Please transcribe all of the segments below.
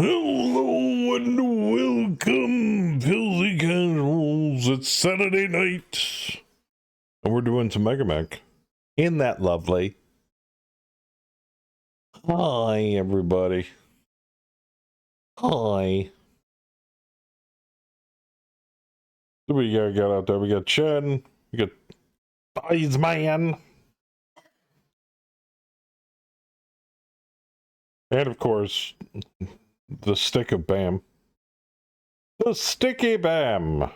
Hello and welcome, filthy casuals. It's Saturday night, and we're doing some Mega Mech. Isn't that lovely? Hi, everybody. Hi. Who we got out there? We got Chen. We got Eyes Man. And, of course, the Stick of Bam. The Sticky Bam.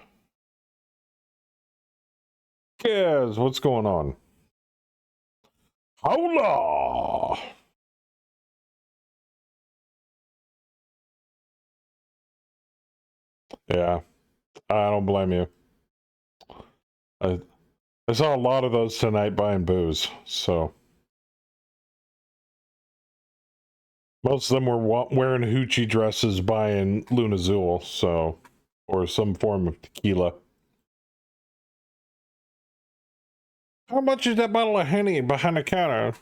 Yes, what's going on? Hola! Yeah, I don't blame you. I saw a lot of those tonight buying booze, so. Most of them were wearing hoochie dresses buying Lunazul, so. Or some form of tequila. How much is that bottle of Henny behind the counter?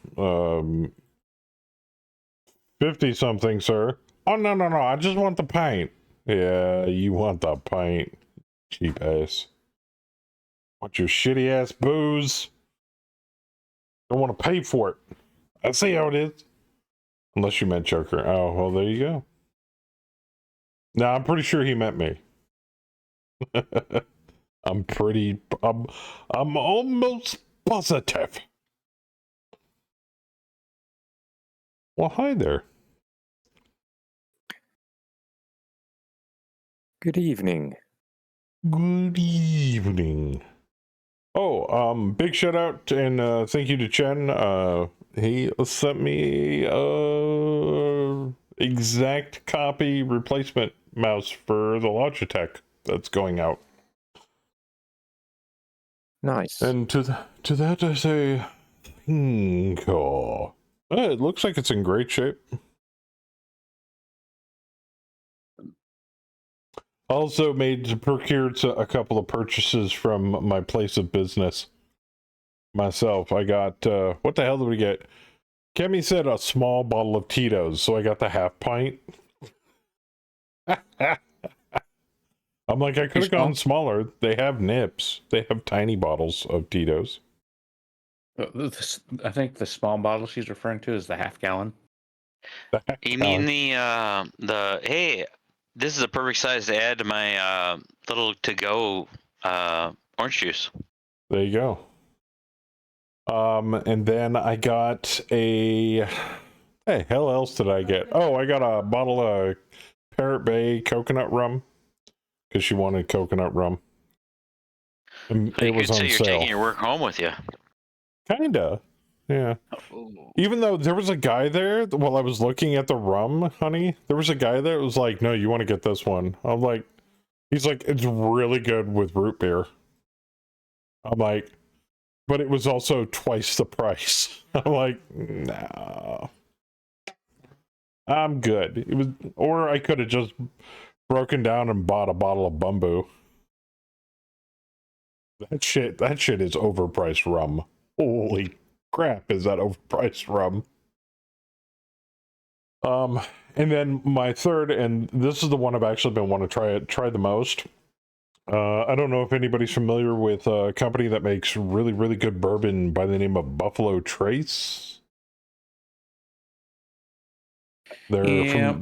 50 something, sir. Oh, no, I just want the pint. Yeah, you want the pint. Cheap ass. Want your shitty ass booze. Don't want to pay for it. I see how it is. Unless you meant Joker. Oh, well, there you go. No, I'm pretty sure he meant me. I'm almost positive. Well, hi there. Good evening. Good evening. Oh, big shout out and thank you to Chen. He sent me exact copy replacement mouse for the Logitech that's going out. Nice. And to that I say, thank you. It looks like it's in great shape. Also procured a couple of purchases from my place of business. Myself, I got, what the hell did we get? Kemi said a small bottle of Tito's, so I got the half pint. I'm like, I could have gone smaller. They have nips. They have tiny bottles of Tito's. I think the small bottle she's referring to is the half-gallon. You mean the hey, this is a perfect size to add to my little to-go orange juice. There you go. And then I got a. Hey, hell else did I get? Oh, I got a bottle of Parrot Bay coconut rum because she wanted coconut rum. And So it was on you're sale. taking your work home with you. Kinda, yeah. Oh. Even though there was a guy there while I was looking at the rum, honey, there was a guy there that was like, "No, you want to get this one." I'm like, he's like, "It's really good with root beer." I'm like, but it was also twice the price. I'm like, no, I'm good. It was, or I could have just broken down and bought a bottle of Bumbu. That shit is overpriced rum. Holy crap, is that overpriced rum? And then my third, and this is the one I've actually been wanting to try the most. I don't know if anybody's familiar with a company that makes really, really good bourbon by the name of Buffalo Trace. They're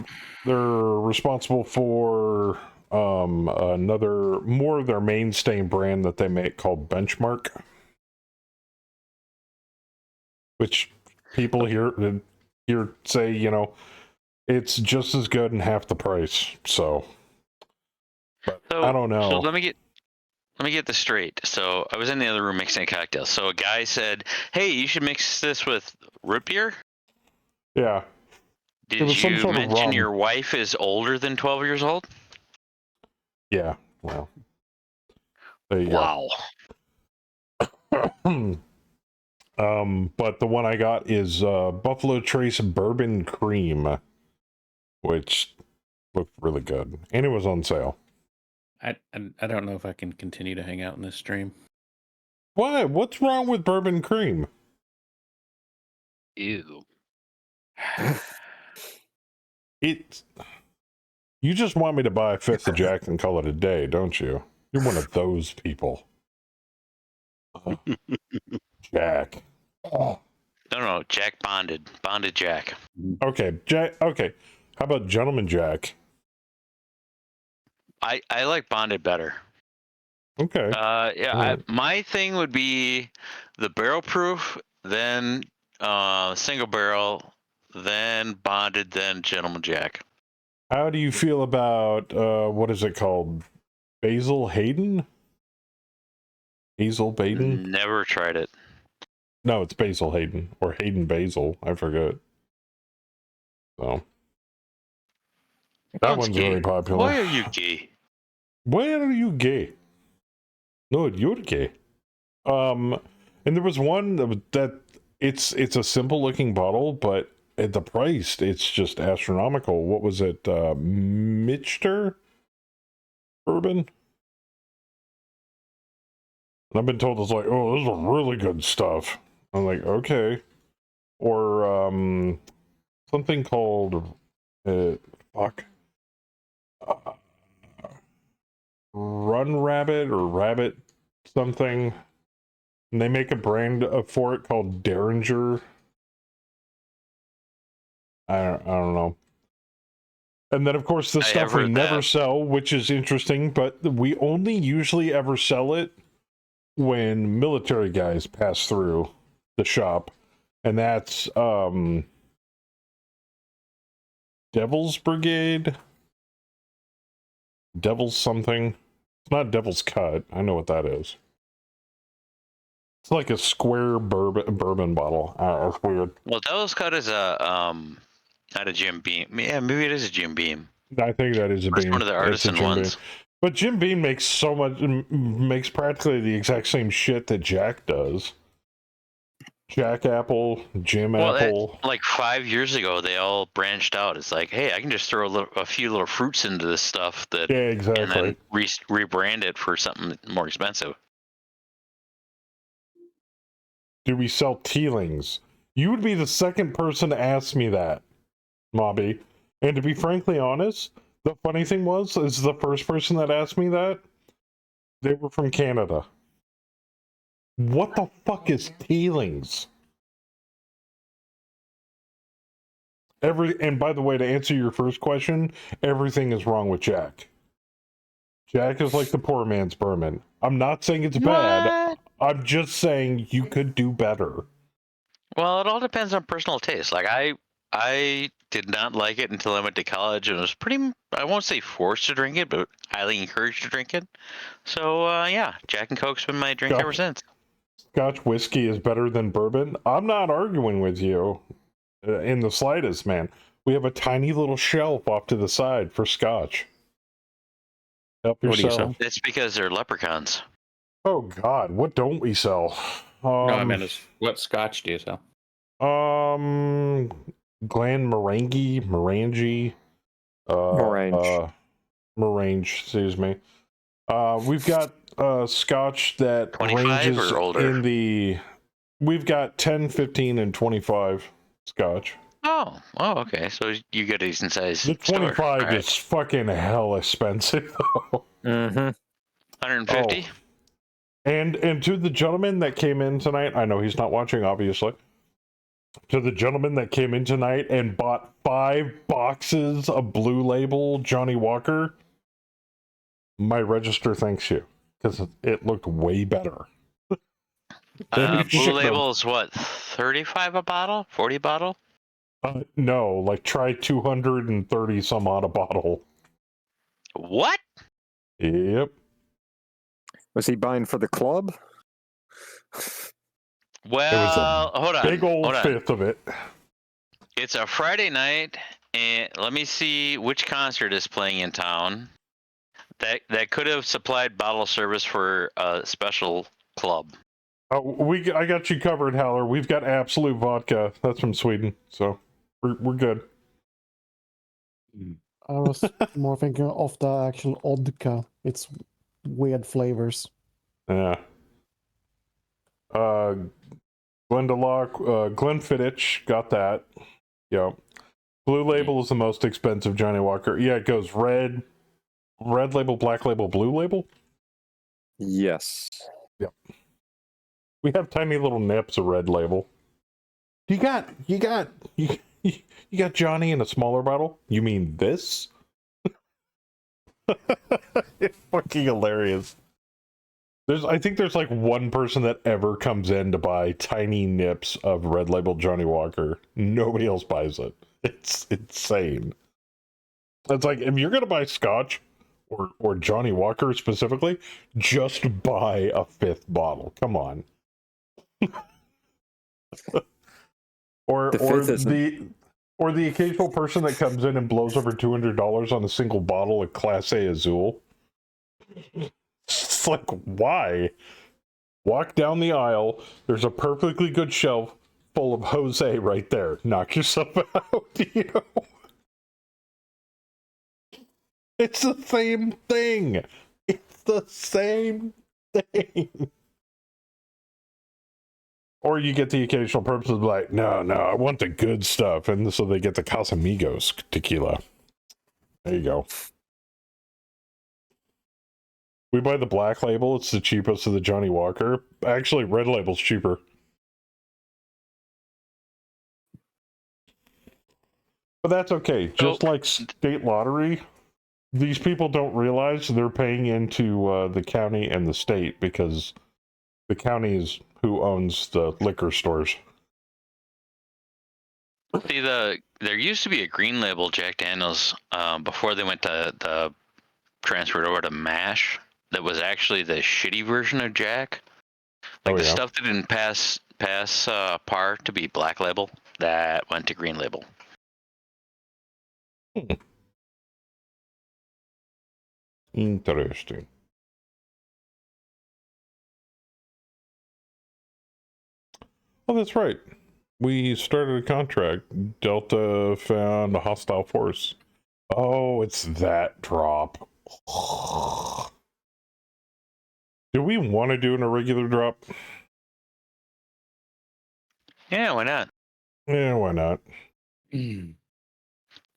responsible for another more of their mainstay brand that they make called Benchmark, which people here say, you know, it's just as good and half the price. So, but I don't know. So let me get this straight. So I was in the other room mixing a cocktail. So a guy said, "Hey, you should mix this with root beer." Yeah. Did you mention your wife is older than 12 years old? Yeah. Well, there you go. But the one I got is Buffalo Trace Bourbon Cream, which looked really good, and it was on sale. I don't know if I can continue to hang out in this stream. Why? What's wrong with Bourbon Cream? Ew. It's You just want me to buy a fifth of Jack and call it a day, don't you? You're one of those people. Jack. Oh. No, Jack bonded. Bonded Jack. Okay, Jack. Okay. How about Gentleman Jack? I like bonded better. Okay. My thing would be the barrel proof, then single barrel, then bonded, then Gentleman Jack. How do you feel about what is it called? Basil Hayden? Hazel Baden? Never tried it. No, it's Basil Hayden or Hayden Basil. I forget. So that Sounds one's gay. really popular. Why are you gay? Why are you gay? No, you're gay. And there was one that it's a simple looking bottle, but at the price, it's just astronomical. What was it? Michter bourbon? And I've been told it's like, oh, this is really good stuff. I'm like, okay. Or something called Run Rabbit or Rabbit something. And they make a brand for it called Derringer. I don't know. And then, of course, the stuff we never sell, which is interesting, but we only usually ever sell it when military guys pass through the shop. And that's Devil's Brigade. Devil's something. It's not Devil's Cut. I know what that is. It's like a square bourbon bottle. It's weird. Well, Devil's Cut is not a Jim Beam. Yeah, maybe it is a Jim Beam. I think that is a Beam. It's one of the artisan ones. Beam. But Jim Beam makes makes practically the exact same shit that Jack does. Jack Apple, Jim Apple. Like 5 years ago, they all branched out. It's like, hey, I can just throw a few little fruits into this stuff that, yeah, exactly, and then rebrand it for something more expensive. Do we sell Teelings? You would be the second person to ask me that, Mobby. And to be frankly honest, the funny thing is the first person that asked me that, they were from Canada. What the fuck is Teelings? And by the way, to answer your first question, everything is wrong with Jack. Jack is like the poor man's bourbon. I'm not saying it's bad. I'm just saying you could do better. Well, it all depends on personal taste. Like I did not like it until I went to college and was I won't say forced to drink it, but highly encouraged to drink it. So yeah, Jack and Coke's been my drink ever since. Scotch whiskey is better than bourbon. I'm not arguing with you in the slightest, man. We have a tiny little shelf off to the side for Scotch. Help yourself. It's because they're leprechauns. Oh God, what don't we sell? No, I mean, what Scotch do you sell? Glen Morangi, Morange, excuse me. We've got Scotch that 25 ranges or older? We've got 10, 15, and 25 Scotch. Oh, okay. So you get a decent size. The 25 store. is fucking hell expensive, though. Mm-hmm. 150? Oh. And to the gentleman that came in tonight, I know he's not watching, obviously. To the gentleman that came in tonight and bought 5 boxes of Blue Label Johnny Walker, my register thanks you, because it looked way better. Blue Label is what, 35 a bottle? 40 a bottle? No, like try 230 some odd a bottle. What? Yep. Was he buying for the club? Well, hold on. Big old fifth of it. It's a Friday night, and let me see which concert is playing in town. That could have supplied bottle service for a special club. Oh, I got you covered, Howler. We've got Absolute Vodka. That's from Sweden, so we're good. I was more thinking of the actual Odka. It's weird flavors. Yeah. Glendalough, Glenfiddich, got that. Yep. Blue Label is the most expensive Johnny Walker. Yeah, it goes red label, black label, blue label. Yes. Yep. We have tiny little nips of red label. You got Johnny in a smaller bottle? You mean this? It's fucking hilarious. I think there's like one person that ever comes in to buy tiny nips of red label Johnny Walker. Nobody else buys it. It's insane. It's like, if you're gonna buy Scotch or Johnny Walker specifically, just buy a 5th bottle. Come on. or The or 5th isn't. the occasional person that comes in and blows over $200 on a single bottle of Class A Azul. It's like, why? Walk down the aisle. There's a perfectly good shelf full of Jose right there. Knock yourself out. You know? It's the same thing. It's the same thing. Or you get the occasional person like, no, I want the good stuff. And so they get the Casamigos tequila. There you go. We buy the black label. It's the cheapest of the Johnny Walker. Actually, red label's cheaper. But that's okay. Just like state lottery, these people don't realize they're paying into the county and the state because the county is who owns the liquor stores. See, there used to be a green label Jack Daniels before they went to transferred over to MASH. That was actually the shitty version of Jack. Like the stuff that didn't pass par to be black label, that went to green label. Interesting. Oh, that's right. We started a contract. Delta found a hostile force. Oh, it's that drop. Do we want to do an irregular drop? Yeah, why not? Yeah, why not?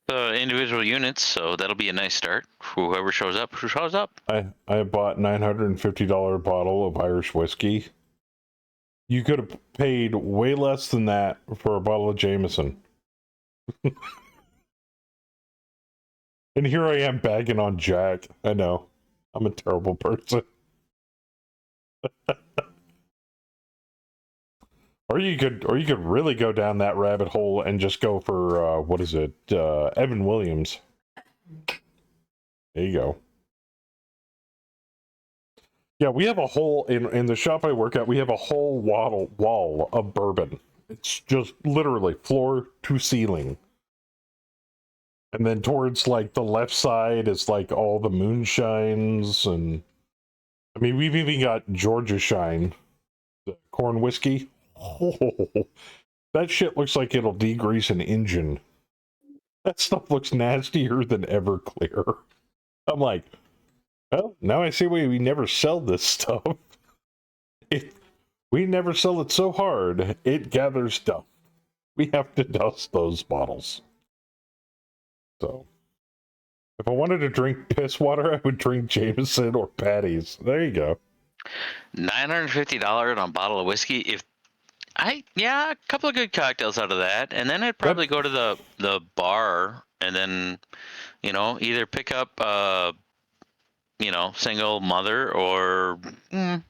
Individual units, so that'll be a nice start. Whoever shows up, who shows up. I bought $950 bottle of Irish whiskey. You could have paid way less than that for a bottle of Jameson. And here I am bagging on Jack. I know. I'm a terrible person. Or you could really go down that rabbit hole and just go for what is it? Evan Williams. There you go. Yeah, we have a whole in the shop I work at, we have a whole wall of bourbon. It's just literally floor to ceiling. And then towards like the left side is like all the moonshines, and I mean we've even got Georgia Shine, the corn whiskey. Oh, that shit looks like it'll degrease an engine. That stuff looks nastier than Everclear. I'm like, well, now I see why we never sell this stuff. We never sell it so hard, it gathers dust. We have to dust those bottles. So, if I wanted to drink piss water, I would drink Jameson or Patty's. There you go. $950 on a bottle of whiskey. A couple of good cocktails out of that, and then I'd probably go to the bar and then, either pick up single mother or I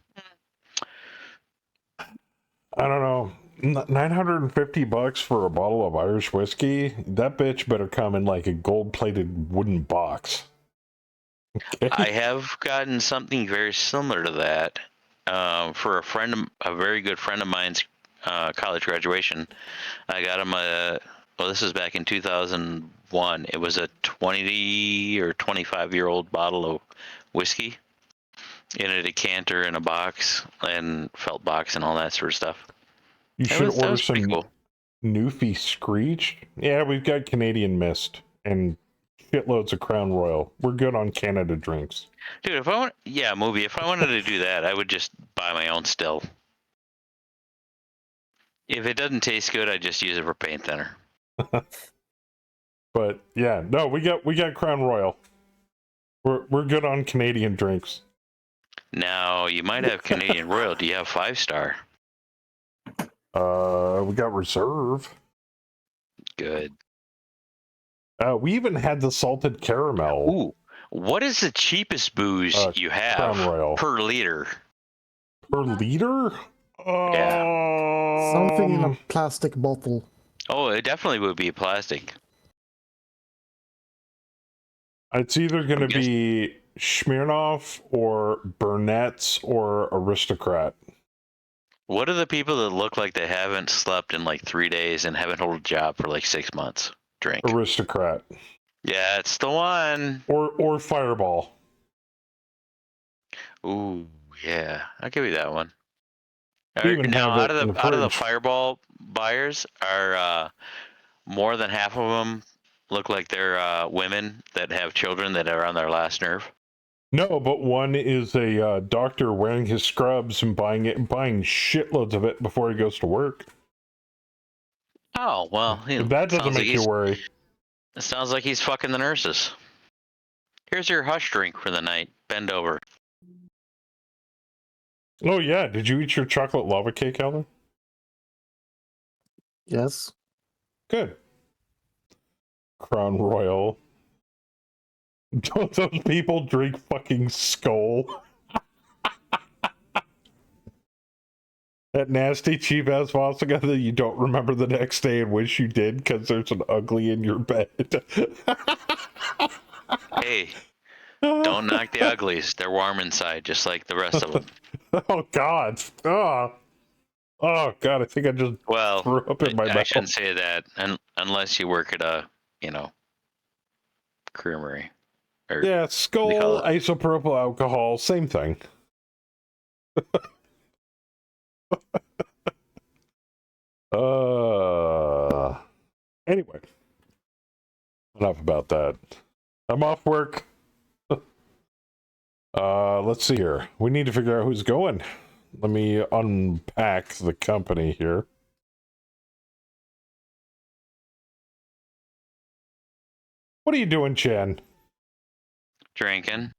don't know. $950 for a bottle of Irish whiskey. That bitch better come in like a gold-plated wooden box. Okay? I have gotten something very similar to that for a very good friend of mine's college graduation. I got him this is back in 2001. It was a 20 or 25-year-old bottle of whiskey in a decanter in a box and felt box and all that sort of stuff. You should order some cool. Newfie Screech. Yeah, we've got Canadian Mist and shitloads of Crown Royal. We're good on Canada drinks. Dude, if I wanted to do that, I would just buy my own still. If it doesn't taste good, I just use it for paint thinner. But yeah, no, we got Crown Royal. We're good on Canadian drinks. Now you might have Canadian Royal. Do you have 5-star? We got Reserve. Good. We even had the salted caramel. Ooh, what is the cheapest booze you have Crown Royal. per liter? Per liter? Something in a plastic bottle. Oh, it definitely would be plastic. It's either going to I'm guessing- be Smirnoff or Burnett's or Aristocrat. What are the people that look like they haven't slept in like 3 days and haven't held a job for like 6 months? Drink. Aristocrat. Yeah, it's the one. Or Fireball. Ooh, yeah, I'll give you that one. We even Now, have out it in of the the fridge. Fireball buyers, are more than half of them look like they're women that have children that are on their last nerve. No, but one is a doctor wearing his scrubs and buying shitloads of it before he goes to work. Oh well, If that doesn't make you worry. It sounds like he's fucking the nurses. Here's your hush drink for the night. Bend over. Oh yeah, did you eat your chocolate lava cake, Heather? Yes. Good. Crown Royal. Don't those people drink fucking Skull? That nasty cheap ass vodka that you don't remember the next day and wish you did because there's an ugly in your bed. Hey, don't knock the uglies. They're warm inside, just like the rest of them. Oh God! Oh God! I think I just Well, threw up in my I mouth. shouldn't say that, unless you work at a, creamery. Or Yeah, call Skull, it? isopropyl alcohol, same thing. Anyway, enough about that. I'm off work. Let's see here. We need to figure out who's going. Let me unpack the company here. What are you doing, Chan? Drinking.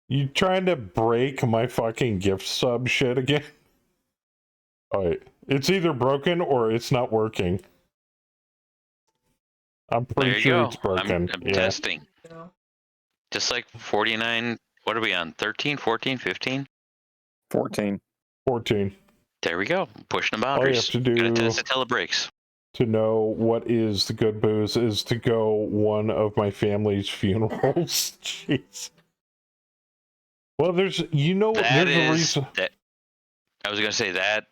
You trying to break my fucking gift sub shit again? Alright. It's either broken or it's not working. I'm There pretty you sure go. it's broken. I'm Yeah. testing. Just like 49. What are we on? 13, 14, 15? 14. 14. There we go. Pushing the All you have boundaries. to Gotta do test it till it breaks. to know what is the good booze is to go one of my family's funerals. Jeez. Well, there's a reason. That I was gonna say that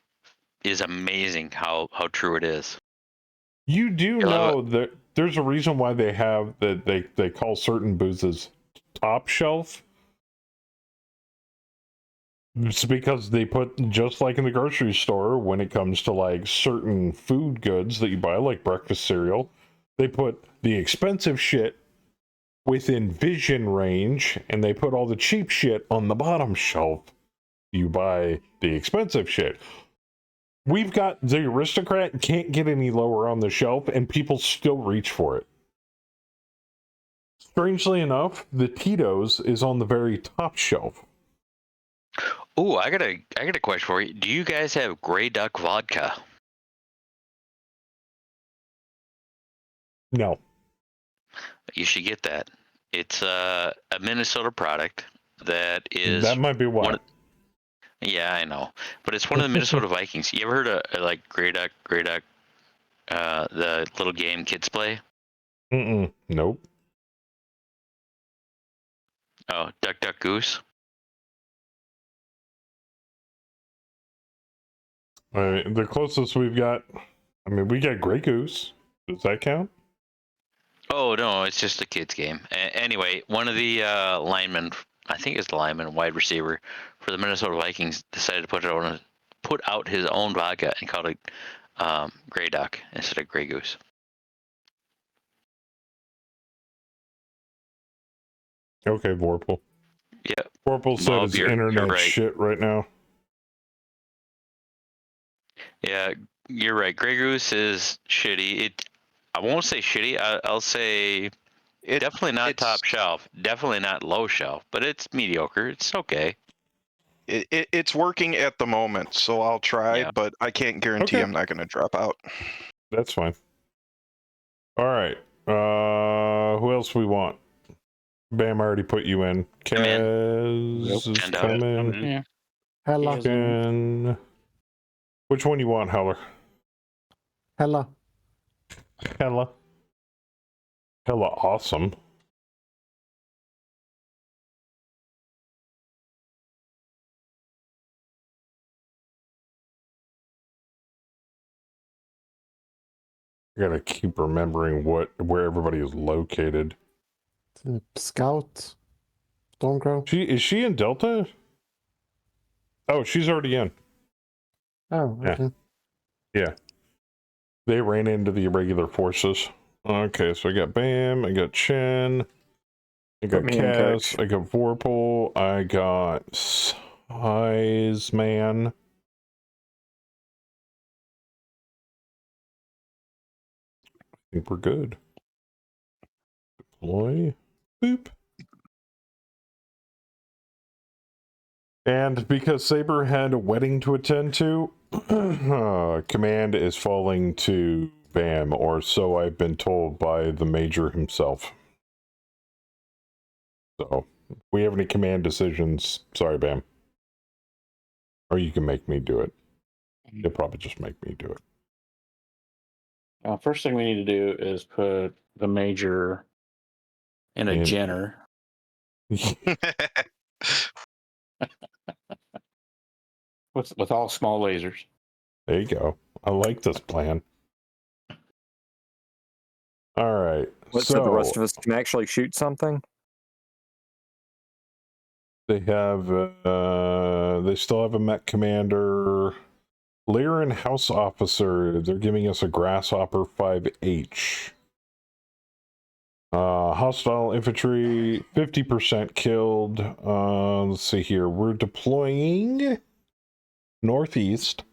is amazing how true it is. You do I love know that there's a reason why they have that they call certain boozes top shelf. It's because they put, just like in the grocery store, when it comes to like certain food goods that you buy, like breakfast cereal, they put the expensive shit within vision range, and they put all the cheap shit on the bottom shelf. You buy the expensive shit. We've got the Aristocrat, can't get any lower on the shelf, and people still reach for it. Strangely enough, the Tito's is on the very top shelf. Ooh, I got a question for you. Do you guys have Grey Duck vodka? No. You should get that. It's a Minnesota product that is. That might be why. Yeah, I know, but it's one of the Minnesota Vikings. You ever heard of like Grey Duck, the little game kids play? Nope. Oh, Duck Duck Goose. The closest we've got, I mean, we got Grey Goose. Does that count? Oh no, it's just a kids game. Anyway, one of the linemen, I think it's the lineman, wide receiver for the Minnesota Vikings, decided to put out his own vodka and called it Grey Duck instead of Grey Goose. Okay, Vorpal. Yep. Vorpal said Bob, his you're internet right. shit right now. Yeah, you're right. Grey Goose is shitty. I won't say shitty. I'll say definitely not it's- top shelf. Definitely not low shelf. But it's mediocre. It's okay. It's working at the moment, so I'll try, Yeah. but I can't guarantee Okay. I'm not going to drop out. That's fine. All right. Who else we want? Bam, I already put you in. I'm in. Kaz is And, coming. Yeah. Hella, Yes. And which one you want, Heller? hella. Hella. Hella awesome. I gotta keep remembering where everybody is located. Scout. Stormcrow. Is she in Delta? Oh, she's already in. Oh, Yeah. okay. Yeah. They ran into the irregular forces. Okay, so I got Bam, I got Chen, I got Put me in, Kaz, Coach. I got Vorpal, I got Size Man. I think we're good. Deploy. Boop. And because Saber had a wedding to attend to, command is falling to Bam, or so I've been told by the Major himself. So, if we have any command decisions, sorry, Bam. Or you can make me do it. You'll probably just make me do it. First thing we need to do is put the major in a In- Jenner. With all small lasers. There you go. I like this plan. All right. So the rest of us can actually shoot something? They have, they still have a Met Commander. Lair and House Officer, they're giving us a Grasshopper 5H. Hostile infantry, 50% killed. Let's see here. We're deploying northeast.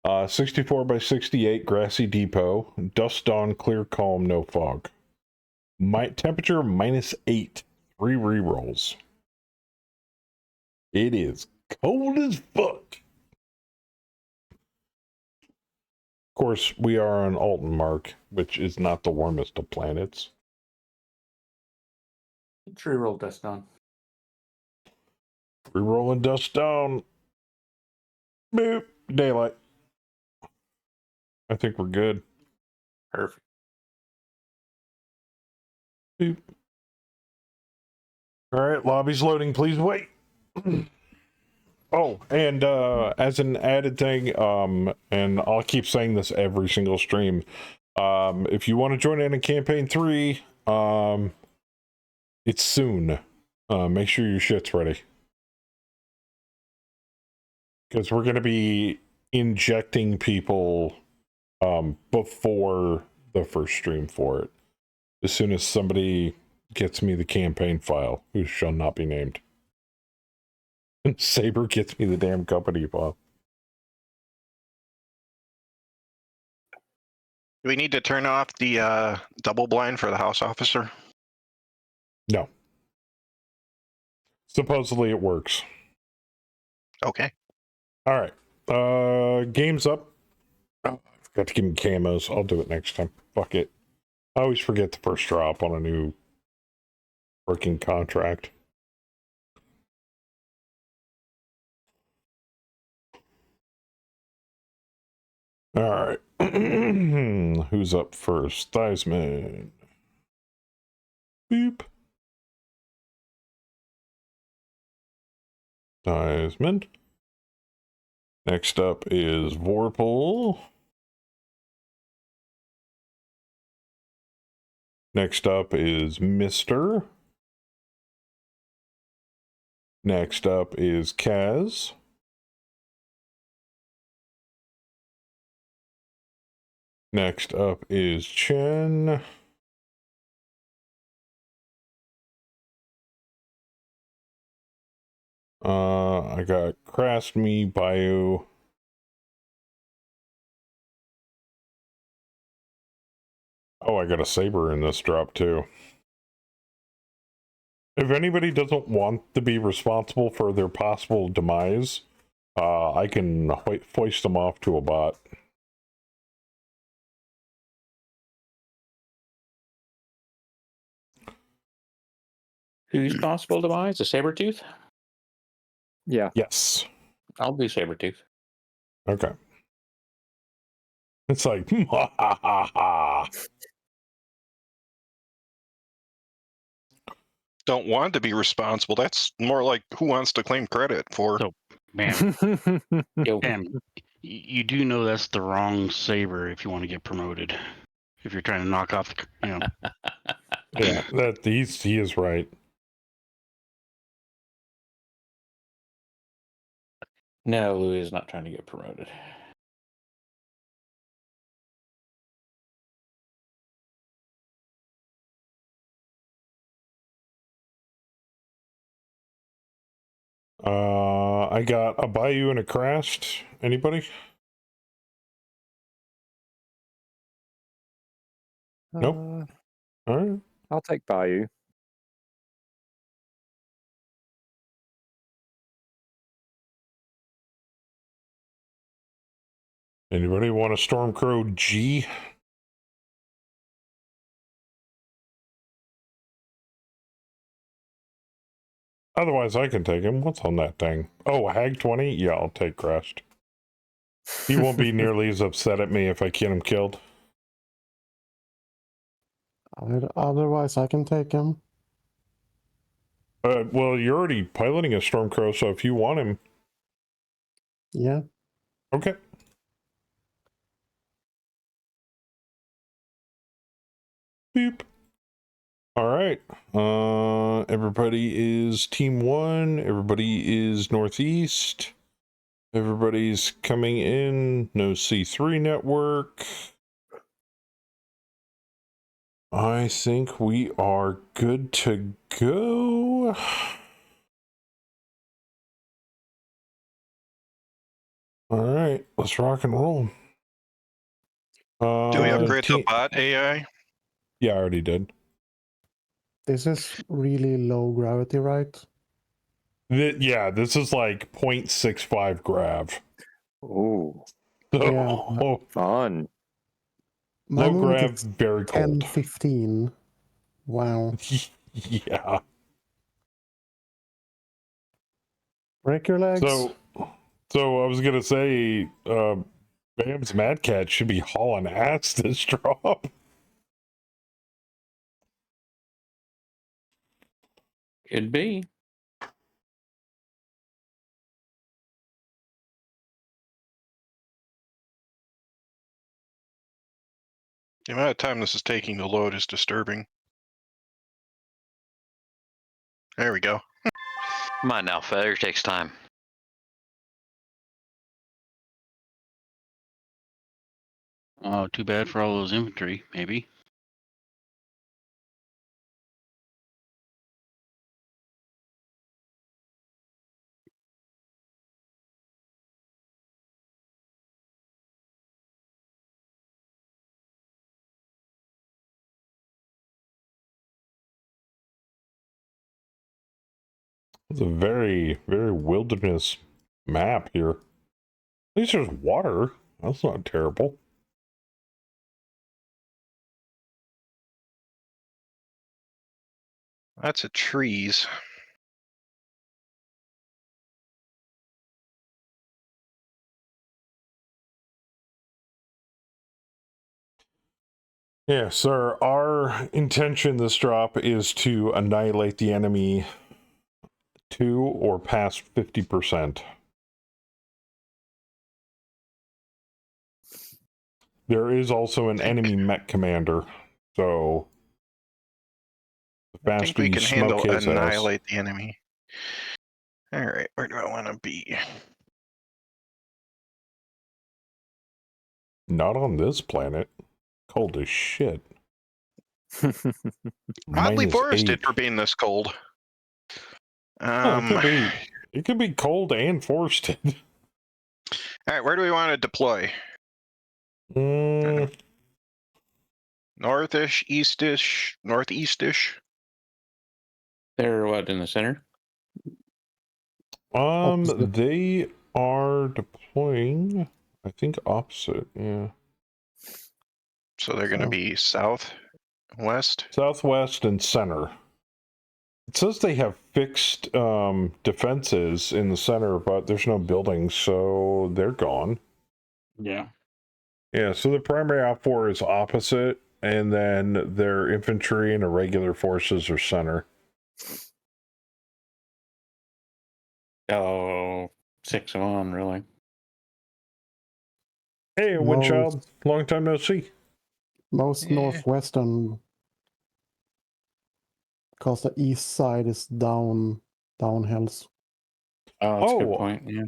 64 by 68, Grassy Depot. Dusk, dawn, clear, calm, no fog. Temperature -8. 3 rerolls. It is cold as fuck. Of course, we are on Alton Mark, which is not the warmest of planets. Tree roll dust on. Rerolling dust down. Boop. Daylight. I think we're good. Perfect. Boop. All right, lobby's loading. Please wait. Oh, and as an added thing, and I'll keep saying this every single stream, if you want to join in campaign 3, it's soon. Make sure your shit's ready, because we're going to be injecting people before the first stream for it. As soon as somebody gets me the campaign file, who shall not be named. And Saber gets me the damn company file. Do we need to turn off the double blind for the house officer? No. Supposedly it works. Okay. All right. Game's up. Oh, I forgot to give him camos. I'll do it next time. Fuck it. I always forget the first drop on a new working contract. All right. Who's up first? Theismann. Beep. Theismann. Next up is Vorpal. Next up is Mister. Next up is Kaz. Next up is Chen. I got Krasny, Bayou. Oh, I got a saber in this drop too. If anybody doesn't want to be responsible for their possible demise, I can foist them off to a bot. Who's possible demise? A saber tooth? Yeah. Yes. I'll do saber tooth. Okay. It's like, ha ha ha ha. Don't want to be responsible. That's more like who wants to claim credit for. So, man, Yo, man, you do know that's the wrong saber if you want to get promoted. If you're trying to knock off the, you know. Yeah, he is right. no, Louis is not trying to get promoted. I got a Bayou and a Crest. Anybody? Nope. All right. I'll take Bayou. Anybody want a Stormcrow G? Otherwise, I can take him. What's on that thing? Oh, Hag 20? Yeah, I'll take Crest. He won't be nearly as upset at me if I get him killed. Otherwise, I can take him. Well, you're already piloting a Stormcrow, so if you want him... Yeah. Okay. Beep. All right. Everybody is Team 1. Everybody is Northeast. Everybody's coming in. No C3 network. I think we are good to go. All right, let's rock and roll. Do we upgrade to bot AI? Yeah, I already did. This is really low gravity, right? Yeah, this is like 0.65 grav. Ooh, So, fun. My low moon grav, gets very cold. 10-15. Wow. Yeah. Break your legs. So I was gonna say, Bam's Mad Cat should be hauling ass this drop. Could be. The amount of time this is taking to load is disturbing. There we go. Come on now, failure takes time. Oh, too bad for all those infantry, maybe. It's a very, very wilderness map here. At least there's water. That's not terrible. Lots of trees. Yeah, sir. Our intention this drop is to annihilate the enemy to or past 50%. There is also an enemy mech commander, so the I think faster we you can smoke handle his ass. annihilate the enemy. All right, where do I want to be? Not on this planet. Cold as shit. Oddly -8. forested for being this cold. Oh, it could be cold and forested. All right, where do we want to deploy? Mm, Northish, eastish, northeastish. They're what, in the center? Opposite. They are deploying, I think, opposite. Yeah. So they're going to So- be south, west. Southwest and center. It says they have fixed defenses in the center, but there's no buildings, so they're gone. Yeah. Yeah, so the primary op4 is opposite, and then their infantry and irregular forces are center. Oh, 6-1, really. Hey, Windchild, long time no see. Most Yeah. northwestern, because the east side is downhills. Oh, that's a Oh. good point. Yeah.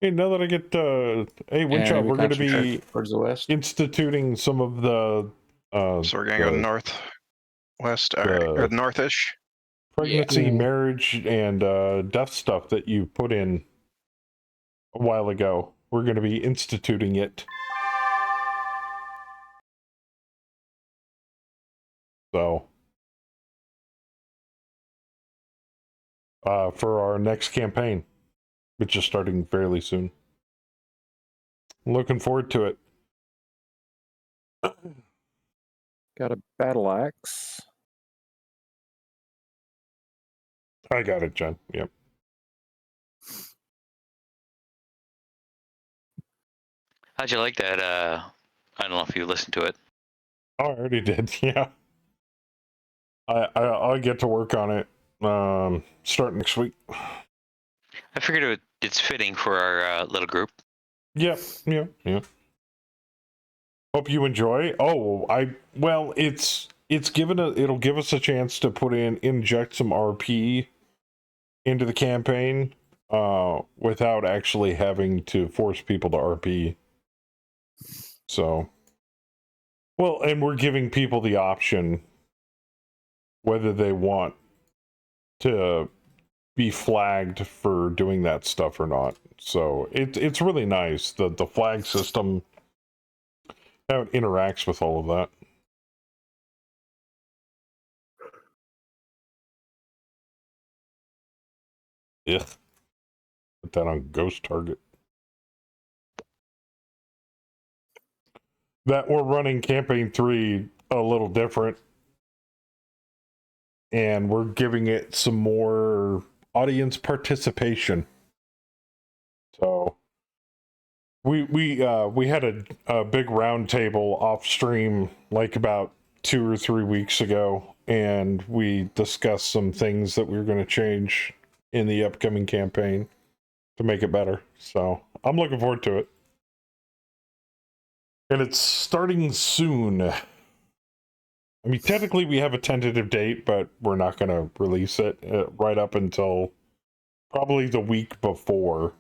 Hey, now that I get, hey, Windchild, we we're going to be concentrate towards the west. instituting some of the, So we're going to go the northwest, all right, or northish. pregnancy, Yeah. marriage, and death stuff that you put in a while ago. We're going to be instituting it. So, for our next campaign, which is starting fairly soon. Looking forward to it. Got a battle axe. I got it, Jen. Yep. How'd you like that? I don't know if you listened to it. Oh, I already did. Yeah. I'll get to work on it starting next week. I figured it's fitting for our little group. Yep. Hope you enjoy. Oh, it'll give us a chance to inject some RP into the campaign without actually having to force people to RP. So, well, and we're giving people the option whether they want to be flagged for doing that stuff or not. So it's really nice, the flag system, how it interacts with all of that. Ugh. Put that on ghost target. That we're running campaign 3 a little different, and we're giving it some more audience participation. So we had a big round table off stream like about 2 or 3 weeks ago, and we discussed some things that we were going to change in the upcoming campaign to make it better. So I'm looking forward to it. And it's starting soon. I mean, technically we have a tentative date, but we're not going to release it right up until probably the week before.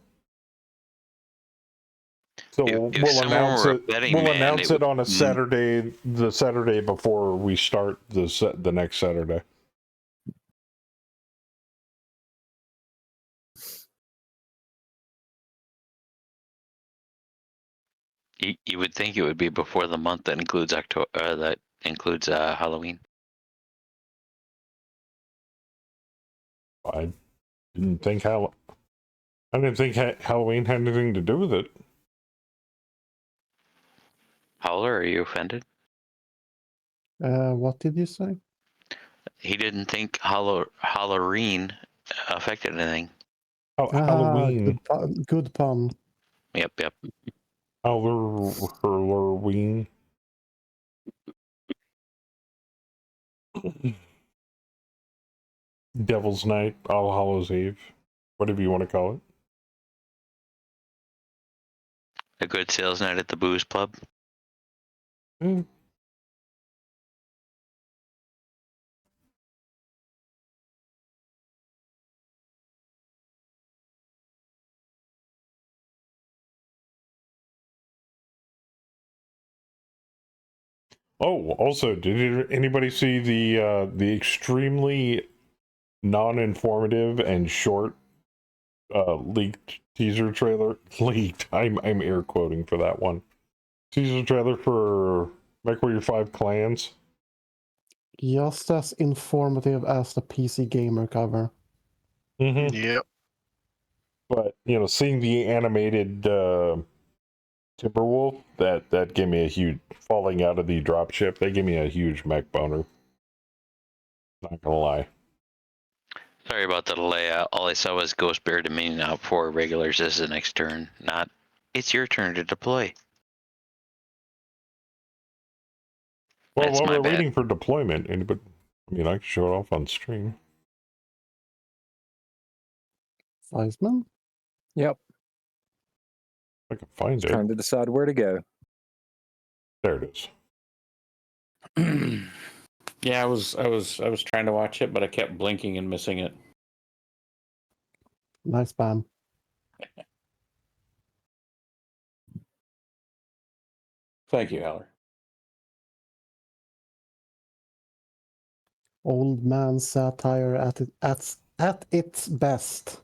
So If we'll someone announce were a it. betting We'll man, announce it it on a would- Saturday, the Saturday before we start the next Saturday. You would think it would be before the month that includes Halloween. I didn't think Halloween had anything to do with it. Howler, are you offended? What did you say? He didn't think Halloween affected anything. Oh, Halloween. Good pun. Yep. Halloween. Devil's Night, All Hallows Eve, whatever you want to call it. A good sales night at the booze club. Mm. Oh, also, did anybody see the extremely non-informative and short leaked teaser trailer? Leaked. I'm air quoting for that one. Teaser trailer for Like where your 5 clans. Just as informative as the PC Gamer cover. Mm-hmm. Yep. But seeing the animated Timberwolf, that gave me a huge falling out of the dropship. They gave me a huge mech boner. Not gonna lie. Sorry about the delay. All I saw was Ghost Bear Dominion out for regulars. This is the next turn. Not, it's your turn to deploy. Well, That's while my we're bad. waiting for deployment, anybody? I mean, I can show it off on stream. Weisman? Yep. I can find it. Trying to decide where to go. There it is. Yeah, I was trying to watch it, but I kept blinking and missing it. Nice spam. Thank you, Heller. Old man satire at its best.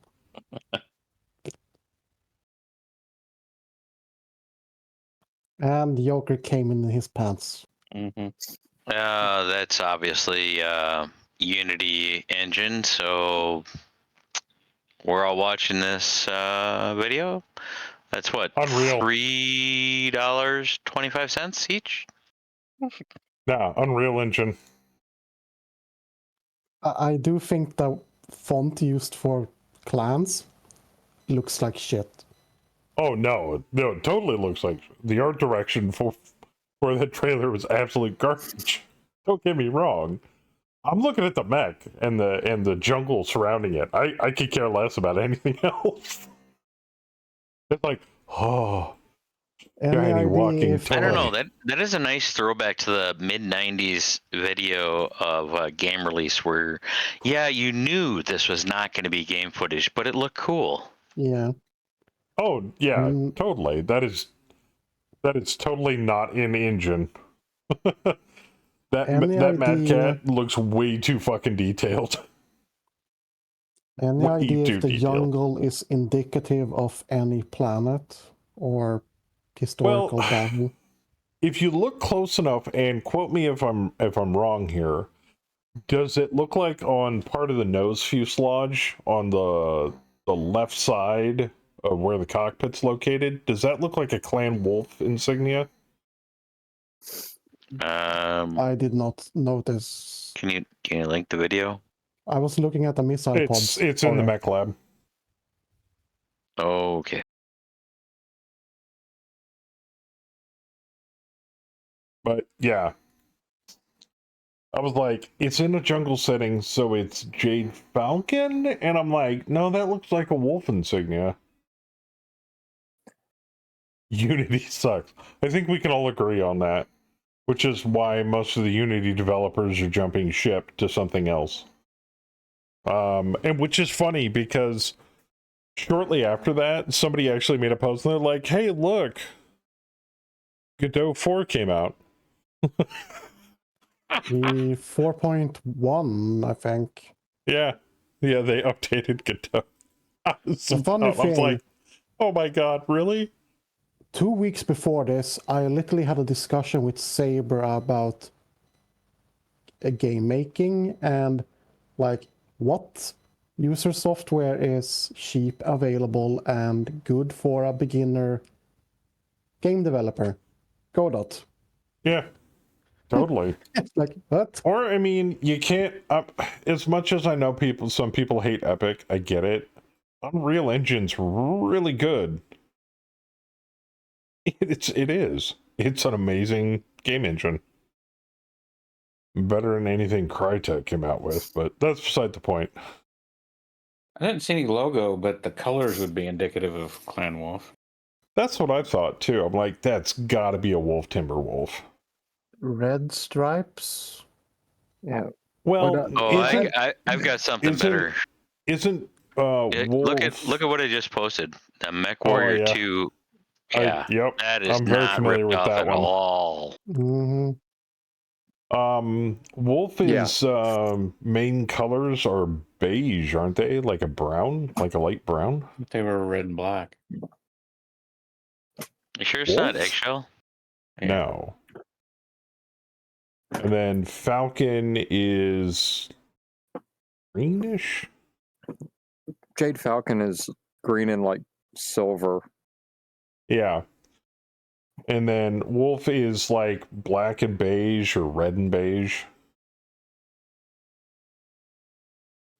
And the Joker came in his pants. Mm-hmm. That's obviously Unity engine. So we're all watching this video. That's what, Unreal. $3.25 each. Nah, Unreal Engine. I do think the font used for clans looks like shit. Oh no, it totally looks like the art direction for that trailer was absolute garbage. Don't get me wrong. I'm looking at the mech and the jungle surrounding it. I could care less about anything else. It's like, oh, Any shiny idea walking if I don't toy. know. That is a nice throwback to the mid '90s video of game release, where, yeah, you knew this was not going to be game footage, but it looked cool. Yeah. Oh yeah, Mm. totally. That is totally not in engine. Any that Mad idea- Cat looks way too fucking detailed. Any Way idea too if the detailed. jungle is indicative of any planet or historical Well, battle? if you look close enough, and quote me if I'm wrong here, does it look like on part of the nose fuselage on the left side of where the cockpit's located? Does that look like a Clan Wolf insignia? I did not notice. Can you link the video? I was looking at the missile pods. It's in the Sorry. mech lab. Okay. But yeah, I was like, it's in a jungle setting, so it's Jade Falcon, and I'm like, no, that looks like a wolf insignia. Unity sucks. I think we can all agree on that, which is why most of the Unity developers are jumping ship to something else. And which is funny because shortly after that, somebody actually made a post and they're like, hey, look, Godot 4 came out. The 4.1, I think. Yeah, they updated Godot. I was Funny like, oh my god, really? 2 weeks before this, I literally had a discussion with Saber about game making and like what user software is cheap, available, and good for a beginner game developer. Godot. Yeah, totally. It's like, what? Or, I mean, you can't, as much as I know some people hate Epic, I get it. Unreal Engine's really good. It is. It's an amazing game engine. Better than anything Crytek came out with, but that's beside the point. I didn't see any logo, but the colors would be indicative of Clan Wolf. That's what I thought too. I'm like, that's gotta be a Wolf Timberwolf. Red stripes? Yeah. Well, Oh, isn't, I've got something isn't- better. isn't Yeah, Wolf... look at what I just posted. The Mech Oh, Warrior yeah. 2. Yeah, Yep, that is I'm very not familiar ripped with off that at one. all. Mm-hmm. Wolf is main colors are beige, aren't they? Like a brown, like a light brown. They were red and black. You sure it's not Wolf? eggshell? Yeah. No. And then Falcon is greenish. Jade Falcon is green and like silver. Yeah. And then Wolf is like black and beige or red and beige.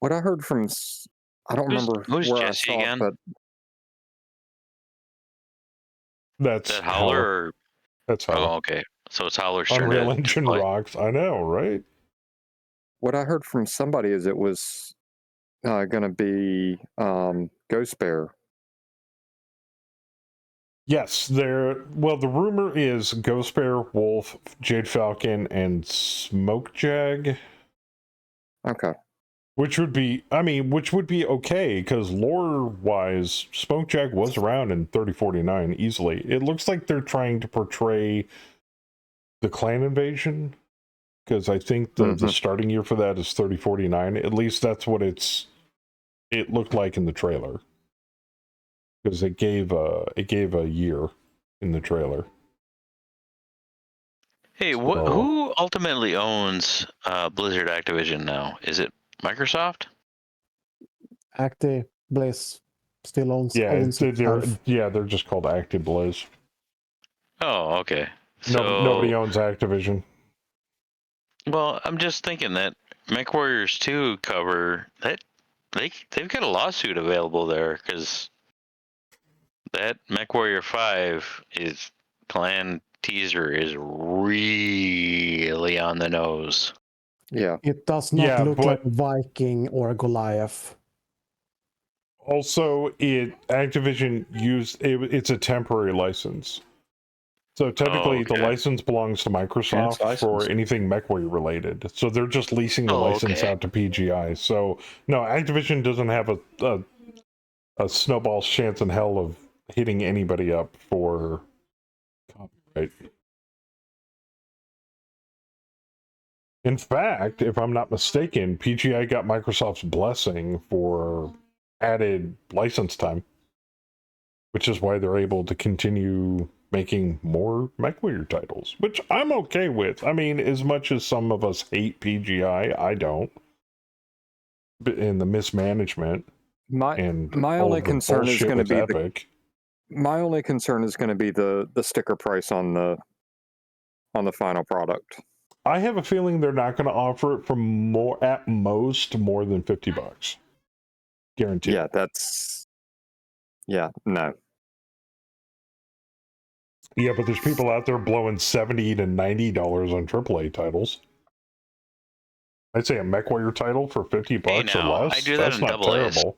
What I heard from, I don't remember who's where Jesse I saw again? it, but That's Is that Howler or That's Howler. oh, okay. So it's Howler's turn Unreal to Engine play. rocks. I know, right? what I heard from somebody is it was going to be Ghost Bear. Yes, well, the rumor is Ghost Bear, Wolf, Jade Falcon, and Smoke Jag. Okay. Which would be okay, because lore-wise, Smoke Jag was around in 3049 easily. It looks like they're trying to portray the clan invasion, because I think the starting year for that is 3049. At least that's what it looked like in the trailer. Because it gave a year in the trailer. Hey, So- who ultimately owns Blizzard Activision now? Is it Microsoft? Acti Bliss still owns Yeah, owns itself. they're just called Active Blizz. Oh, okay. So Nobody owns Activision. well, I'm just thinking that MechWarriors 2 cover that they've got a lawsuit available there because that MechWarrior 5 is clan teaser is really on the nose. Yeah. It does not Yeah, look but- like Viking or Goliath. Also, Activision it's a temporary license. So technically, the okay. license belongs to Microsoft license. for anything MechWarrior related. So they're just leasing the license okay. out to PGI. So no, Activision doesn't have a snowball's chance in hell of hitting anybody up for copyright. In fact, if I'm not mistaken, PGI got Microsoft's blessing for added license time, which is why they're able to continue making more MechWarrior titles, which I'm okay with. I mean, as much as some of us hate PGI, I don't. In the mismanagement My and my all only of the concern is bullshit going to with be Epic. my only concern is going to be the sticker price on the final product. I have a feeling they're not going to offer it for at most more than $50. Guaranteed. Yeah, no. Yeah, but there's people out there blowing $70 to $90 on AAA titles. I'd say a MechWarrior title for $50 or now, less. I do that That's in not double A's. terrible.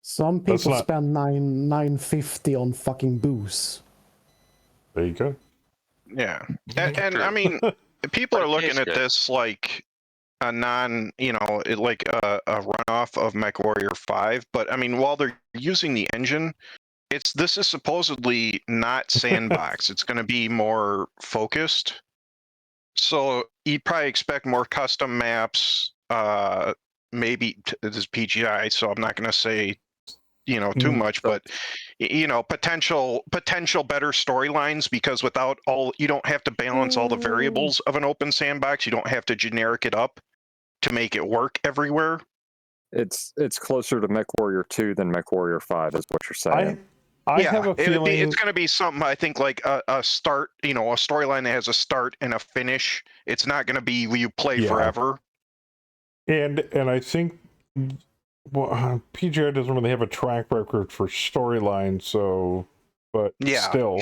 Some That's people not- spend $9.50 on fucking booze. There you go. Yeah, and True. I mean, people But are it looking tastes at good. this like a like a runoff of MechWarrior 5. But I mean, while they're using the engine, this is supposedly not sandbox. It's going to be more focused. So you'd probably expect more custom maps. Maybe this is PGI, so I'm not going to say too much, but potential better storylines, because without you don't have to balance all the variables of an open sandbox. You don't have to generic it up to make it work everywhere. It's closer to MechWarrior 2 than MechWarrior 5 is what you're saying. I have a feeling it's going to be something, I think, like a start, a storyline that has a start and a finish. It's not going to be you play forever. and I think PGI doesn't really have a track record for storyline, but still.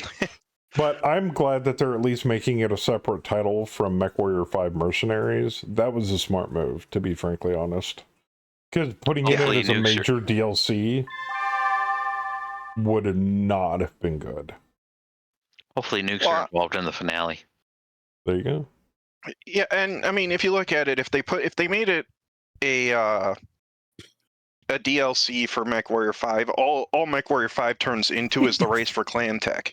But I'm glad that they're at least making it a separate title from MechWarrior 5 Mercenaries. That was a smart move, to be frankly honest. Because putting it in Hopefully as a nukes major DLC would not have been good. Hopefully nukes are involved in the finale. There you go. Yeah, and I mean, if you look at it, if they made it a DLC for MechWarrior 5, all MechWarrior 5 turns into is the race for clan tech.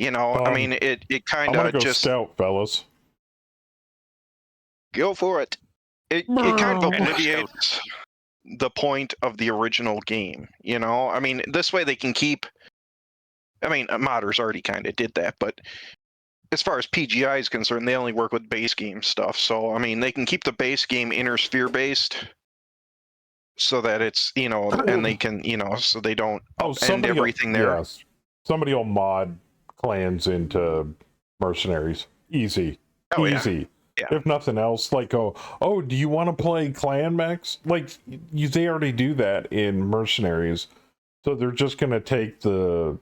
I mean, it kind I'm gonna of go just scout, fellas. go for it. It kind of obliviates the point of the original game. I mean, this way they can keep. I mean, modders already kind of did that, but as far as PGI is concerned, they only work with base game stuff. So I mean, they can keep the base game inner sphere based, so that it's and they can so they don't upend everything there. Yes, somebody will mod clans into mercenaries. Easy, Oh, yeah. easy. Yeah. If nothing else, like do you want to play clan max? Like they already do that in mercenaries, so they're just gonna take the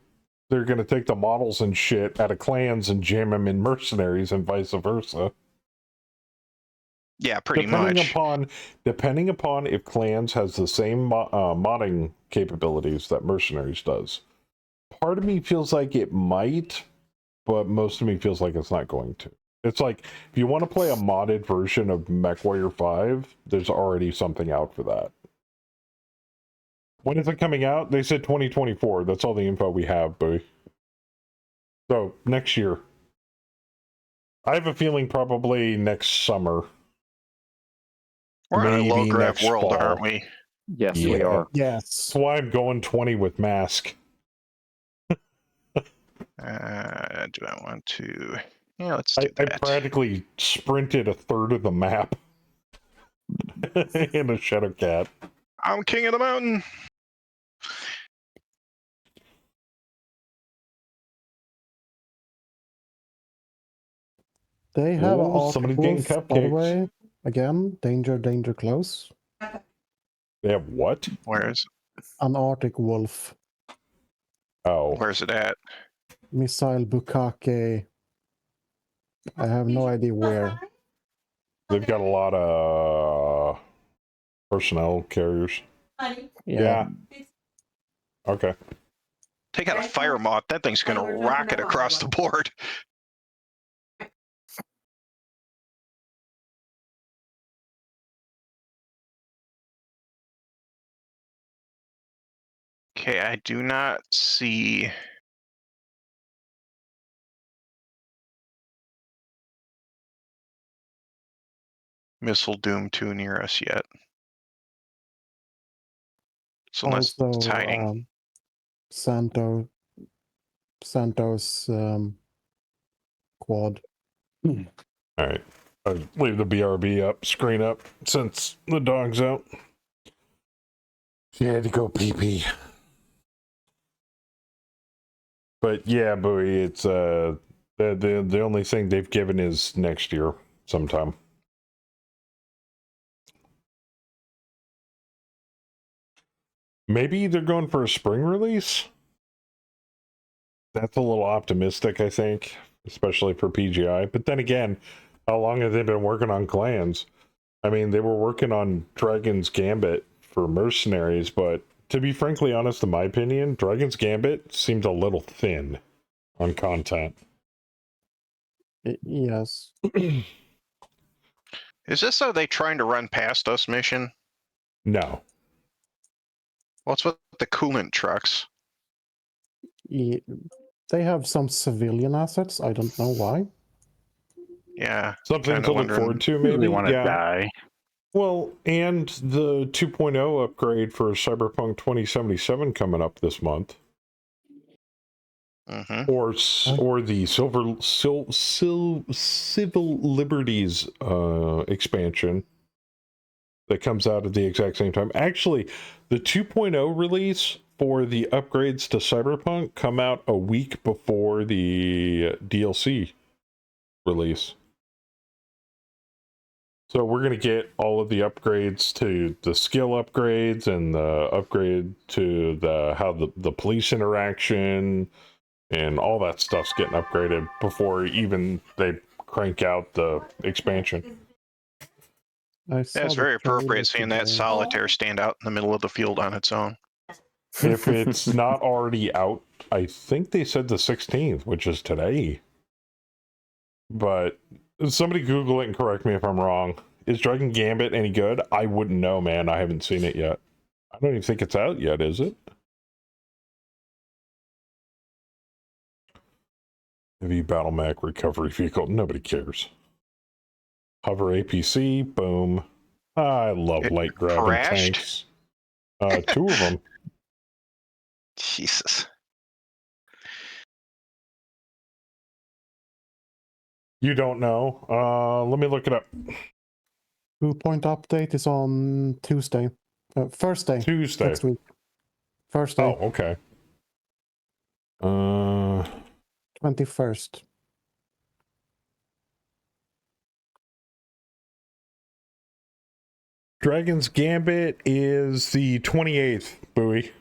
models and shit out of clans and jam them in mercenaries and vice versa. Yeah, pretty much. Depending upon if clans has the same modding capabilities that mercenaries does. Part of me feels like it might, but most of me feels like it's not going to. It's like, if you want to play a modded version of MechWarrior 5, there's already something out for that. When is it coming out? They said 2024. That's all the info we have, boy. So, next year. I have a feeling probably next summer. We're in a Maybe low grav next world, fall. aren't we? Yes, we Yeah. are. Yes. That's why I'm going 20 with mask. Do I want to? Yeah, let's do I that. practically sprinted a third of the map in a Shadowcat. I'm king of the mountain. They have an Ooh, Arctic somebody's getting Wolf, by the cupcakes. way. Again, danger close. They have what? Where's An Arctic Wolf. Oh, it at? Missile Bukake. I have no idea where. they've got a lot of personnel carriers. Yeah. Okay. Take out a fire moth. That thing's gonna rocket across the board. Okay, I do not see. Missile Doom 2 near us yet. So unless Also, it's hiding. Santos quad. All right. I'll leave the BRB screen up since the dog's out. She had to go pee. But yeah, Bowie, it's the only thing they've given is next year sometime. Maybe they're going for a spring release. That's a little optimistic, I think, especially for PGI. But then again, how long have they been working on clans? I mean, they were working on Dragon's Gambit for mercenaries, but to be frankly honest, in my opinion, Dragon's Gambit seemed a little thin on content. Yes. Is this are they trying to run past us mission? No. What's with the coolant trucks? They have some civilian assets. I don't know why. Yeah. Something kinda to look wondering- forward to, They maybe? want to Yeah. die. Well, and the 2.0 upgrade for Cyberpunk 2077 coming up this month. Mm-hmm. Or the Civil Liberties expansion that comes out at the exact same time. Actually, the 2.0 release for the upgrades to Cyberpunk come out a week before the DLC release. So we're going to get all of the upgrades to the skill upgrades and the upgrade to how the police interaction and all that stuff's getting upgraded before even they crank out the expansion. I saw That's the very appropriate trailer seeing that today. solitaire stand out in the middle of the field on its own. If it's not already out, I think they said the 16th, which is today. But somebody Google it and correct me if I'm wrong. Is Dragon Gambit any good? I wouldn't know, man. I haven't seen it yet. I don't even think it's out yet, is it? Heavy battle mech recovery vehicle. Nobody cares. Hover APC. Boom. I love It light grabbing crashed? tanks. 2 of them. Jesus. You don't know? Let me look it up. 2-point update is on Tuesday. Thursday. Tuesday. Next week. Thursday. Oh, okay. 21st. Dragon's Gambit is the 28th, Bowie.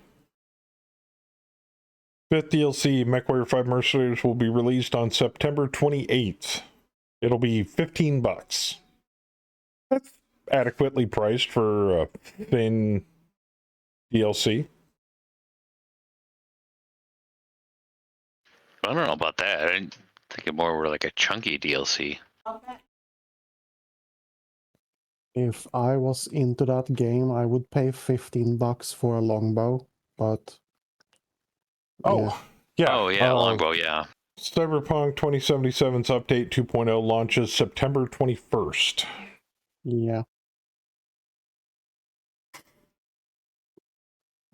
5th DLC, MechWarrior 5 Mercenaries, will be released on September 28th. It'll be $15. That's adequately priced for a thin DLC. I don't know about that. I think it more were like a chunky DLC. If I was into that game, I would pay $15 for a longbow, but Oh, yeah. Oh yeah, longbow. Yeah. Cyberpunk 2077's Update 2.0 launches September 21st. yeah.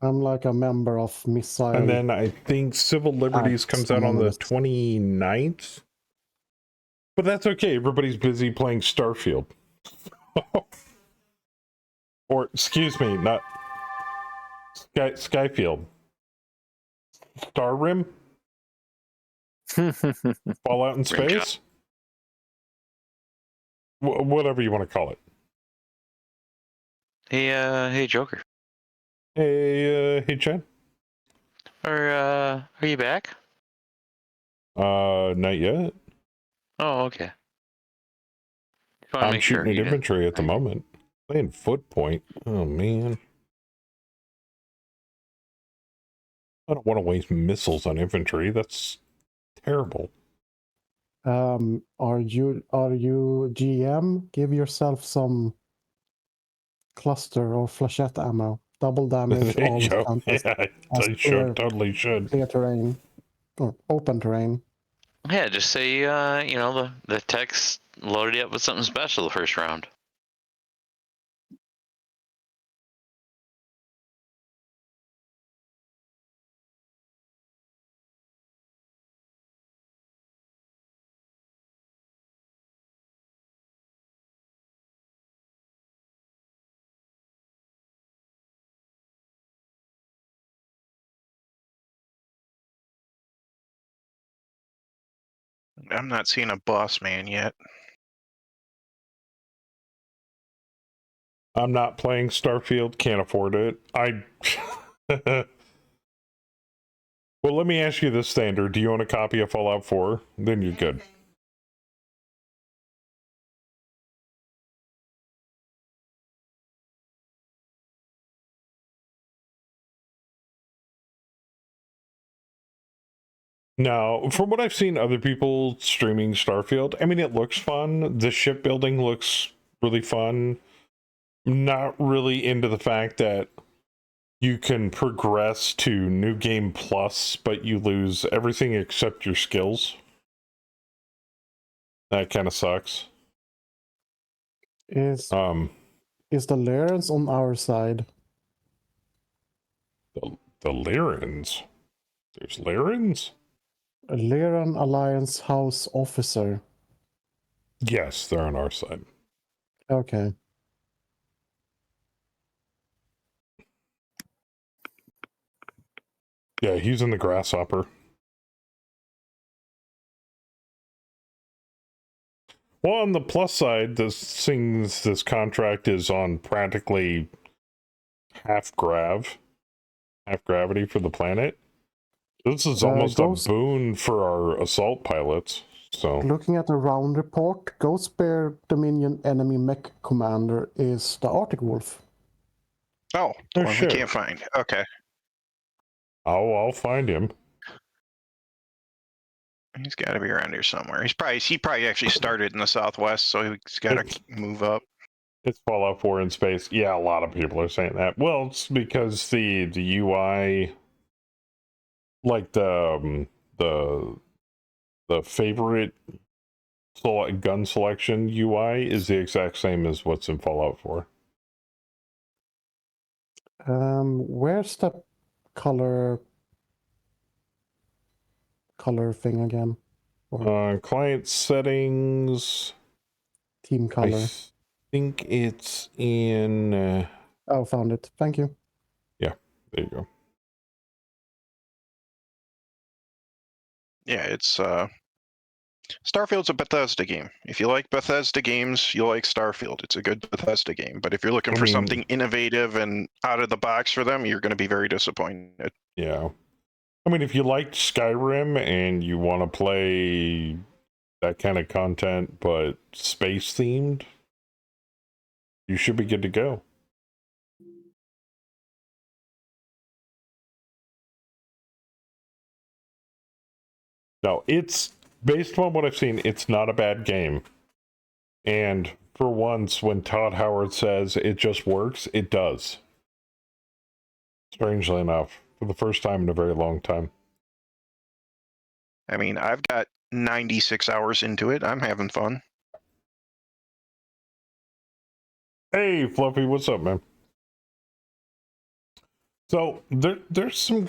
I'm like a member of Missile. And then I think Civil Liberties comes out on the 29th. But that's okay. Everybody's busy playing Starfield. Or, excuse me, not Skyfield. Starrim? Fallout in space? Whatever you want to call it. Hey, Joker. Hey, Chad. Are you back? Not yet. Oh, okay. Just wanna I'm make sure shooting at you didn't- infantry at the moment. Playing foot point. Oh, man. I don't want to waste missiles on infantry. That's terrible. Are you GM? Give yourself some cluster or flechette ammo. Double damage, There all you go. contest, Yeah, I should. Totally should. clear terrain or open terrain. Yeah, just say the text loaded you up with something special the first round. I'm not seeing a boss man yet. I'm not playing Starfield. Can't afford it. Well, let me ask you this, Standard. Do you own a copy of Fallout 4? Then you're good. Now, from what I've seen other people streaming Starfield, I mean, it looks fun. The shipbuilding looks really fun. Not really into the fact that you can progress to New Game Plus, but you lose everything except your skills. That kind of sucks. Is the Lyrans on our side? The Lyrans? There's Lyrans? A Lyran Alliance House officer. Yes, they're on our side. Okay. Yeah, he's in the Grasshopper. Well, on the plus side, this contract is on practically half gravity for the planet. This is almost a boon for our assault pilots. So, looking at the round report, Ghost Bear Dominion enemy mech commander is the Arctic Wolf. Oh, the one we shit. can't find. Okay. I'll find him. He's got to be around here somewhere. He probably actually started in the Southwest, so he's got to move up. It's Fallout 4 in space. Yeah, a lot of people are saying that. Well, it's because the UI, like the favorite gun selection UI is the exact same as what's in Fallout 4. Where's the color thing again? Client settings. Team color. I think it's in. Oh, found it. Thank you. There you go. Yeah, it's Starfield's a Bethesda game. If you like Bethesda games, you'll like Starfield. It's a good Bethesda game. But if you're looking for something innovative and out of the box for them, you're going to be very disappointed. Yeah. I mean, if you liked Skyrim and you want to play that kind of content, but space themed, you should be good to go. No, it's based on what I've seen, it's not a bad game. And for once, when Todd Howard says it just works, it does. Strangely enough, for the first time in a very long time. I mean, I've got 96 hours into it. I'm having fun. Hey, Fluffy, what's up, man? So there's some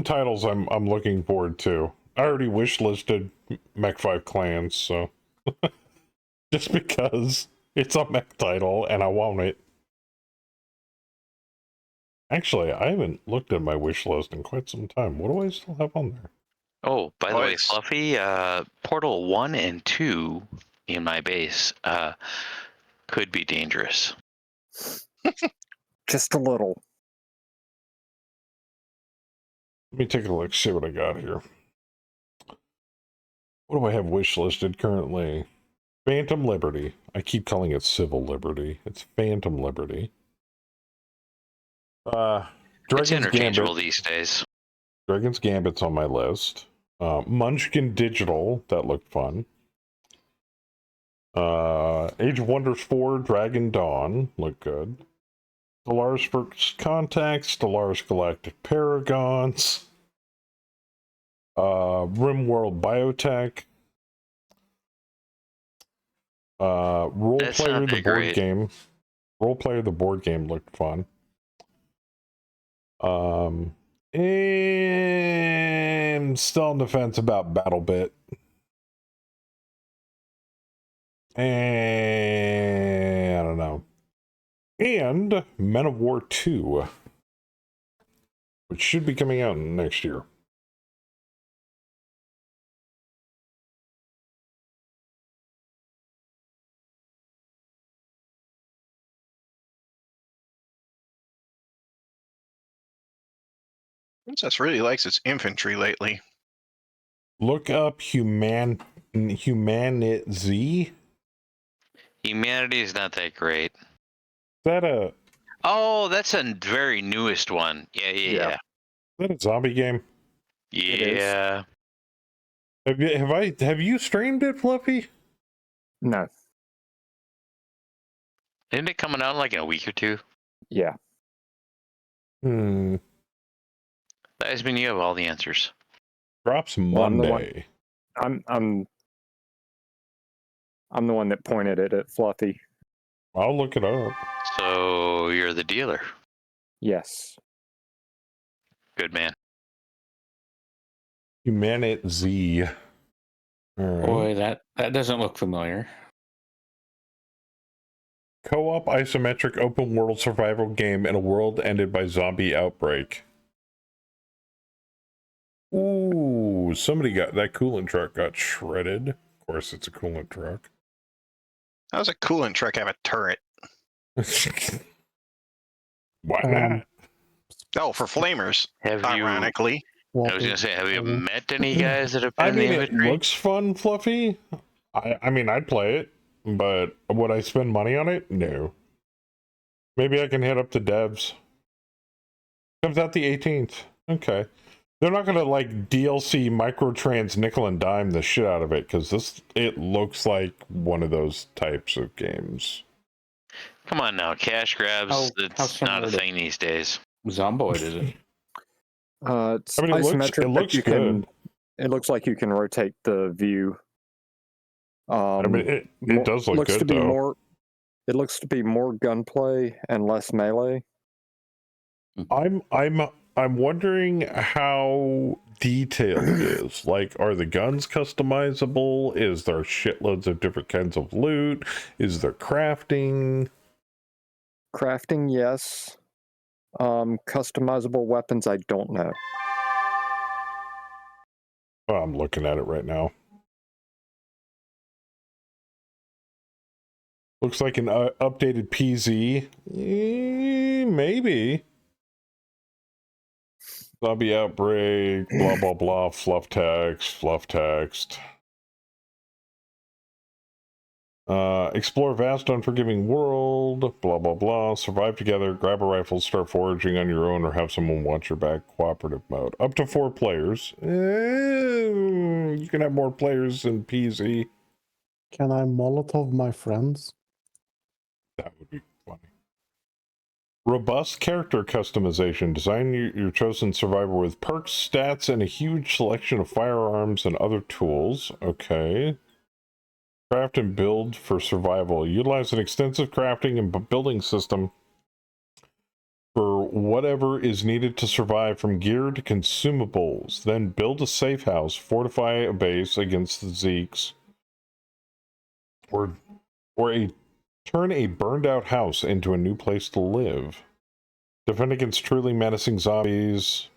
titles I'm looking forward to. I already wishlisted Mech 5 Clans, so just because it's a mech title and I want it. Actually, I haven't looked at my wish list in quite some time. What do I still have on there? Oh, by the way, it's- Fluffy, Portal 1 and 2 in my base could be dangerous. Just a little. Let me take a look, see what I got here. What do I have wish listed currently? Phantom Liberty. I keep calling it Civil Liberty. It's Phantom Liberty. It's Dragon's interchangeable Gambit. these days. Dragon's Gambit's on my list. Munchkin Digital, that looked fun. Age of Wonders 4, Dragon Dawn, looked good. Stellaris First Contact, Stellaris Galactic Paragons. RimWorld Biotech. Role That Player the sounded board great. game. Role Player the board game looked fun. And still on the fence about BattleBit. And I don't know. And Men of War 2, which should be coming out next year. Princess really likes its infantry lately. Look up Humanity. Humanity is not that great. Is that a Oh, that's a very newest one. Yeah. zombie game? is. Yeah. Have you streamed it, Fluffy? No. Isn't it coming out like in a week or two? Yeah. Hmm. That mean you have all the answers. Drops Well, I'm the one- Monday. I'm the one that pointed it at Fluffy. I'll look it up. So you're the dealer. Yes. Good man. Humanity. All right. Boy, that doesn't look familiar. Co-op isometric open world survival game in a world ended by zombie outbreak. Ooh, somebody got that coolant truck got shredded. Of course, it's a coolant truck. How does a coolant truck have a turret? Why not? Oh, for flamers, Have you? ironically. I was gonna say, have you met any guys that have been I in the mean, it infantry? looks fun, Fluffy. I mean, I'd play it, but would I spend money on it? No. Maybe I can hit up the devs. Comes out the 18th. Okay. They're not gonna like DLC microtrans nickel and dime the shit out of it because it looks like one of those types of games. Come on now, cash grabs. How It's not a similar to- thing these days. Zomboid, is it? It's I mean, it isometric, looks but you good. can. It looks like you can rotate the view. I mean, it does look looks good to be though. more. It looks to be more gunplay and less melee. I'm wondering how detailed it is. Like, are the guns customizable? Is there shitloads of different kinds of loot? Is there crafting? Crafting, yes. Customizable weapons, I don't know. Oh, I'm looking at it right now. Looks like an updated PZ. Maybe. Zombie outbreak, blah, blah, blah, fluff text. Explore vast unforgiving world, blah, blah, blah. Survive together, grab a rifle, start foraging on your own, or have someone watch your back. Cooperative mode. Up to 4 players. You can have more players in PZ. Can I Molotov my friends? That would be funny. Robust character customization. Design your chosen survivor with perks, stats, and a huge selection of firearms and other tools. Okay. Craft and build for survival. Utilize an extensive crafting and building system for whatever is needed to survive, from gear to consumables. Then build a safe house, fortify a base against the Zeeks, or turn a burned out house into a new place to live. Defend against truly menacing zombies.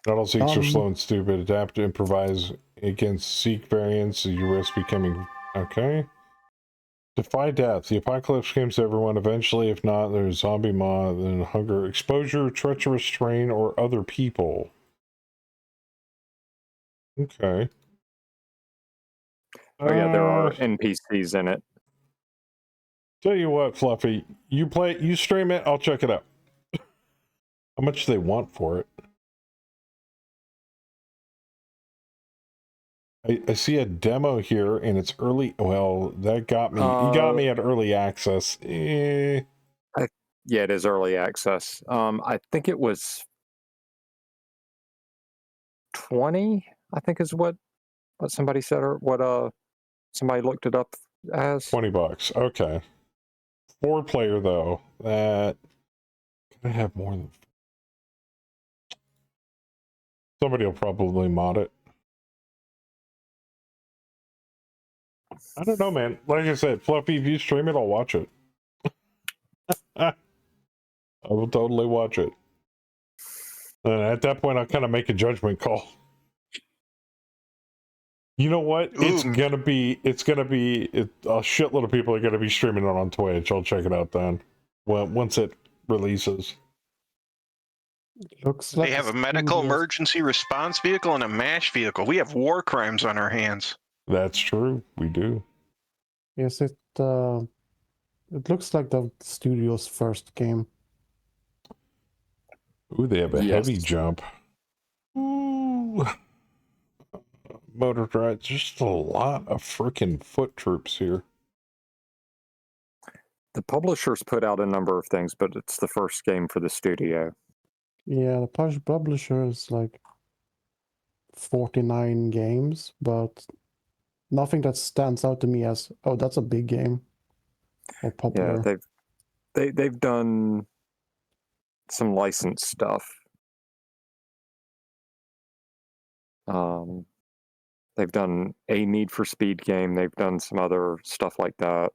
Not all Zeeks are slow and stupid. Adapt to improvise against Zeke variants. You risk becoming... Okay. Defy death. The apocalypse comes to everyone eventually. If not, there's zombie mob, then hunger, exposure, treacherous terrain, or other people. Okay. Oh yeah, there are NPCs in it. Tell you what, Fluffy, you stream it, I'll check it out. How much do they want for it? I see a demo here, and it's early. Well, that got me. You got me at early access. Yeah, it is early access. I think it was 20. I think is what somebody said, or what somebody looked it up as. $20. Okay. 4 player though. That can I have more than? Somebody will probably mod it. I don't know, man. Like I said, Fluffy, if you stream it, I'll watch it. I will totally watch it. And at that point, I'll kind of make a judgment call. You know what? It's gonna be a shitload of people are gonna be streaming it on Twitch. I'll check it out then. Well, once it releases. Looks like They have a medical emergency response vehicle and a MASH vehicle. We have war crimes on our hands. That's true. We do. Yes, it looks like the studio's first game. Ooh, they have a Yes. heavy jump. Ooh. Motor drive. Just a lot of freaking foot troops here. The publishers put out a number of things, but it's the first game for the studio. Yeah, the publisher is like 49 games, but nothing that stands out to me as, oh, that's a big game or popular. Yeah, they've done some licensed stuff. They've done a Need for Speed game. They've done some other stuff like that.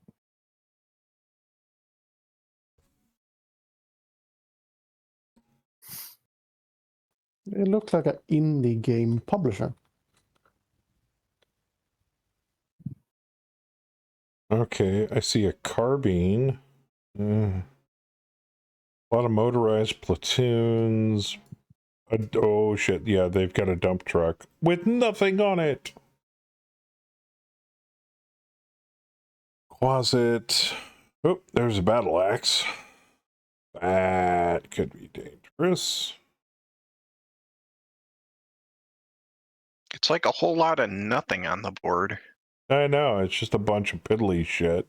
It looks like an indie game publisher. Okay, I see a carbine. A lot of motorized platoons. Oh shit, yeah, they've got a dump truck with nothing on it. Closet. Oh, there's a battle axe. That could be dangerous. It's like a whole lot of nothing on the board. I know, it's just a bunch of piddly shit.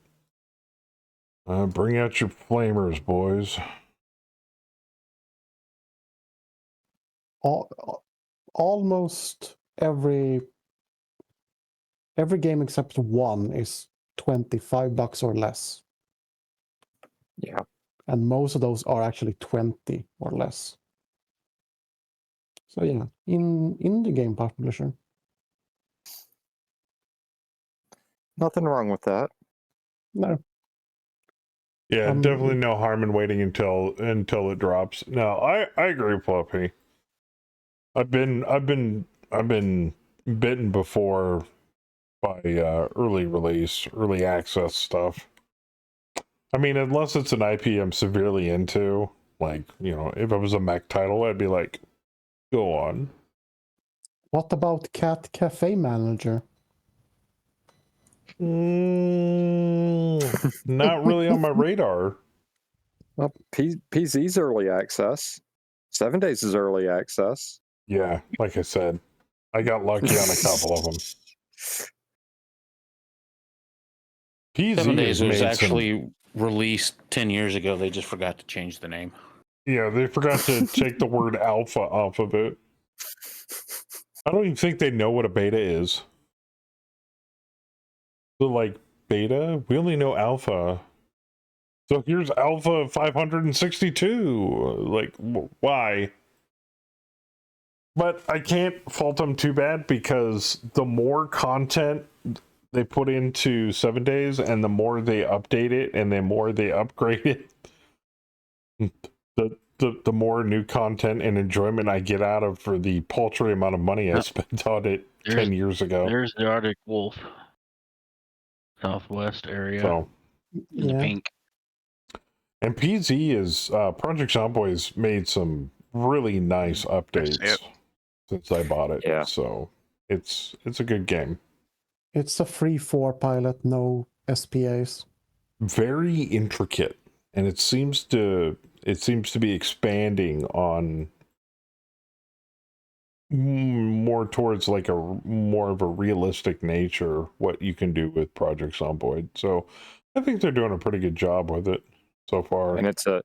Bring out your flamers, boys. Almost every game except one is $25 or less. Yeah. And most of those are actually 20 or less. So yeah, in the game publisher. Nothing wrong with that. No. Yeah, Um, definitely no harm in waiting until it drops. No, I agree, Fluffy. I've been bitten before by early release, early access stuff. I mean, unless it's an IP I'm severely into, like, you know, if it was a mech title, I'd be like, go on. What about Cat Cafe Manager? Not really on my radar. Well, PZ's early access. 7 days is early access. Yeah, like I said, I got lucky on a couple of them. PZ 7 days has was made some. actually released 10 years ago. They just forgot to change the name. Yeah, they forgot to take the word alpha off of it. I don't even think they know what a beta is. So, like, beta? We only know alpha. So here's alpha 562. Like, why? But I can't fault them too bad because the more content they put into 7 days and the more they update it and the more they upgrade it, the more new content and enjoyment I get out of for the paltry amount of money I spent on it 10 years ago. There's the Arctic Wolf. Southwest area. So, in the pink. And PZ is Project Zomboid's made some really nice updates since I bought it. Yeah. So it's a good game. It's a free 4 pilot, no SPAs. Very intricate, and it seems to be expanding on more towards like a more of a realistic nature what you can do with Project Zomboid. So I think they're doing a pretty good job with it so far. And it's an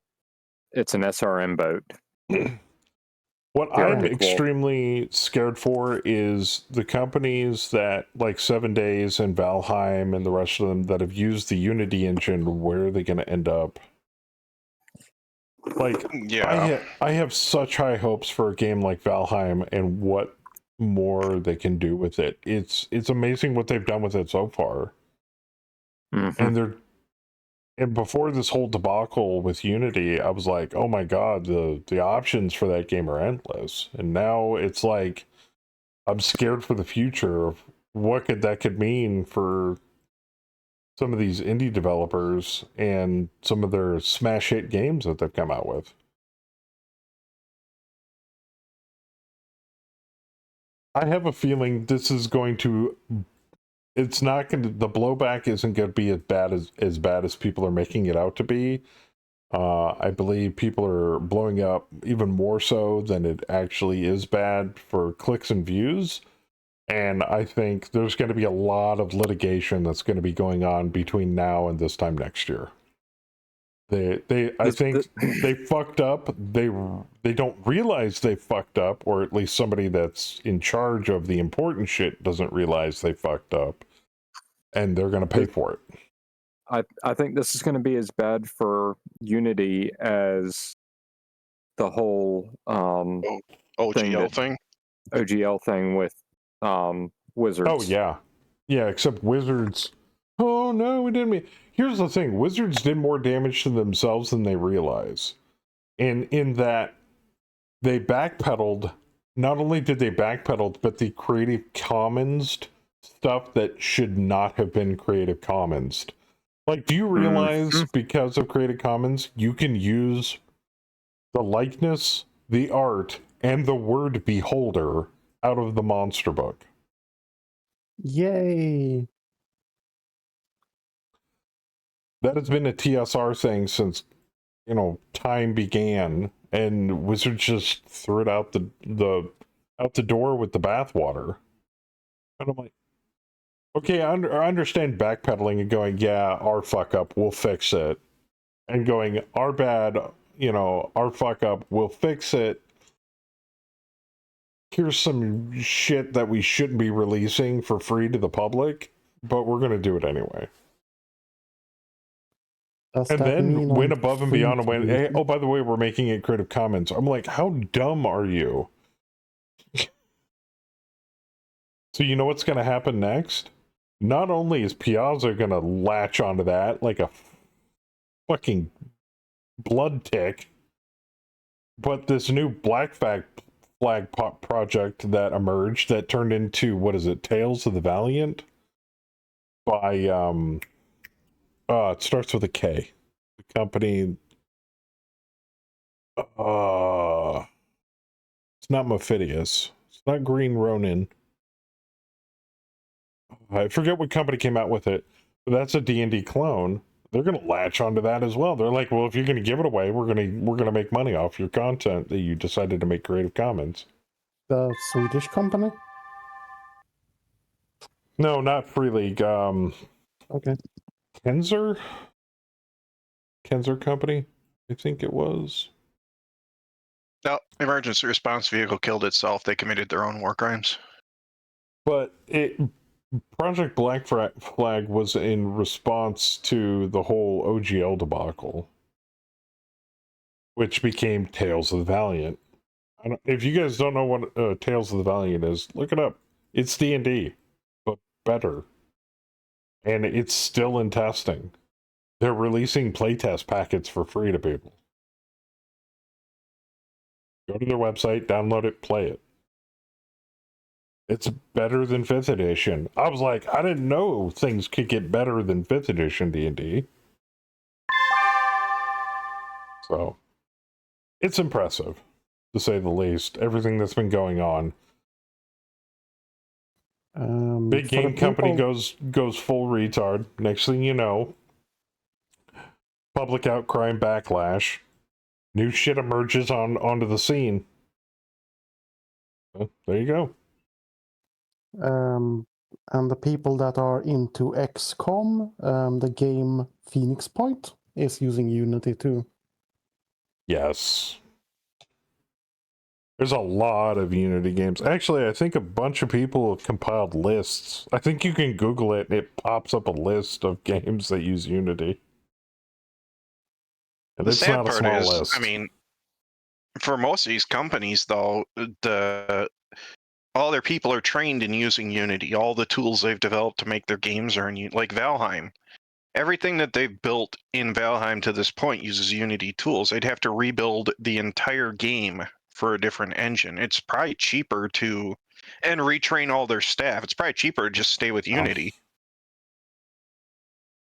SRM boat. What The I'm Arctic Wolf. extremely scared for is the companies that, like 7 Days and Valheim and the rest of them, that have used the Unity engine. Where are they going to end up? Like, Yeah. I have such high hopes for a game like Valheim and what more they can do with it. It's amazing what they've done with it so far. Mhm. And before this whole debacle with Unity, I was like, oh my god, the options for that game are endless. And now it's like, I'm scared for the future of what that could mean for some of these indie developers and some of their smash hit games that they've come out with. I have a feeling this is going to, it's not going to, the blowback isn't going to be as bad as people are making it out to be. I believe people are blowing up even more so than it actually is bad for clicks and views. And I think there's going to be a lot of litigation that's going to be going on between now and this time next year. I think they fucked up. They don't realize they fucked up, or at least somebody that's in charge of the important shit doesn't realize they fucked up, and they're going to pay for it. I think this is going to be as bad for Unity as the whole OGL thing. OGL thing with Wizards. Oh yeah, except Wizards. Oh no, we didn't. Here's the thing: Wizards did more damage to themselves than they realize, and in that they backpedaled. Not only did they backpedal, but the Creative Commons stuff that should not have been Creative Commons. Like, do you realize because of Creative Commons, you can use the likeness, the art, and the word beholder out of the monster book? Yay! That has been a TSR thing since, time began, and Wizards just threw it out the door with the bathwater. And I'm like, okay, I understand backpedaling and going, yeah, our fuck up, we'll fix it. And going, our bad, our fuck up, we'll fix it. Here's some shit that we shouldn't be releasing for free to the public, but we're going to do it anyway. Does And that then mean went I'm above and free beyond to and went, use hey, it? oh, by the way, we're making it Creative Commons. I'm like, how dumb are you? So you know what's going to happen next? Not only is Piazza going to latch onto that like a fucking blood tick, but this new Black Flag project that emerged that turned into, what is it, Tales of the Valiant? By, it starts with a K. The company, it's not Mephidius. It's not Green Ronin. I forget what company came out with it, but that's a D&D clone. They're going to latch onto that as well. They're like, well, if you're going to give it away, we're going to make money off your content that you decided to make Creative Commons. The Swedish company? No, not Free League. Okay. Kenzer Company, I think it was. No, emergency response vehicle killed itself. They committed their own war crimes. But Project Black Flag was in response to the whole OGL debacle, which became Tales of the Valiant. If you guys don't know what Tales of the Valiant is, look it up. It's D&D, but better. And it's still in testing. They're releasing playtest packets for free to people. Go to their website, download it, play it. It's better than 5th edition. I was like, I didn't know things could get better than 5th edition D&D. So, it's impressive, to say the least. Everything that's been going on. Big game company goes full retard. Next thing you know, public outcry and backlash. New shit emerges onto the scene. Well, there you go. And the people that are into XCOM, the game Phoenix Point is using Unity too. Yes. There's a lot of Unity games. Actually, I think a bunch of people have compiled lists. I think you can Google it and it pops up a list of games that use Unity. And The it's sad not a part small is, list. I mean, for most of these companies, though, all their people are trained in using Unity. All the tools they've developed to make their games are in like Valheim. Everything that they've built in Valheim to this point uses Unity tools. They'd have to rebuild the entire game for a different engine. It's probably cheaper and retrain all their staff. It's probably cheaper to just stay with Unity.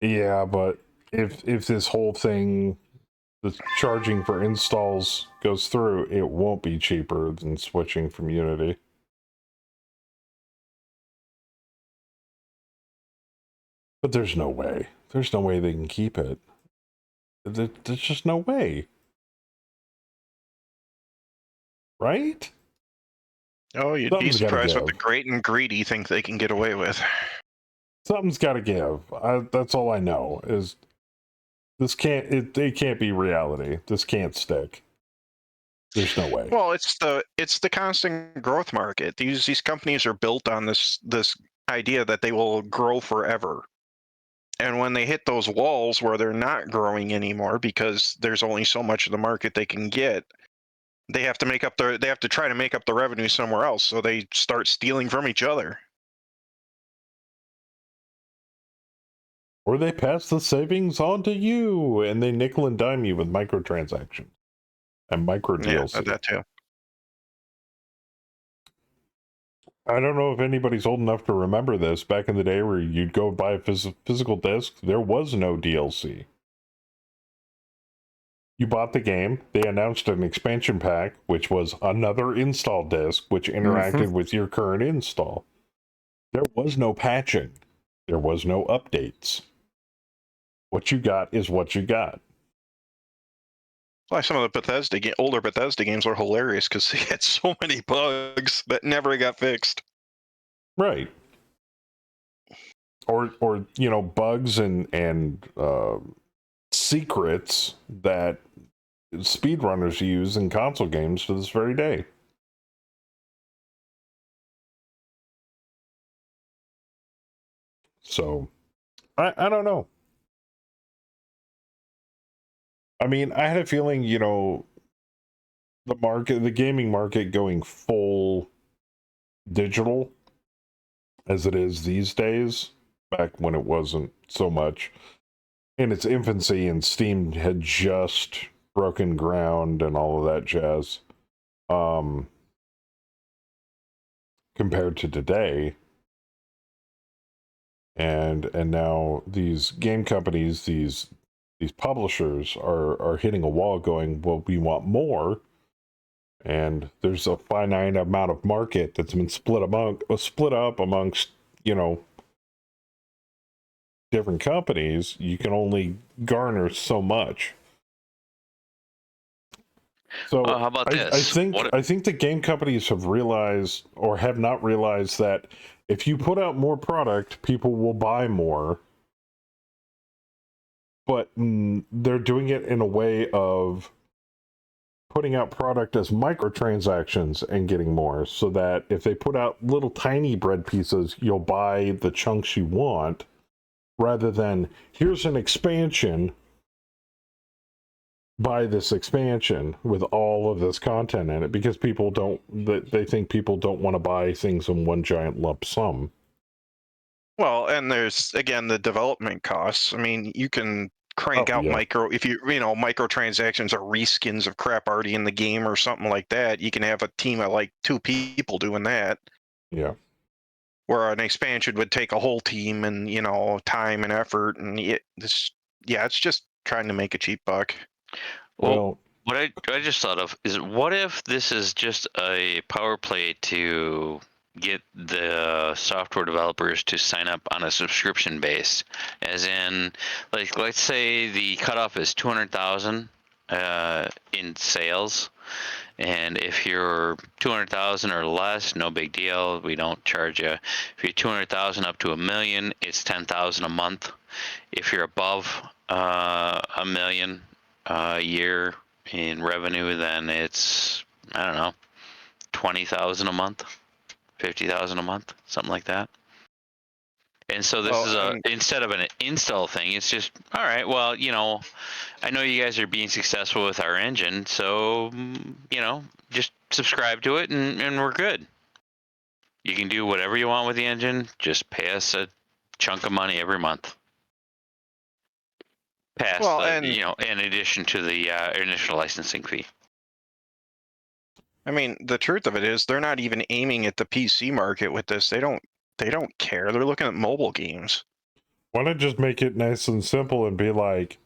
Yeah, but if this whole thing, the charging for installs goes through, it won't be cheaper than switching from Unity. But there's no way. There's no way they can keep it. There's just no way. Right? Oh, you'd be Something's gotta surprised what the give. great and greedy think they can get away with. Something's got to give. That's all I know is this can't. It can't be reality. This can't stick. There's no way. Well, it's the constant growth market. These companies are built on this idea that they will grow forever. And when they hit those walls where they're not growing anymore because there's only so much of the market they can get, they have to try to make up the revenue somewhere else. So they start stealing from each other. Or they pass the savings on to you, and they nickel and dime you with microtransactions and micro DLC. Yeah, that too. I don't know if anybody's old enough to remember this. Back in the day where you'd go buy a physical disc, there was no DLC. You bought the game, they announced an expansion pack, which was another install disc, which interacted with your current install. There was no patching. There was no updates. What you got is what you got. Why some of the older Bethesda games were hilarious because they had so many bugs that never got fixed. Right. Or bugs and secrets that speedrunners use in console games to this very day. So, I don't know. I mean, I had a feeling, the gaming market going full digital as it is these days, back when it wasn't so much in its infancy and Steam had just broken ground and all of that jazz. Compared to today, and now these game companies, these publishers are hitting a wall, going, well, we want more, and there's a finite amount of market that's been split up amongst, you know, different companies. You can only garner so much. So how about I this? think the game companies have realized, or have not realized, that if you put out more product, people will buy more. But they're doing it in a way of putting out product as microtransactions and getting more, so that if they put out little tiny bread pieces, you'll buy the chunks you want, rather than here's an expansion, buy this expansion with all of this content in it, because they think people don't want to buy things in one giant lump sum. Well, and there's again the development costs. I mean, you can crank out microtransactions or reskins of crap already in the game or something like that. You can have a team of like 2 people doing that. Yeah. Where an expansion would take a whole team and, you know, time and effort, and it's just trying to make a cheap buck. Well, what I just thought of is, what if this is just a power play to get the software developers to sign up on a subscription base, as in, like, let's say the cutoff is 200,000 in sales, and if you're 200,000 or less, no big deal, we don't charge you. If you're 200,000 up to $1 million, it's 10,000 a month. If you're above $1 million a year in revenue, then it's, I don't know, 20,000 a month, 50,000 a month, something like that. And so this is instead of an install thing, it's just, all right, well, you know, I know you guys are being successful with our engine, so, you know, just subscribe to it and we're good. You can do whatever you want with the engine, just pay us a chunk of money every month. You know, in addition to the initial licensing fee. I mean, the truth of it is, they're not even aiming at the PC market with this. They don't care. They're looking at mobile games. Why not just make it nice and simple and be like,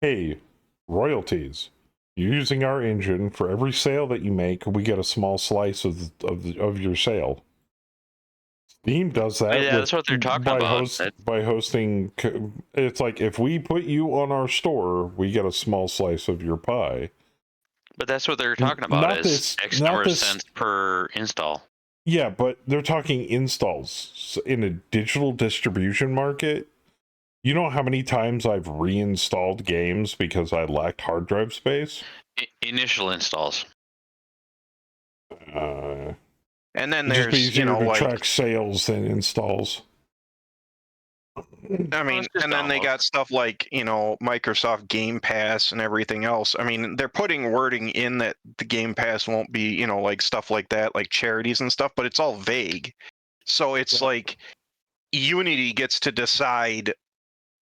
hey, royalties. You're using our engine. For every sale that you make, we get a small slice of your sale. Steam does that. Yeah, that's what they're talking about. By hosting, it's like, if we put you on our store, we get a small slice of your pie. But that's what they're talking about, is X number of cents per install. Yeah, but they're talking installs. In a digital distribution market, you know how many times I've reinstalled games because I lacked hard drive space? Initial installs. And then there's, just be easier to track sales than installs. I mean, and then they got stuff like, you know, Microsoft Game Pass and everything else. I mean, they're putting wording in that the Game Pass won't be, you know, like stuff like that, like charities and stuff, but it's all vague. So it's like Unity gets to decide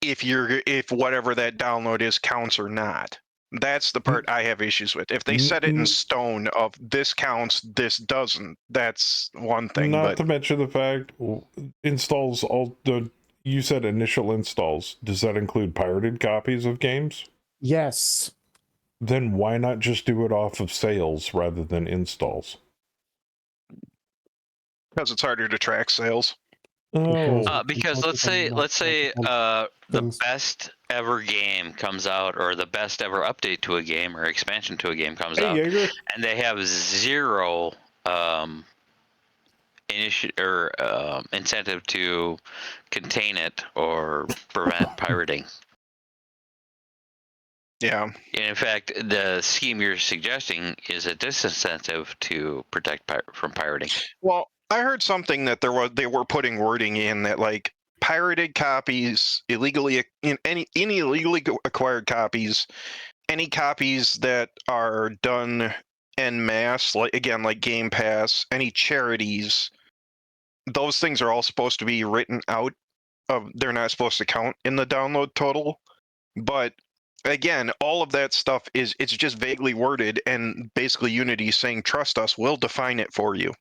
if whatever that download is counts or not. That's the part I have issues with. If they set it in stone of this counts, this doesn't, that's one thing. Not to mention the fact, installs, you said initial installs. Does that include pirated copies of games? Yes. Then why not just do it off of sales rather than installs? Because it's harder to track sales. Oh, because let's say the best ever game comes out, or the best ever update to a game or expansion to a game comes out, Jaeger. and they have zero incentive to contain it or prevent pirating. Yeah. And in fact, the scheme you're suggesting is a disincentive to protect from pirating. Well, I heard something that they were putting wording in that, like, pirated copies, illegally any illegally acquired copies, any copies that are done en masse, like Game Pass, any charities, those things are all supposed to be written out. They're not supposed to count in the download total. But again, all of that stuff it's just vaguely worded, and basically Unity saying, trust us, we'll define it for you.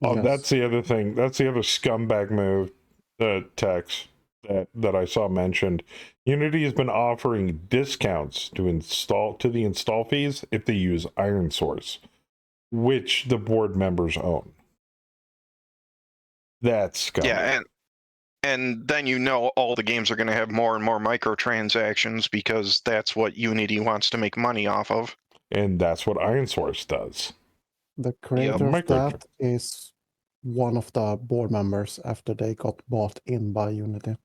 Oh, Yes. that's the other thing. That's the other scumbag move, Tex, that I saw mentioned. Unity has been offering discounts to the install fees if they use Iron Source, which the board members own. That's scummy. Yeah, and then all the games are going to have more and more microtransactions because that's what Unity wants to make money off of. And that's what Iron Source does. The creator of micro- that is one of the board members after they got bought in by Unity.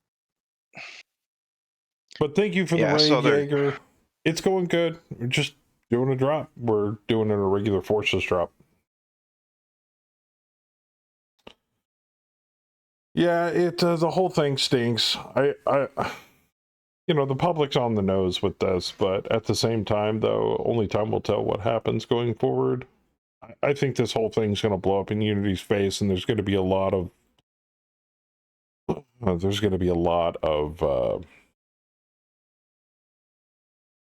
But thank you for the Yeah, raid, so they're- Jaeger. It's going good. We're just doing a drop. We're doing a regular Forces drop. Yeah, the whole thing stinks. The public's on the nose with this, but at the same time, though, only time will tell what happens going forward. I think this whole thing's going to blow up in Unity's face, and there's going to be a lot of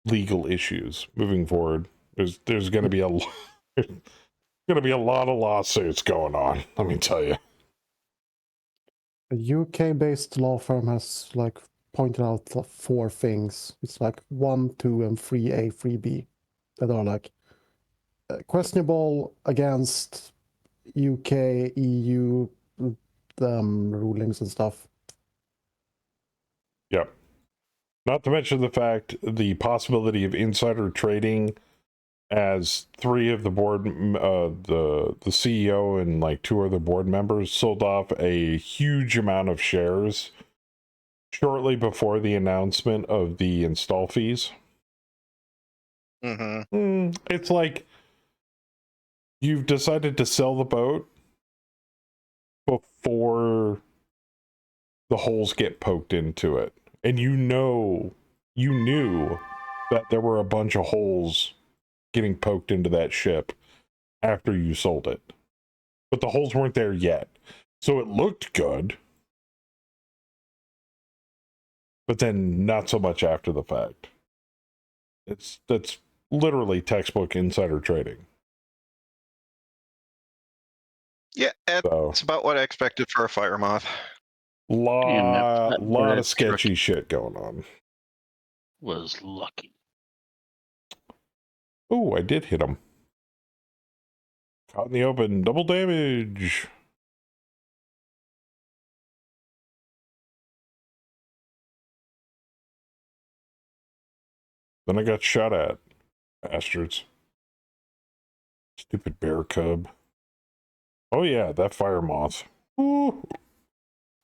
legal issues moving forward. There's going to be a lot of lawsuits going on. Let me tell you. A UK-based law firm has pointed out the 4 things. It's 1, 2, and 3A, 3B that are questionable against UK, EU rulings and stuff. Yep. Not to mention the possibility of insider trading, as 3 of the board, the CEO and 2 other board members sold off a huge amount of shares shortly before the announcement of the install fees. Mm-hmm. It's like you've decided to sell the boat before the holes get poked into it, and you knew that there were a bunch of holes getting poked into that ship after you sold it, but the holes weren't there yet, so it looked good, but then not so much after the fact. That's literally textbook insider trading. Yeah, it's about what I expected for a fire moth. Lot of sketchy shit going on. Was lucky. Oh, I did hit him. Caught in the open, double damage. Then I got shot at. Bastards. Stupid bear cub. Oh yeah, that fire moth. Ooh.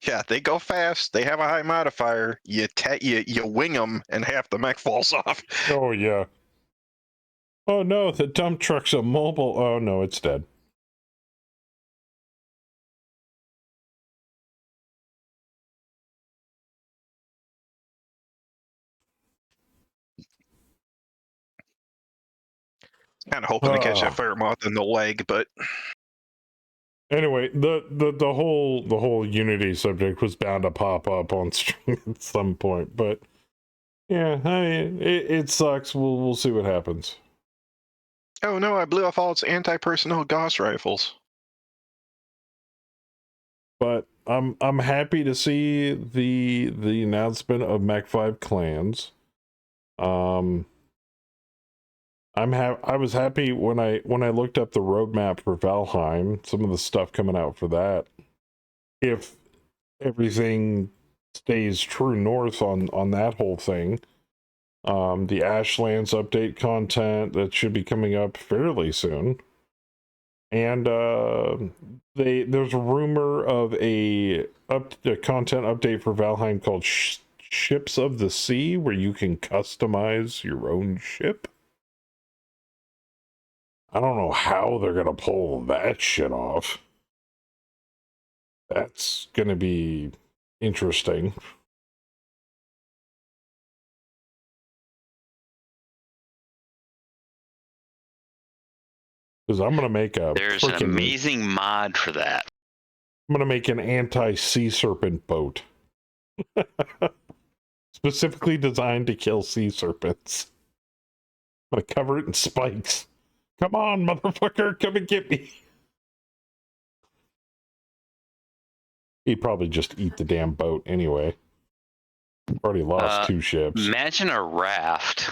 Yeah, they go fast. They have a high modifier. You wing them, and half the mech falls off. Oh yeah. Oh no, the dump truck's a mobile. Oh no, it's dead. Kind of hoping to catch that fire moth in the leg, but anyway, the whole Unity subject was bound to pop up on stream at some point, but yeah, I mean, it sucks. We'll see what happens. oh no, I blew off all its anti-personnel Gauss rifles. But I'm happy to see the announcement of Mech 5 clans. I was happy when I looked up the roadmap for Valheim, some of the stuff coming out for that. If everything stays true north on that whole thing, the Ashlands update content that should be coming up fairly soon, and there's a rumor of a content update for Valheim called Ships of the Sea, where you can customize your own ship. I don't know how they're going to pull that shit off. That's going to be interesting. Because I'm going to make a There's an amazing mod for that. I'm gonna make an anti-sea serpent boat. Specifically designed to kill sea serpents. I'm gonna cover it in spikes. Come on, motherfucker, come and get me. He'd probably just eat the damn boat anyway. Already lost 2 ships. Imagine a raft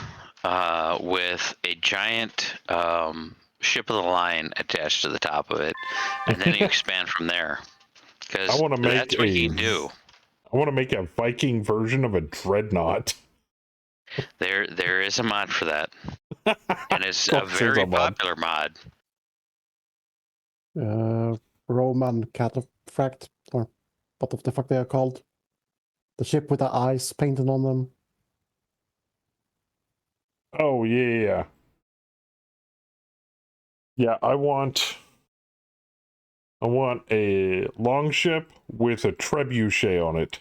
with a giant ship of the line attached to the top of it, and then you expand from there. Because I want to make that's what you can do. I want to make a Viking version of a dreadnought. There is a mod for that, and it's a There's very a mod. popular mod. Roman cataphract, or what the fuck they are called. The ship with the eyes painted on them. Oh yeah. Yeah, I want a longship with a trebuchet on it.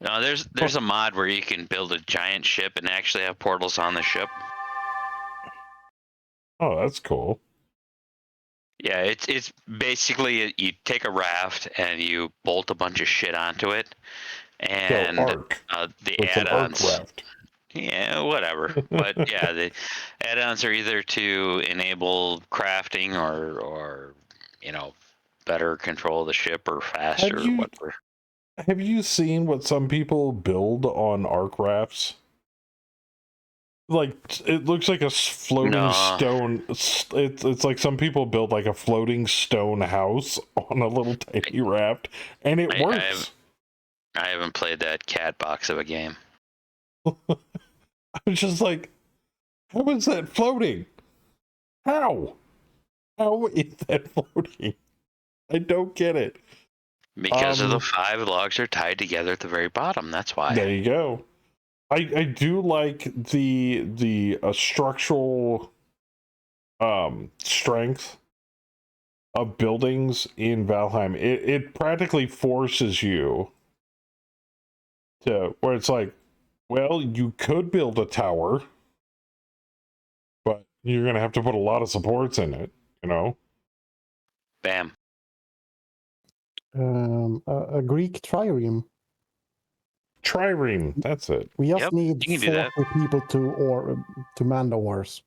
No, there's a mod where you can build a giant ship and actually have portals on the ship. Oh, that's cool. Yeah, it's basically you take a raft and you bolt a bunch of shit onto it, and So arc. the It's an arc add-ons. raft. Yeah, whatever. But yeah, the add-ons are either to enable crafting or better control the ship or faster or whatever. Have you seen what some people build on arc rafts? Like, it looks like a floating No. stone. It's like some people build like a floating stone house on a little tiny raft, and it works. I haven't played that cat box of a game. I was just like, how is that floating? How is that floating? I don't get it. Because of the 5 logs are tied together at the very bottom. That's why. There you go. I do like the structural strength of buildings in Valheim. It practically forces you to where it's like, well, you could build a tower, but you're gonna have to put a lot of supports in it, you know? Bam. A Greek trireme. Trireme, that's it. We just Yep, need you can do that. 40 people to man the oars.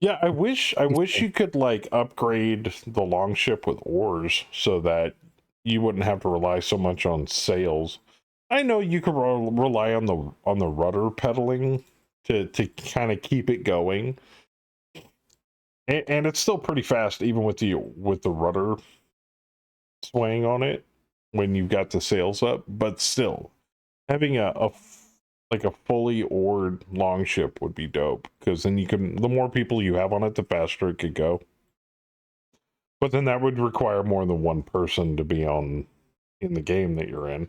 Yeah, I wish you could like upgrade the longship with oars so that you wouldn't have to rely so much on sails. I know you could rely on the rudder pedaling to kind of keep it going, and it's still pretty fast even with the rudder swaying on it when you've got the sails up. But still, having a fully oared longship would be dope, because then the more people you have on it, the faster it could go. But then that would require more than one person to be in the game that you're in.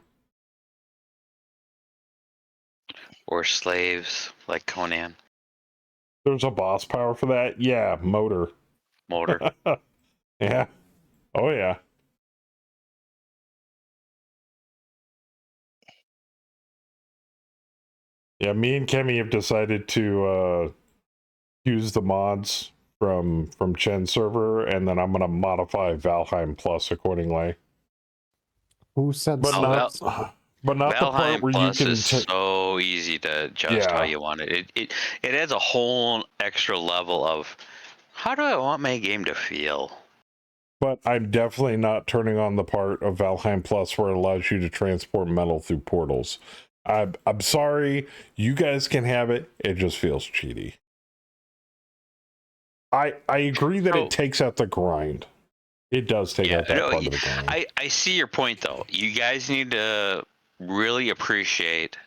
Or slaves like Conan. There's a boss power for that? Yeah, motor. Yeah. Oh yeah. Yeah, me and Kemi have decided to use the mods from Chen's server, and then I'm gonna modify Valheim Plus accordingly. Who said But so? not the part Valheim where Plus you can is so easy to adjust how you want it. It adds a whole extra level of how do I want my game to feel. But I'm definitely not turning on the part of Valheim Plus where it allows you to transport metal through portals. I'm sorry, you guys can have it. It just feels cheaty. I agree that it takes out the grind. It does take out that part of the grind. I see your point though. You guys need to really appreciate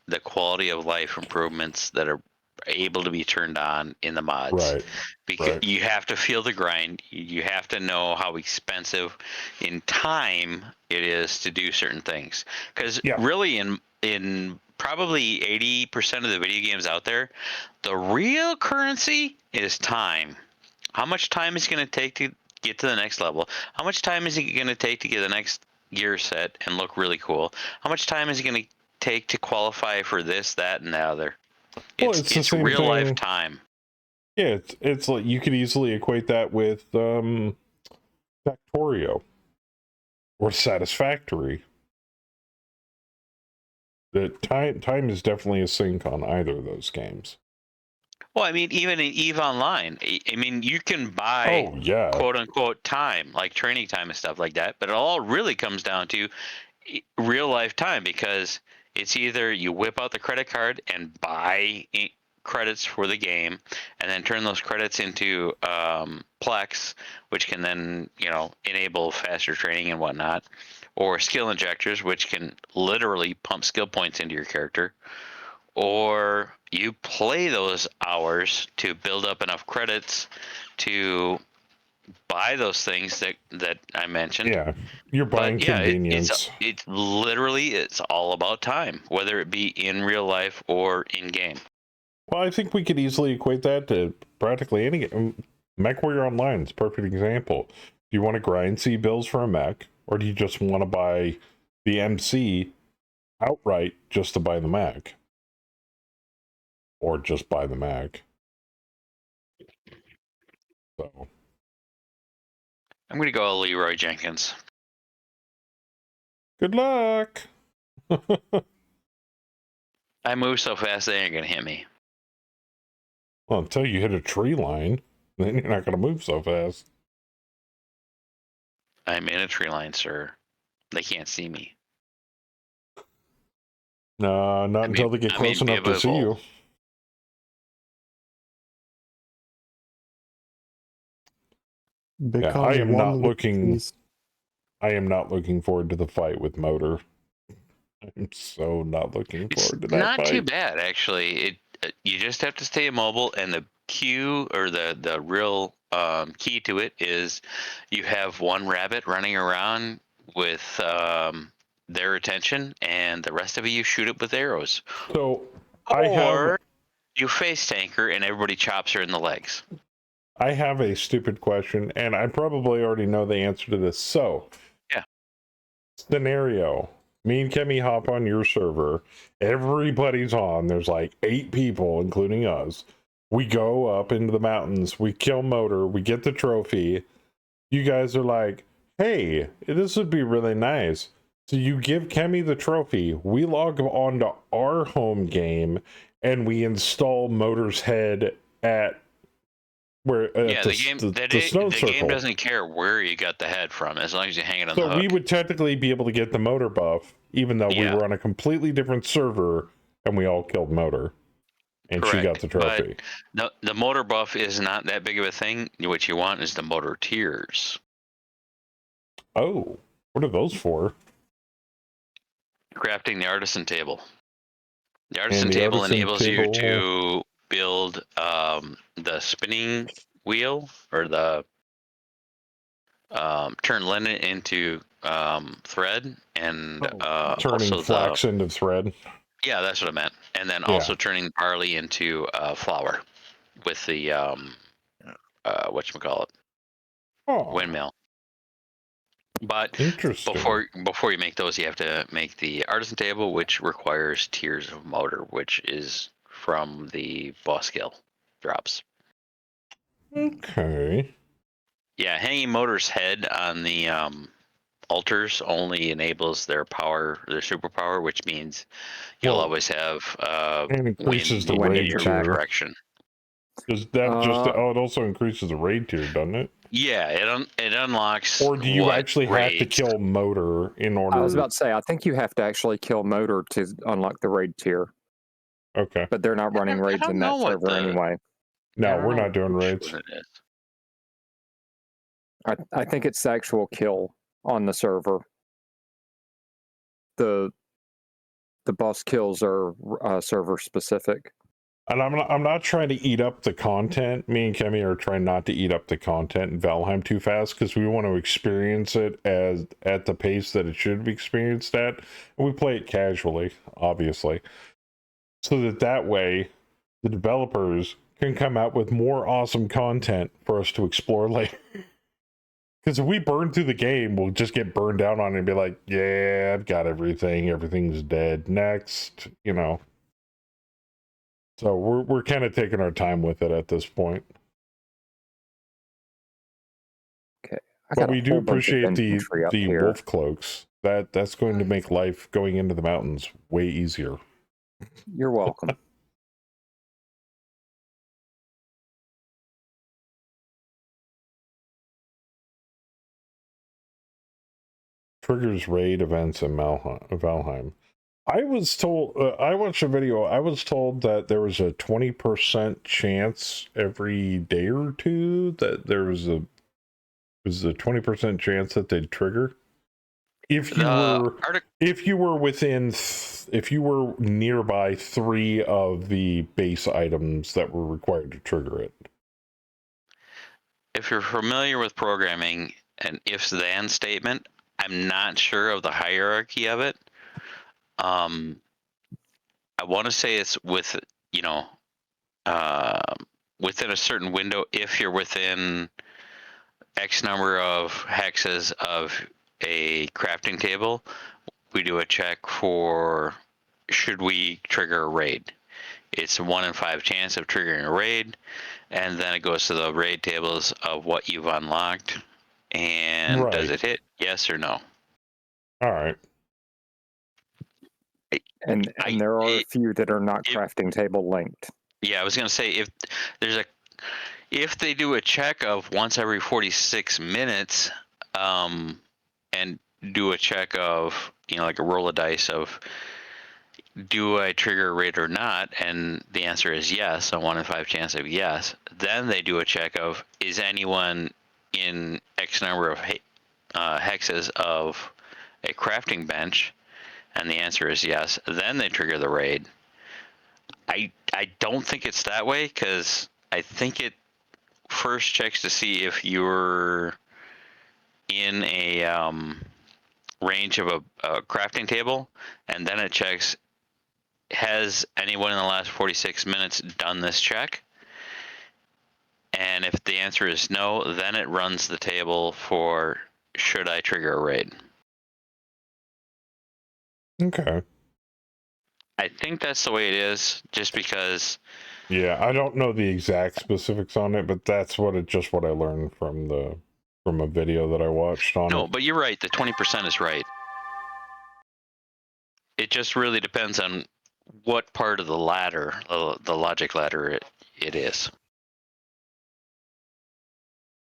the quality of life improvements that are able to be turned on in the mods. Right. Because you have to feel the grind. You have to know how expensive in time it is to do certain things. Because really in probably 80% of the video games out there, the real currency is time. How much time is it going to take to get to the next level? How much time is it going to take to get the next gear set and look really cool? How much time is it going to take to qualify for this, that, and the other? Well, it's the same real thing. life time. Yeah, it's like you could easily equate that with Factorio or Satisfactory. The time is definitely a sink on either of those games. Well, I mean, even in EVE Online, I mean, you can buy Oh yeah, quote unquote time, like training time and stuff like that, but it all really comes down to real life time, because it's either you whip out the credit card and buy credits for the game and then turn those credits into Plex, which can then, you know, enable faster training and whatnot, or skill injectors, which can literally pump skill points into your character, or you play those hours to build up enough credits to buy those things that I mentioned. yeah. You're buying But yeah, convenience. it's literally, it's all about time, whether it be in real life or in game. Well, I think we could easily equate that to practically any game. MechWarrior Online is a perfect example. Do you want to grind C bills for a mech, or do you just want to buy the MC outright just to buy the mech? Or just buy the mech? So, I'm going to go Leroy Jenkins. good luck! I move so fast they ain't going to hit me. Well, until you hit a tree line, then you're not going to move so fast. I'm in a tree line, sir. They can't see me. No, not until they get close enough to see you. Because I am not one looking. is- I am not looking forward to the fight with Motor. I'm so not looking It's forward to that not fight. too bad, actually. You just have to stay immobile, and the cue, or the real key to it, is you have one rabbit running around with their attention, and the rest of you shoot it with arrows. So I have you face tanker and everybody chops her in the legs. I have a stupid question, and I probably already know the answer to this. So, yeah. Scenario: me and Kemi hop on your server. Everybody's on. There's like 8 people, including us. We go up into the mountains. We kill Motor. We get the trophy. You guys are like, "Hey, this would be really nice." So you give Kemi the trophy. We log on to our home game, and we install Motor's head at where the game doesn't care where you got the head from, as long as you hang it on the hook. So we would technically be able to get the Motor buff, even though we were on a completely different server and we all killed Motor, and correct. She got the trophy. But the Motor buff is not that big of a thing. What you want is the Motor tiers. Oh, what are those for? Crafting the artisan table. The artisan table enables you to build the spinning wheel, or the turn linen into thread, and turning also flax into thread. Yeah, that's what I meant. And then also turning barley into flour with the whatchamacallit, windmill. But before you make those, you have to make the artisan table, which requires tiers of Motor, which is from the boss skill drops. Okay. Yeah, hanging Motor's head on the altars only enables their power, their superpower, which means you'll always have and increases the raid tier direction. Does that it also increases the raid tier, doesn't it? Yeah, it unlocks. Or do you actually have to kill Motor in order? I was about to say, I think you have to actually kill Motor to unlock the raid tier. Okay. But they're not running raids in that server anyway. No, we're not doing raids. I think it's the actual kill on the server. The boss kills are server specific. And I'm not trying to eat up the content. Me and Kemi are trying not to eat up the content in Valheim too fast, because we want to experience it at the pace that it should be experienced at. And we play it casually, obviously, so that way the developers can come out with more awesome content for us to explore later. Because if we burn through the game, we'll just get burned out on it and be like, yeah, I've got everything. Everything's dead. Next, So we're kind of taking our time with it at this point. Okay. I But got a we do whole bunch of appreciate infantry up the here. wolf cloaks. That's going to make life going into the mountains way easier. You're welcome. Triggers raid events in Valheim. I was told, I watched a video, I was told that there was a 20% chance every day or two that there was a 20% chance that they'd trigger. If you were within, if you were nearby 3 of the base items that were required to trigger it. If you're familiar with programming, an if-then statement, I'm not sure of the hierarchy of it. I want to say it's with, you know, within a certain window, if you're within X number of hexes of a crafting table, we do a check for should we trigger a raid. It's a 1 in 5 chance of triggering a raid, and then it goes to the raid tables of what you've unlocked, and does it hit yes or no? All right. And there are a few that are not crafting table linked. Yeah, I was gonna say if they do a check of once every 46 minutes, and do a check of, you know, like a roll of dice of do I trigger a raid or not, and the answer is yes, a 1 in 5 chance of yes, then they do a check of is anyone in X number of hexes of a crafting bench, and the answer is yes, then they trigger the raid. I don't think it's that way, because I think it first checks to see if you're in a range of a crafting table, and then it checks has anyone in the last 46 minutes done this check, and if the answer is no, then it runs the table for should I trigger a raid. Okay. I think that's the way it is, just because. Yeah, I don't know the exact specifics on it, but that's what I learned from a video that I watched on No, it. but you're right. The 20% is right. It just really depends on what part of the ladder, the logic ladder, it is.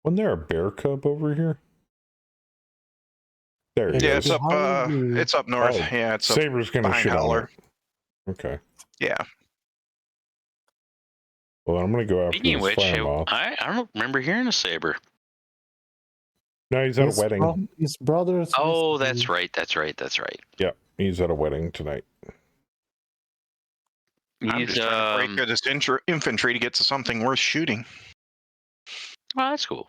Wasn't there a bear cub over here? There he Yeah, is. it's up north. Oh, Yeah, it's Saber's gonna behind shit Howler. on it. Okay. Yeah. Well, I'm gonna go after Speaking of this which, fire moth. I don't remember hearing a saber. No, he's at a wedding. His brother's. Oh, visiting. that's right. That's right. That's right. Yeah, he's at a wedding tonight. I'm just trying to break through this infantry to get to something worth shooting. Well, that's cool.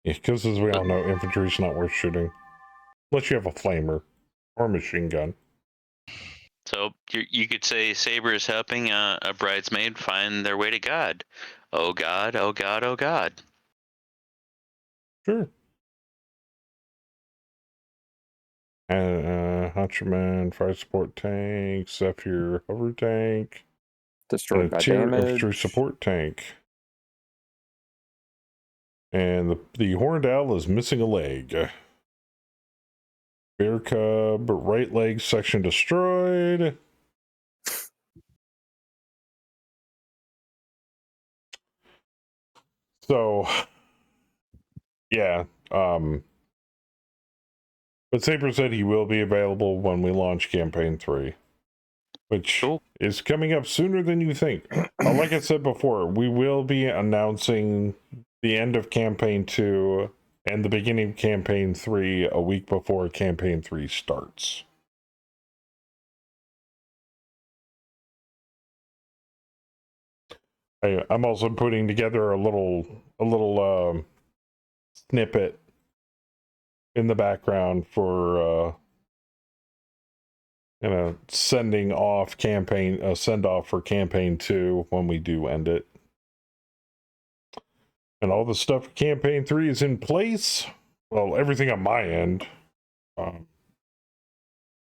Yeah, because as we all know, infantry's not worth shooting. Unless you have a flamer or a machine gun. So you could say Saber is helping a bridesmaid find their way to God. Oh God, oh God, oh God. Sure. And Hatcherman, fire support tank, Zephyr hover tank, Destroyed by tier damage. infantry support tank. And the horned owl is missing a leg. Bear cub, right leg section destroyed. So, yeah. But Saber said he will be available when we launch campaign 3, which is coming up sooner than you think. Like I said before, we will be announcing the end of campaign 2 and the beginning of campaign 3 a week before campaign 3 starts. I'm also putting together a little snippet in the background for sending off campaign send off for campaign 2 when we do end it. And all the stuff for campaign 3 is in place. Well, everything on my end.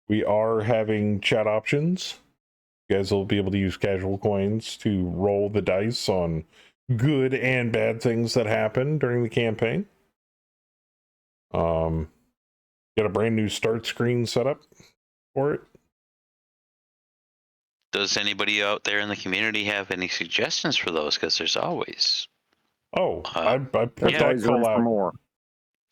We are having chat options. You guys will be able to use casual coins to roll the dice on good and bad things that happen during the campaign. Got a brand new start screen set up for it. Does anybody out there in the community have any suggestions for those? Because there's always. Oh, I put There's that always room call for out. more.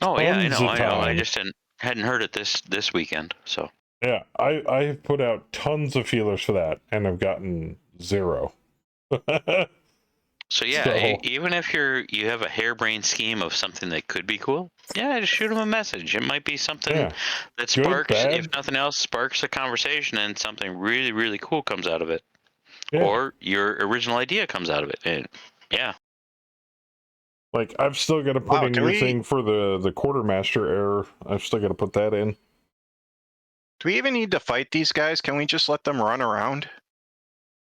Oh yeah, I Tons know, of I know. I time. just hadn't heard it this weekend. So. Yeah, I have put out tons of feelers for that, and I've gotten 0. So yeah, So- even if you have a harebrained scheme of something that could be cool, yeah, just shoot them a message. It might be something Yeah. that Good, sparks, bad. if nothing else, sparks a conversation and something really, really cool comes out of it. Yeah. Or your original idea comes out of it. And yeah. Like, I've still got to put Wow, in can your we- thing for the quartermaster error. I've still got to put that in. Do we even need to fight these guys? Can we just let them run around?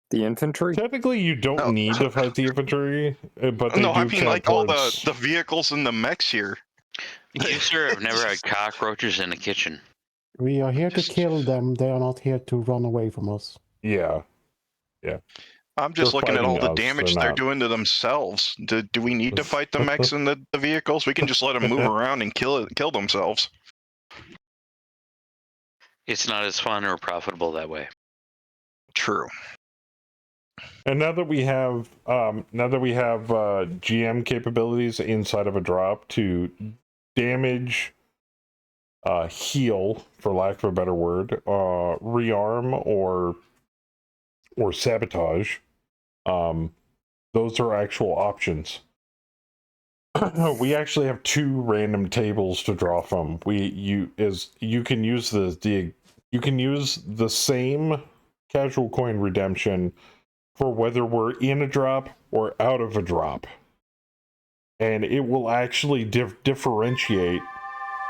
The infantry? Technically, you don't No. need to fight the infantry, but they No, do I mean count like all towards... the vehicles and the mechs here. You, sir, have never had cockroaches in the kitchen. We are here to Just- kill them. They are not here to run away from us. Yeah. I'm just They're looking at all the fighting us, damage they're they're not. doing to themselves. Do we need to fight the mechs and the vehicles? We can just let them move around and kill themselves. It's not as fun or profitable that way. True. And now that we have GM capabilities inside of a drop to damage, heal, for lack of a better word, rearm or sabotage, those are actual options. We actually have 2 random tables to draw from. You can use the same casual coin redemption for whether we're in a drop or out of a drop. And it will actually differentiate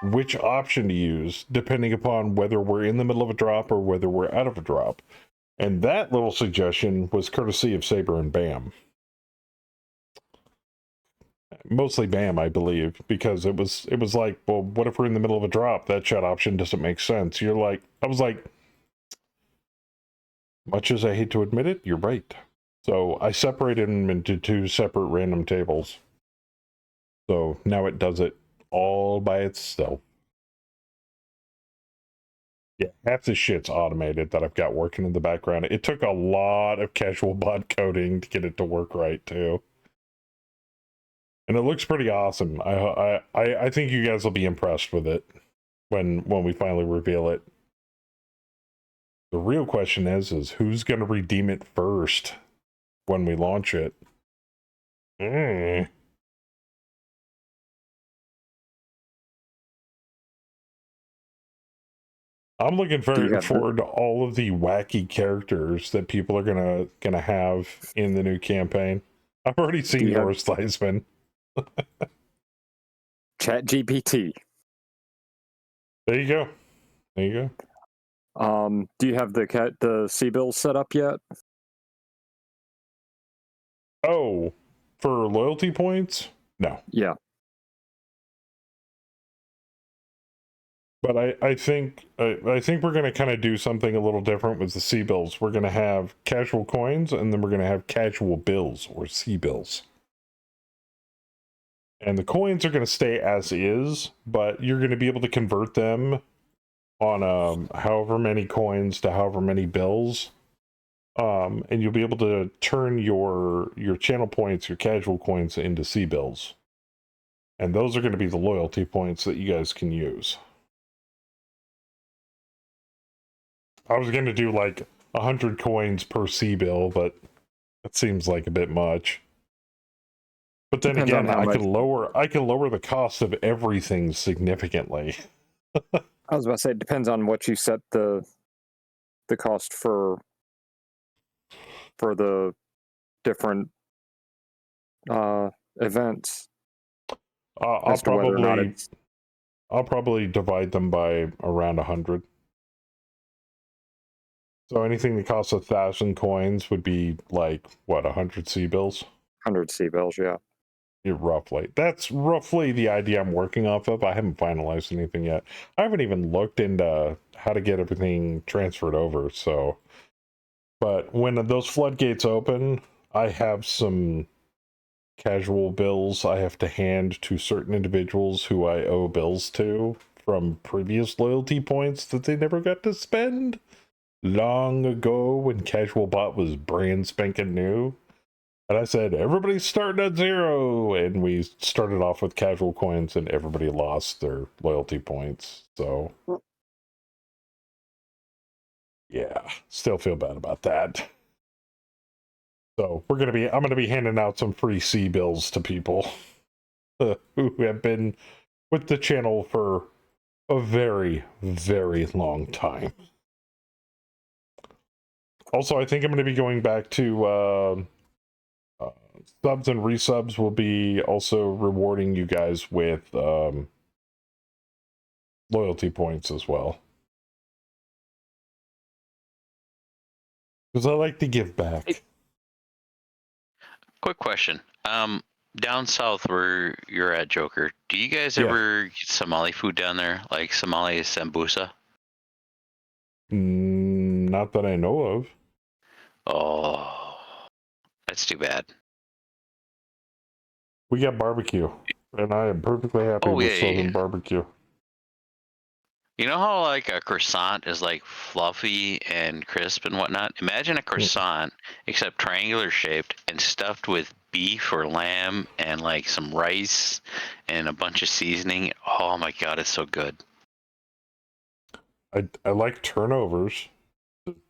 which option to use depending upon whether we're in the middle of a drop or whether we're out of a drop. And that little suggestion was courtesy of Saber and Bam. Mostly Bam, I believe, because it was like, well, what if we're in the middle of a drop? That shot option doesn't make sense. I was like, much as I hate to admit it, you're right. So I separated them into 2 separate random tables. So now it does it all by itself. Yeah, half the shit's automated that I've got working in the background. It took a lot of casual bot coding to get it to work right, too. And it looks pretty awesome. I think you guys will be impressed with it when we finally reveal it. The real question is who's going to redeem it first when we launch it? I'm looking forward to all of the wacky characters that people are gonna have in the new campaign. I've already seen yours, Theisman. Chat GPT. There you go. There you go. Do you have the C-bills set up yet? Oh, for loyalty points? No. Yeah. But I think we're going to kind of do something a little different with the C-bills. We're going to have casual coins, and then we're going to have casual bills, or C-bills. And the coins are going to stay as is, but you're going to be able to convert them on however many coins to however many bills. And you'll be able to turn your channel points, your casual coins, into C-bills. And those are going to be the loyalty points that you guys can use. I was going to do like 100 coins per C-bill, but that seems like a bit much. But then Depends again, on how I can lower the cost of everything significantly. I was about to say, it depends on what you set the cost for the different events. I'll as to whether or not it's probably divide them by around 100. So anything that costs 1,000 coins would be like, what, 100 C-bills? 100 C-bills, yeah. Yeah, roughly. That's roughly the idea I'm working off of. I haven't finalized anything yet. I haven't even looked into how to get everything transferred over, so... But when those floodgates open, I have some casual bills I have to hand to certain individuals who I owe bills to from previous loyalty points that they never got to spend long ago when Casual Bot was brand spanking new. And I said, everybody's starting at 0. And we started off with casual coins and everybody lost their loyalty points. So, yeah, still feel bad about that. So I'm going to be handing out some free C bills to people who have been with the channel for a very, very long time. Also, I think I'm going to be going back to subs and resubs will be also rewarding you guys with loyalty points as well. Because I like to give back. Quick question. Down south where you're at, Joker, do you guys Yeah. ever get Somali food down there, like Somali sambusa? Not that I know of. Oh, that's too bad. We got barbecue, and I am perfectly happy with Southern barbecue. You know how like a croissant is like fluffy and crisp and whatnot? Imagine a croissant except triangular shaped and stuffed with beef or lamb and like some rice and a bunch of seasoning. Oh my god, it's so good. I like turnovers.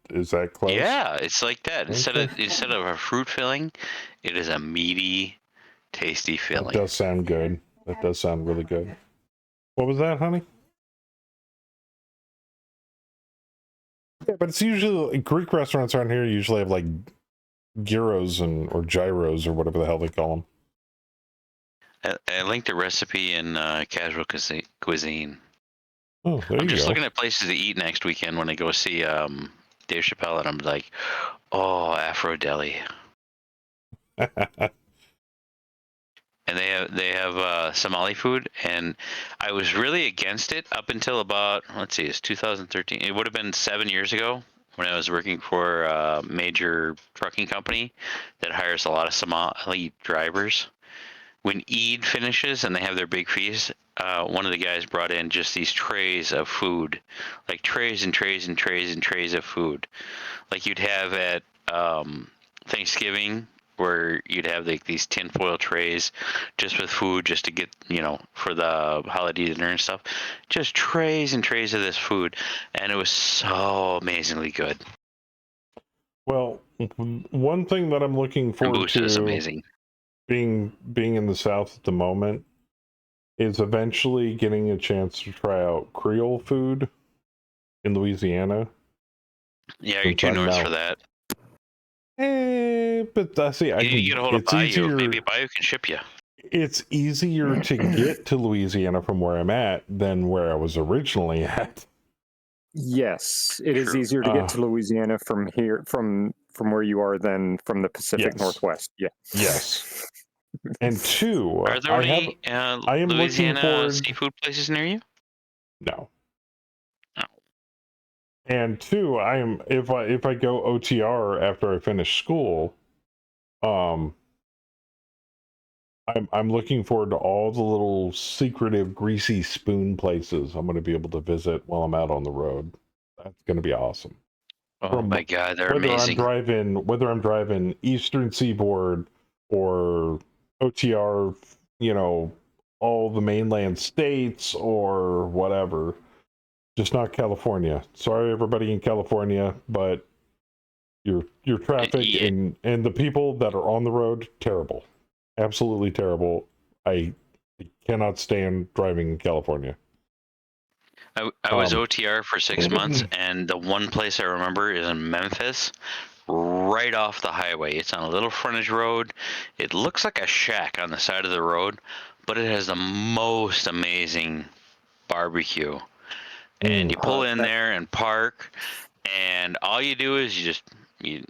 Is that close? Yeah, it's like that. Okay. Instead of a fruit filling, it is a meaty, tasty That filling. does sound good. That does sound really good. What was that, honey? Yeah, but it's usually Greek restaurants around here usually have like gyros or gyros or whatever the hell they call them. I linked a recipe in Casual Cuisine. Oh, there I'm you just go. looking at places to eat next weekend when I go see Dave Chappelle, and I'm like, oh, Afro Deli. And they have Somali food, and I was really against it up until about, let's see, it's 2013. It would have been 7 years ago when I was working for a major trucking company that hires a lot of Somali drivers. When Eid finishes and they have their big feast, one of the guys brought in just these trays of food, like trays and trays and trays and trays of food, like you'd have at Thanksgiving, where you'd have like these tinfoil trays just with food, just to get, for the holiday dinner and stuff. Just trays and trays of this food, and it was so amazingly good. Well, one thing that I'm looking forward Sambusa is to amazing. being in the South at the moment is eventually getting a chance to try out Creole food in Louisiana. Yeah, you're Since too I'm north now- for that. But see, You get a hold of it's Bayou. easier. Maybe Bayou can ship you. It's easier to get to Louisiana from where I'm at than where I was originally at. Yes, it is True. easier to get to Louisiana from here, from where you are, than from the Pacific Yes. Northwest. Yeah. Yes. And two, Are there any I am looking Louisiana forward. seafood places near you? No. Oh. And two, I am if I go OTR after I finish school, I'm looking forward to all the little secretive greasy spoon places I'm going to be able to visit while I'm out on the road. That's going to be awesome. Oh my god, they're whether amazing. I'm driving Eastern Seaboard or OTR, all the mainland states or whatever, just not California. Sorry, everybody in California, but your traffic Yeah. and the people that are on the road, terrible, absolutely terrible. I cannot stand driving in California. I was OTR for 6 months, and the one place I remember is in Memphis, right off the highway. It's on a little frontage road. It looks like a shack on the side of the road, but it has the most amazing barbecue. And you pull in there and park, and all you do is you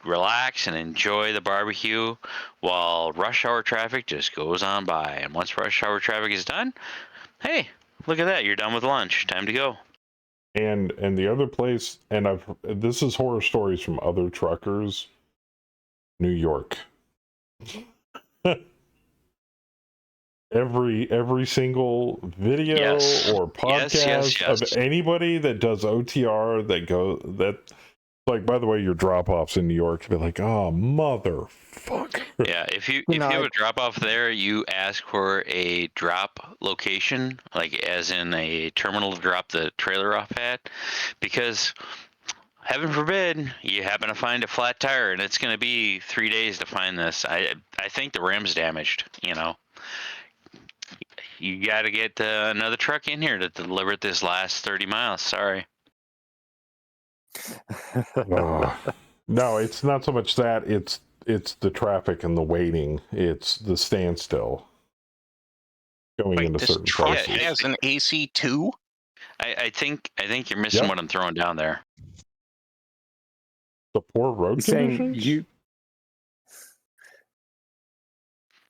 relax and enjoy the barbecue while rush hour traffic just goes on by. And once rush hour traffic is done, hey, look at that, you're done with lunch, time to go. And the other place, and this is horror stories from other truckers, New York. every single video Yes. or Yes, podcast yes, of yes. anybody that does OTR that like, by the way, your drop offs in New York be like, oh motherfucker. Yeah, if you You know, have I- a drop off there, you ask for a drop location, like as in a terminal to drop the trailer off at, because heaven forbid you happen to find a flat tire and it's going to be 3 days to find this. I think the rim's damaged. You know, you got to get another truck in here to deliver it this last 30 miles. Sorry. No, it's not so much that, it's the traffic and the waiting. It's the standstill going Wait, into this certain truck places. has an AC2? I think you're missing Yep. what I'm throwing down there. The poor road he's saying conditions? you.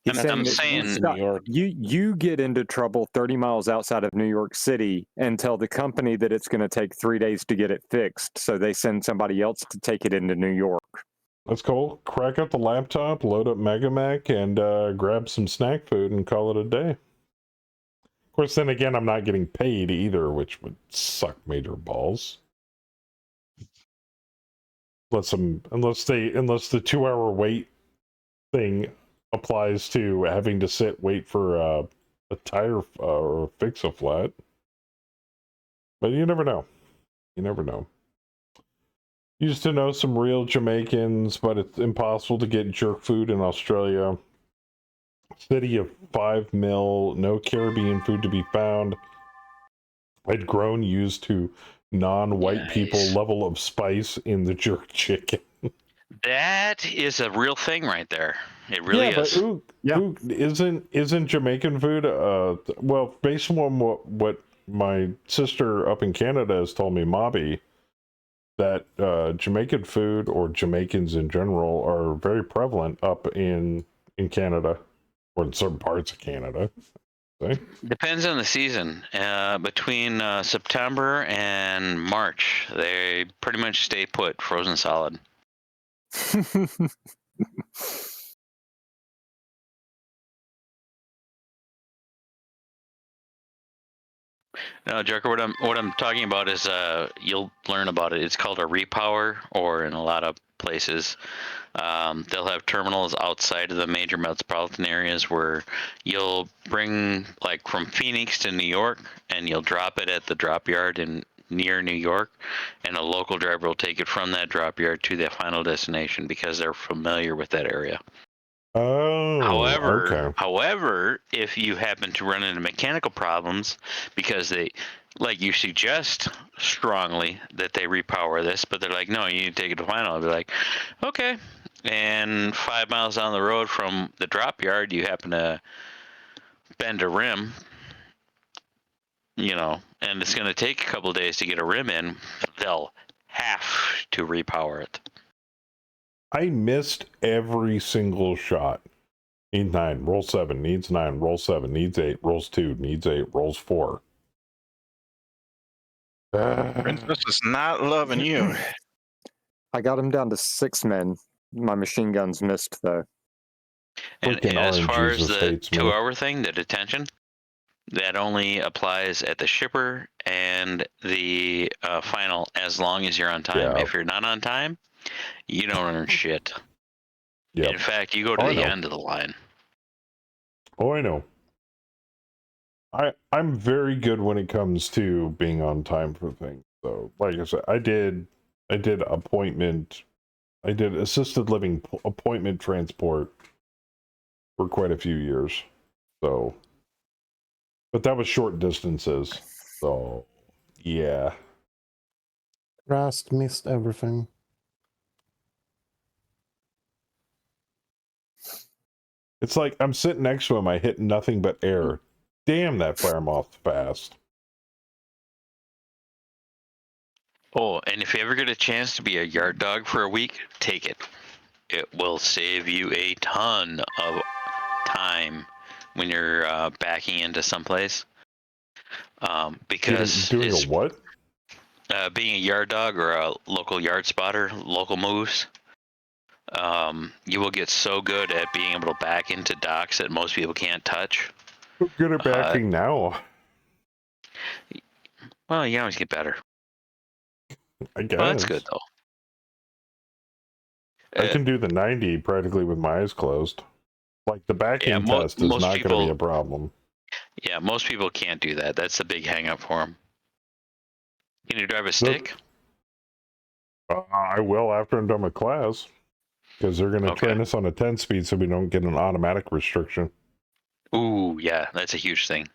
He's I'm that saying Scott, New York. you get into trouble 30 miles outside of New York City and tell the company that it's going to take 3 days to get it fixed, so they send somebody else to take it into New York. That's cool. Crack up the laptop, load up Megamech, and grab some snack food and call it a day. Of course, then again, I'm not getting paid either, which would suck major balls. Unless the 2-hour wait thing applies to having to wait for a tire or fix a flat. But you never know. You never know. Used to know some real Jamaicans, but it's impossible to get jerk food in Australia. City of 5 mil, no Caribbean food to be found. I'd grown used to non-white people Nice. level of spice in the jerk chicken. that is a real thing right there. It really yeah, is. but Ook isn't Jamaican food? Well, based on what my sister up in Canada has told me, Mobby, that Jamaican food or Jamaicans in general are very prevalent up in Canada or in certain parts of Canada. See? Depends on the season. Between September and March, they pretty much stay put, frozen solid. No, Joker. What I'm talking about is you'll learn about it. It's called a repower, or in a lot of places, they'll have terminals outside of the major metropolitan areas where you'll bring, like, from Phoenix to New York, and you'll drop it at the drop yard in near New York, and a local driver will take it from that drop yard to the final destination because they're familiar with that area. Oh, okay. However, if you happen to run into mechanical problems, because they, like, you suggest strongly that they repower this, but they're like, no, you need to take it to final. I'll be like, okay. And 5 miles down the road from the drop yard, you happen to bend a rim, and it's going to take a couple of days to get a rim in. They'll have to repower it. I missed every single shot. Needs 9, roll 7, needs 9, roll 7, needs 8, rolls 2, needs 8, rolls 4. Princess is not loving you. I got him down to 6 men. My machine guns missed, though. And Freaking as far as RNGesus the hates me. 2-hour thing, the detention, that only applies at the shipper and the final, as long as you're on time. Yeah. If you're not on time, you don't earn shit. Yeah. In fact, you go to Oh, I the know. end of the line. Oh, I know. I'm very good when it comes to being on time for things. So, like I said, I did assisted living appointment transport for quite a few years. So, but that was short distances. So, yeah. Rast missed everything. It's like I'm sitting next to him, I hit nothing but air. Damn, that fire moth's fast. Oh, and if you ever get a chance to be a yard dog for a week, take it. It will save you a ton of time when you're backing into someplace. Because Doing a what? being a yard dog or a local yard spotter, local moves, you will get so good at being able to back into docks that most people can't touch. Good at backing now, Well, you always get better. I guess. Well, that's good though. I can do the 90 practically with my eyes closed. Like the backing test is most not going to be people- a problem. Yeah, most people can't do that. That's the big hang up for them. Can you drive a stick? I will after I'm done with class, because they're going to Okay. train us on a 10 speed so we don't get an automatic restriction. Ooh, yeah, that's a huge thing.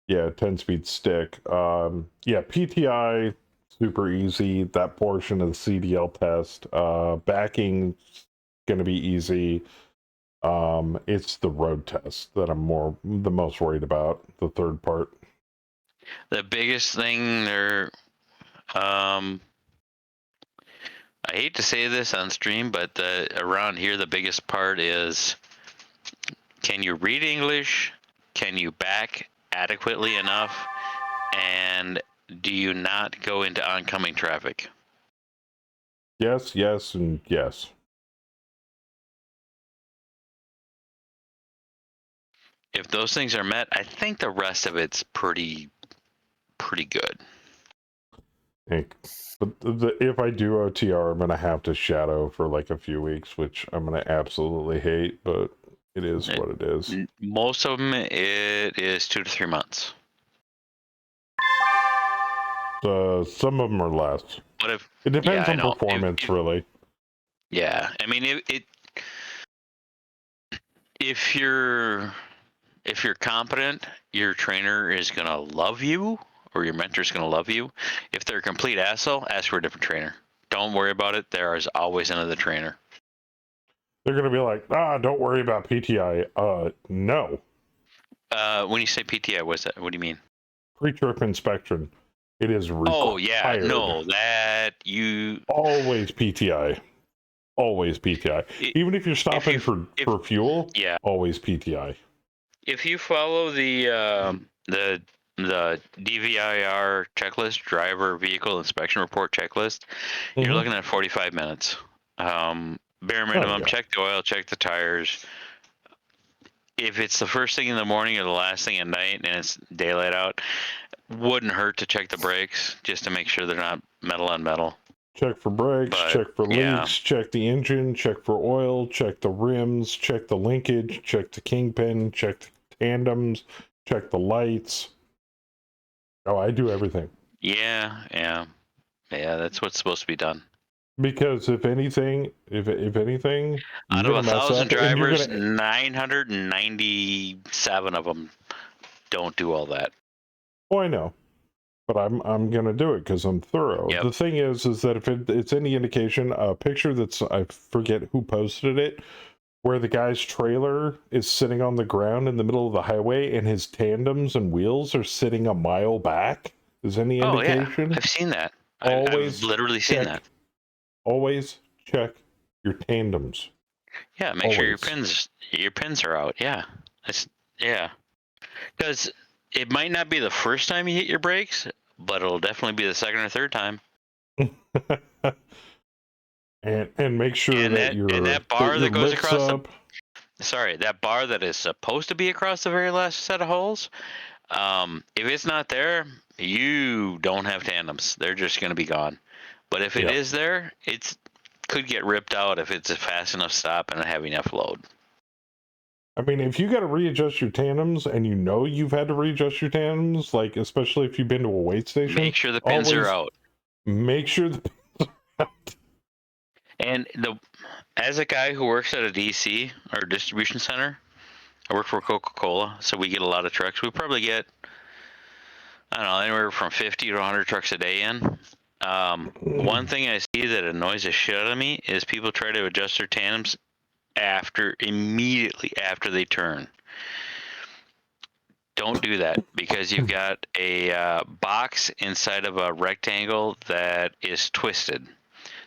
Yeah, 10 speed stick. Yeah, PTI super easy. That portion of the CDL test. Backing going to be easy. It's the road test that I'm the most worried about. The third part. The biggest thing there, I hate to say this on stream, but around here the biggest part is, can you read English? Can you back adequately enough? And do you not go into oncoming traffic? Yes, yes, and yes. If those things are met, I think the rest of it's pretty good. But if I do OTR, I'm going to have to shadow for like a few weeks, which I'm going to absolutely hate, but it is what it is. Most of them, it is 2 to 3 months. Some of them are less. But if It depends I on know. performance, really. Yeah, I mean, if you're competent, your trainer is gonna love you, or your mentor's gonna love you. If they're a complete asshole, ask for a different trainer. Don't worry about it. There is always another trainer. They're going to be like, don't worry about PTI. No. When you say PTI, what's that? What do you mean? Pre-trip inspection. It is required. Oh yeah, no, that you Always PTI. Always PTI. Even if you're stopping for fuel, yeah. always PTI. If you follow the DVIR checklist, driver vehicle inspection report checklist, you're looking at 45 minutes. Bare minimum, yeah. check the oil, check the tires. If it's the first thing in the morning or the last thing at night and it's daylight out, wouldn't hurt to check the brakes just to make sure they're not metal on metal. Check for brakes, check for yeah. leaks, check the engine, check for oil, check the rims, check the linkage, check the kingpin, check the tandems, check the lights. Oh, I do everything. Yeah, that's what's supposed to be done. Because if anything, out of 1,000 drivers, 997 of them don't do all that. Oh, I know, but I'm gonna do it because I'm thorough. Yep. The thing is that if it's any indication, a picture that's, I forget who posted it, where the guy's trailer is sitting on the ground in the middle of the highway and his tandems and wheels are sitting a mile back, is any indication? Yeah. I've seen that. Always I've literally seen that. Always check your tandems. Yeah, make sure your pins are out. Yeah, because it might not be the first time you hit your brakes, but it'll definitely be the second or third time. and make sure that bar that goes across that bar that is supposed to be across the very last set of holes, if it's not there, you don't have tandems. They're just going to be gone. But if it is there, it could get ripped out if it's a fast enough stop and a heavy enough load. I mean, if you got to readjust your tandems and you know you've had to readjust your tandems, like especially if you've been to a weight station, make sure the pins are out. Make sure the pins are out. And as a guy who works at a DC or distribution center, I work for Coca-Cola, so we get a lot of trucks. We probably get, I don't know, anywhere from 50 to 100 trucks a day in. One thing I see that annoys the shit out of me is people try to adjust their tandems immediately after they turn. Don't do that, because you've got a box inside of a rectangle that is twisted.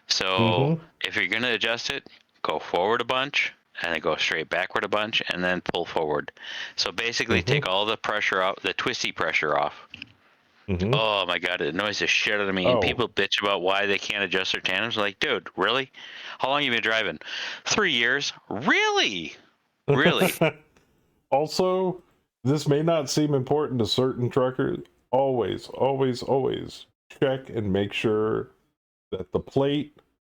So if you're going to adjust it, go forward a bunch and then go straight backward a bunch and then pull forward. So basically take all the pressure out, the twisty pressure off. Oh my God, it annoys the shit out of me. And people bitch about why they can't adjust their tandems. Like, dude, really? How long have you been driving? 3 years? Really? Really? Also, this may not seem important to certain truckers. Always, always, always check and make sure that the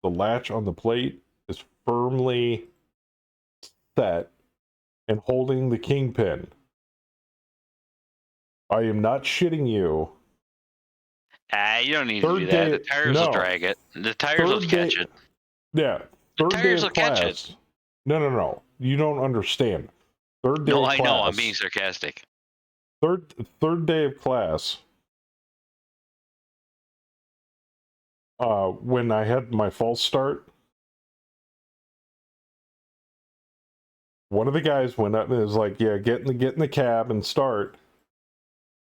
latch on the plate is firmly set and holding the kingpin. I am not shitting you. You don't need to do Third that. day, The tires will no. drag it. The tires will Third catch day, it. yeah. The Third day tires of will catch it. class. No. You don't understand. Third day No, of I class. know. I'm being sarcastic. Third day of class. When I had my false start, one of the guys went up and was like, "Yeah, get in the cab and start."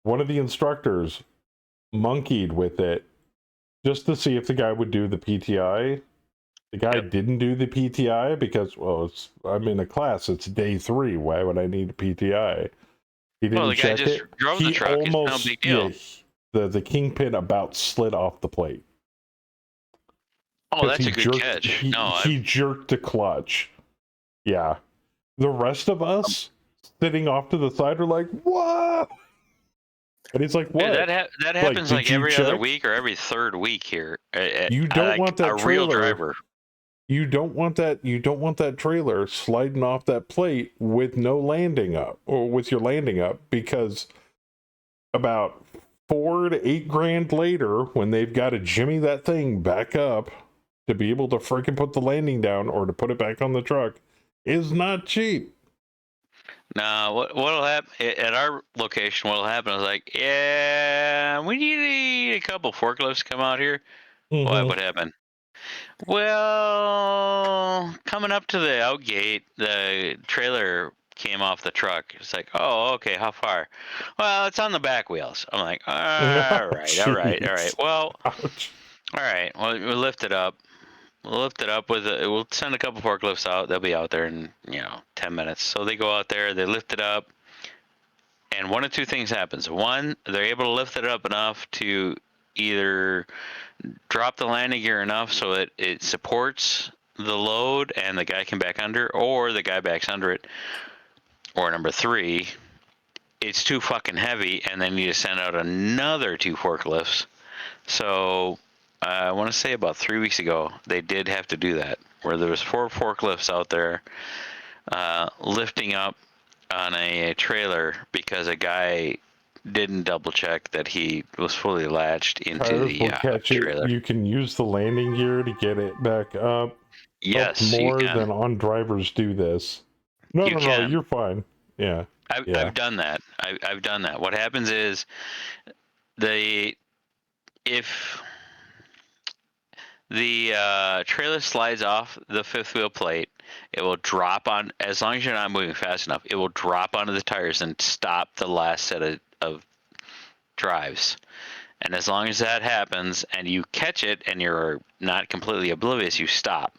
One of the instructors monkeyed with it just to see if the guy would do the PTI. The guy didn't do the PTI because, well, I'm in a class. It's day 3. Why would I need a PTI? He didn't Well, the guy check just it. drove the He truck. It's no big deal. The kingpin about slid off the plate. Oh, 'Cause that's he a good jerked, catch. He jerked the clutch. Yeah. The rest of us sitting off to the side are like, what? And he's like, what? That happens did like you every other check? week or every third week here. You don't like want that a real trailer. driver. You don't want that trailer sliding off that plate with no landing up, or with your landing up, because about $4 to $8 grand later, when they've got to jimmy that thing back up to be able to freaking put the landing down or to put it back on the truck, is not cheap. Now, what'll happen at our location? What'll happen is like, yeah, we need a couple forklifts to come out here. Mhm. What happened? Well, coming up to the out gate, the trailer came off the truck. It's like, oh, okay, how far? Well, it's on the back wheels. I'm like, all right. Well, Ouch. all right. Well, we'll lift it up. We'll send a couple forklifts out. They'll be out there in 10 minutes. So they go out there, they lift it up, and one of two things happens. One, they're able to lift it up enough to either drop the landing gear enough so it supports the load and the guy can back under, or the guy backs under it. Or number 3, it's too fucking heavy and they need to send out another 2 forklifts. So I want to say about 3 weeks ago, they did have to do that, where there was 4 forklifts out there lifting up on a trailer because a guy didn't double check that he was fully latched into Tires will the catch trailer. it. You can use the landing gear to get it back up. Yes, you more can. than on drivers do this. No, can. you're fine. Yeah. I've done that. I've done that. What happens is if the trailer slides off the 5th wheel plate, it will drop on, as long as you're not moving fast enough, it will drop onto the tires and stop the last set of drives. And as long as that happens and you catch it and you're not completely oblivious, you stop.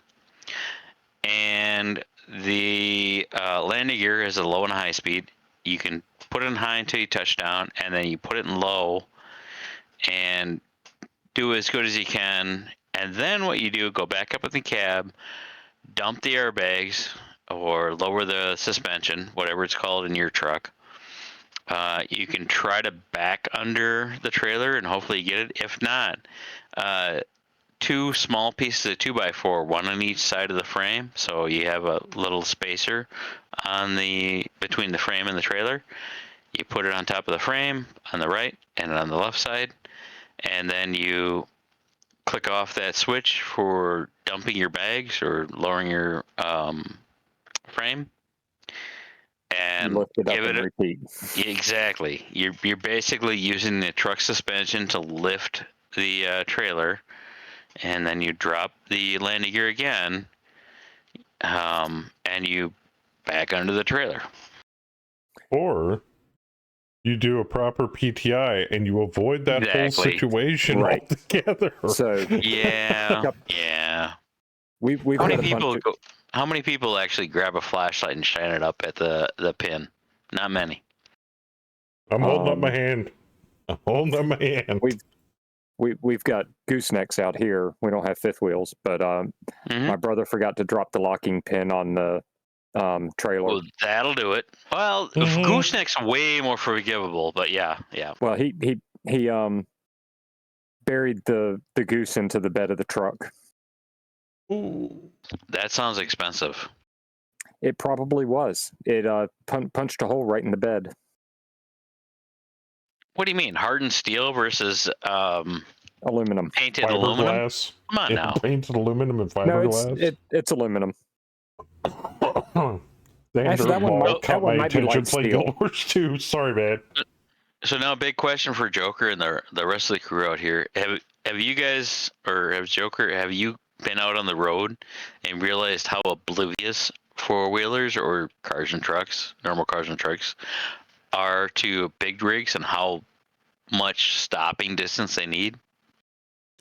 And the landing gear is a low and high speed. You can put it in high until you touch down, and then you put it in low and do as good as you can. And then what you do, go back up in the cab, dump the airbags or lower the suspension, whatever it's called in your truck. You can try to back under the trailer and hopefully get it. If not, 2 small pieces of 2x4, one on each side of the frame, so you have a little spacer between the frame and the trailer. You put it on top of the frame on the right and on the left side, and then you click off that switch for dumping your bags or lowering your frame, and Lift it up give and it repeat. exactly. You're basically using the truck suspension to lift the trailer, and then you drop the landing gear again, and you back under the trailer. Or you do a proper PTI and you avoid that whole Exactly. situation Right. altogether. So Yeah, Yep. yeah. we've How had many a bunch people of, How many people actually grab a flashlight and shine it up at the pin? Not many. I'm holding up my hand. I'm holding up my hand. we've got goosenecks out here. We don't have 5th wheels, but Mhm. my brother forgot to drop the locking pin on the trailer. Well, that'll do it. Well, Mhm. gooseneck's way more forgivable, but yeah. Well, he buried the goose into the bed of the truck. Ooh. That sounds expensive. It probably was. It punched a hole right in the bed. What do you mean, hardened steel versus Aluminum. painted aluminum? Fiberglass. Come on Yeah, now. painted aluminum and No, fiberglass. it's aluminum. Xander that one Ball might- caught that one my might be attention light playing steel. Guild Wars 2. Sorry, man. So now, big question for Joker and the rest of the crew out here: Have you guys, or have Joker, have you been out on the road and realized how oblivious four wheelers or cars and trucks, normal cars and trucks, are to big rigs and how much stopping distance they need?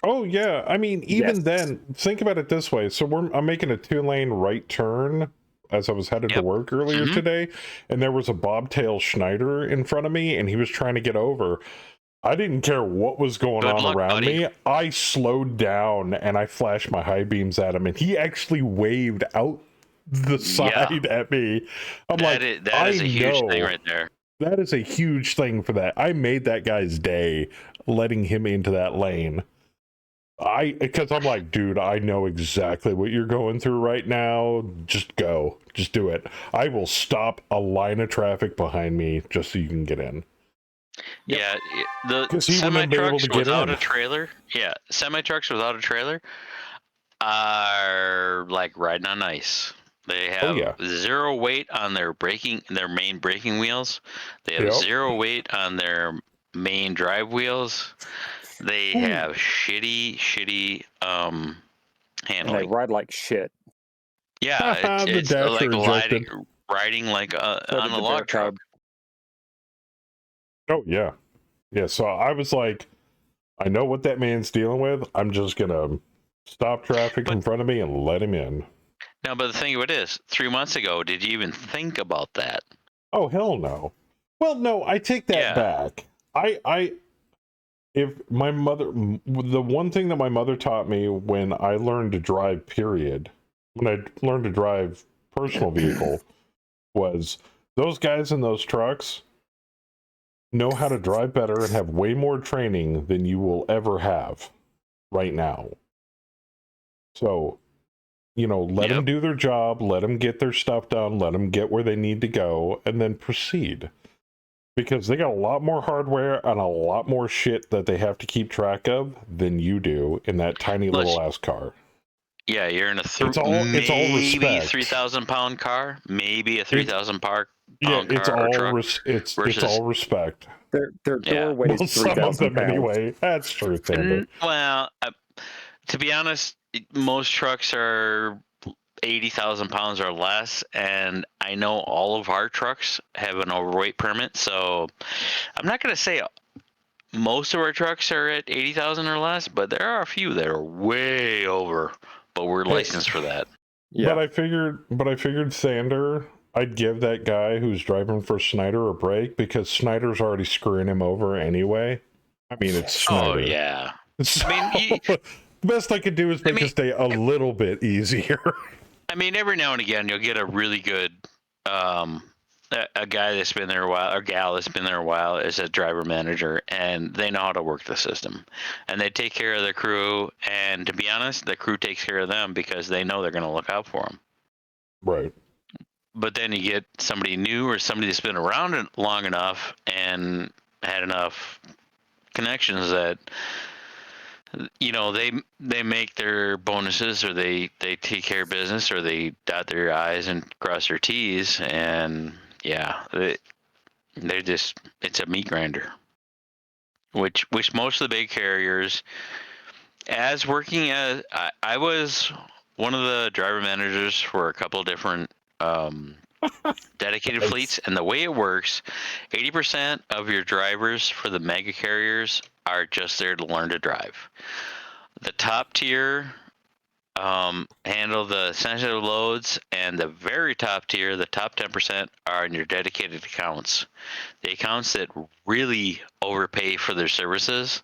Oh yeah, I mean, even Yes. then, think about it this way. So I'm making a 2-lane right turn as I was headed to Yep. work earlier Mhm. today, and there was a bobtail Schneider in front of me, and he was trying to get over. I didn't care what was going Good on luck, around buddy. me. I slowed down and I flashed my high beams at him, and he actually waved out the side at me. I'm like, that is I a huge thing know. right there. That is a huge thing for that. I made that guy's day letting him into that lane. Because I'm like, dude, I know exactly what you're going through right now. Just go. Just do it. I will stop a line of traffic behind me just so you can get in. Yep. Yeah, the 'Cause he semi wouldn't be able trucks to get without in. a trailer. Yeah, semi trucks without a trailer are like riding on ice. They have Oh, yeah. zero weight on their main braking wheels. They have Yep. zero weight on their main drive wheels. They Ooh. have shitty And they handling. ride like shit. Yeah, The it's dasher like ejected. riding like So on did a the log bear truck. cub. Oh, yeah. Yeah, so I was like, I know what that man's dealing with. I'm just going to stop traffic in front of me and let him in. No, but the thing of it is, 3 months ago, did you even think about that? Oh, hell no. Well, no, I take that Yeah. back. If my mother, the one thing that my mother taught me when I learned to drive, period, when I learned to drive personal vehicle, was those guys in those trucks know how to drive better and have way more training than you will ever have right now. So, let them do their job, let them get their stuff done, let them get where they need to go, and then proceed. Because they got a lot more hardware and a lot more shit that they have to keep track of than you do in that tiny little ass car. Yeah, you're in a It's all maybe respect. 3,000-pound car, maybe a 3,000-pound It's car or all truck. it's versus- all respect. Their Yeah. door weighs Well, some of 3,000 them pounds. anyway. That's true, Xander. Well, to be honest, most trucks are 80,000 pounds or less, and I know all of our trucks have an overweight permit, so I'm not going to say most of our trucks are at 80,000 or less, but there are a few that are way over, but we're licensed for that. Yeah. But I figured Xander, I'd give that guy who's driving for Snyder a break because Snyder's already screwing him over anyway. I mean, it's Snyder. Oh, yeah. So, I mean, the best I could do is make his day a little bit easier. I mean, every now and again, you'll get a really good, a guy that's been there a while, or gal that's been there a while, is a driver manager, and they know how to work the system, and they take care of their crew. And to be honest, the crew takes care of them because they know they're going to look out for them. Right. But then you get somebody new or somebody that's been around it long enough and had enough connections that they make their bonuses, or they take care of business, or they dot their I's and cross their T's, and yeah, they're just, it's a meat grinder, which most of the big carriers, as working as I was one of the driver managers for a couple of different dedicated fleets, and the way it works, 80% of your drivers for the mega carriers are just there to learn to drive. The top tier handle the sensitive loads, and the very top tier, the top 10%, are in your dedicated accounts. The accounts that really overpay for their services,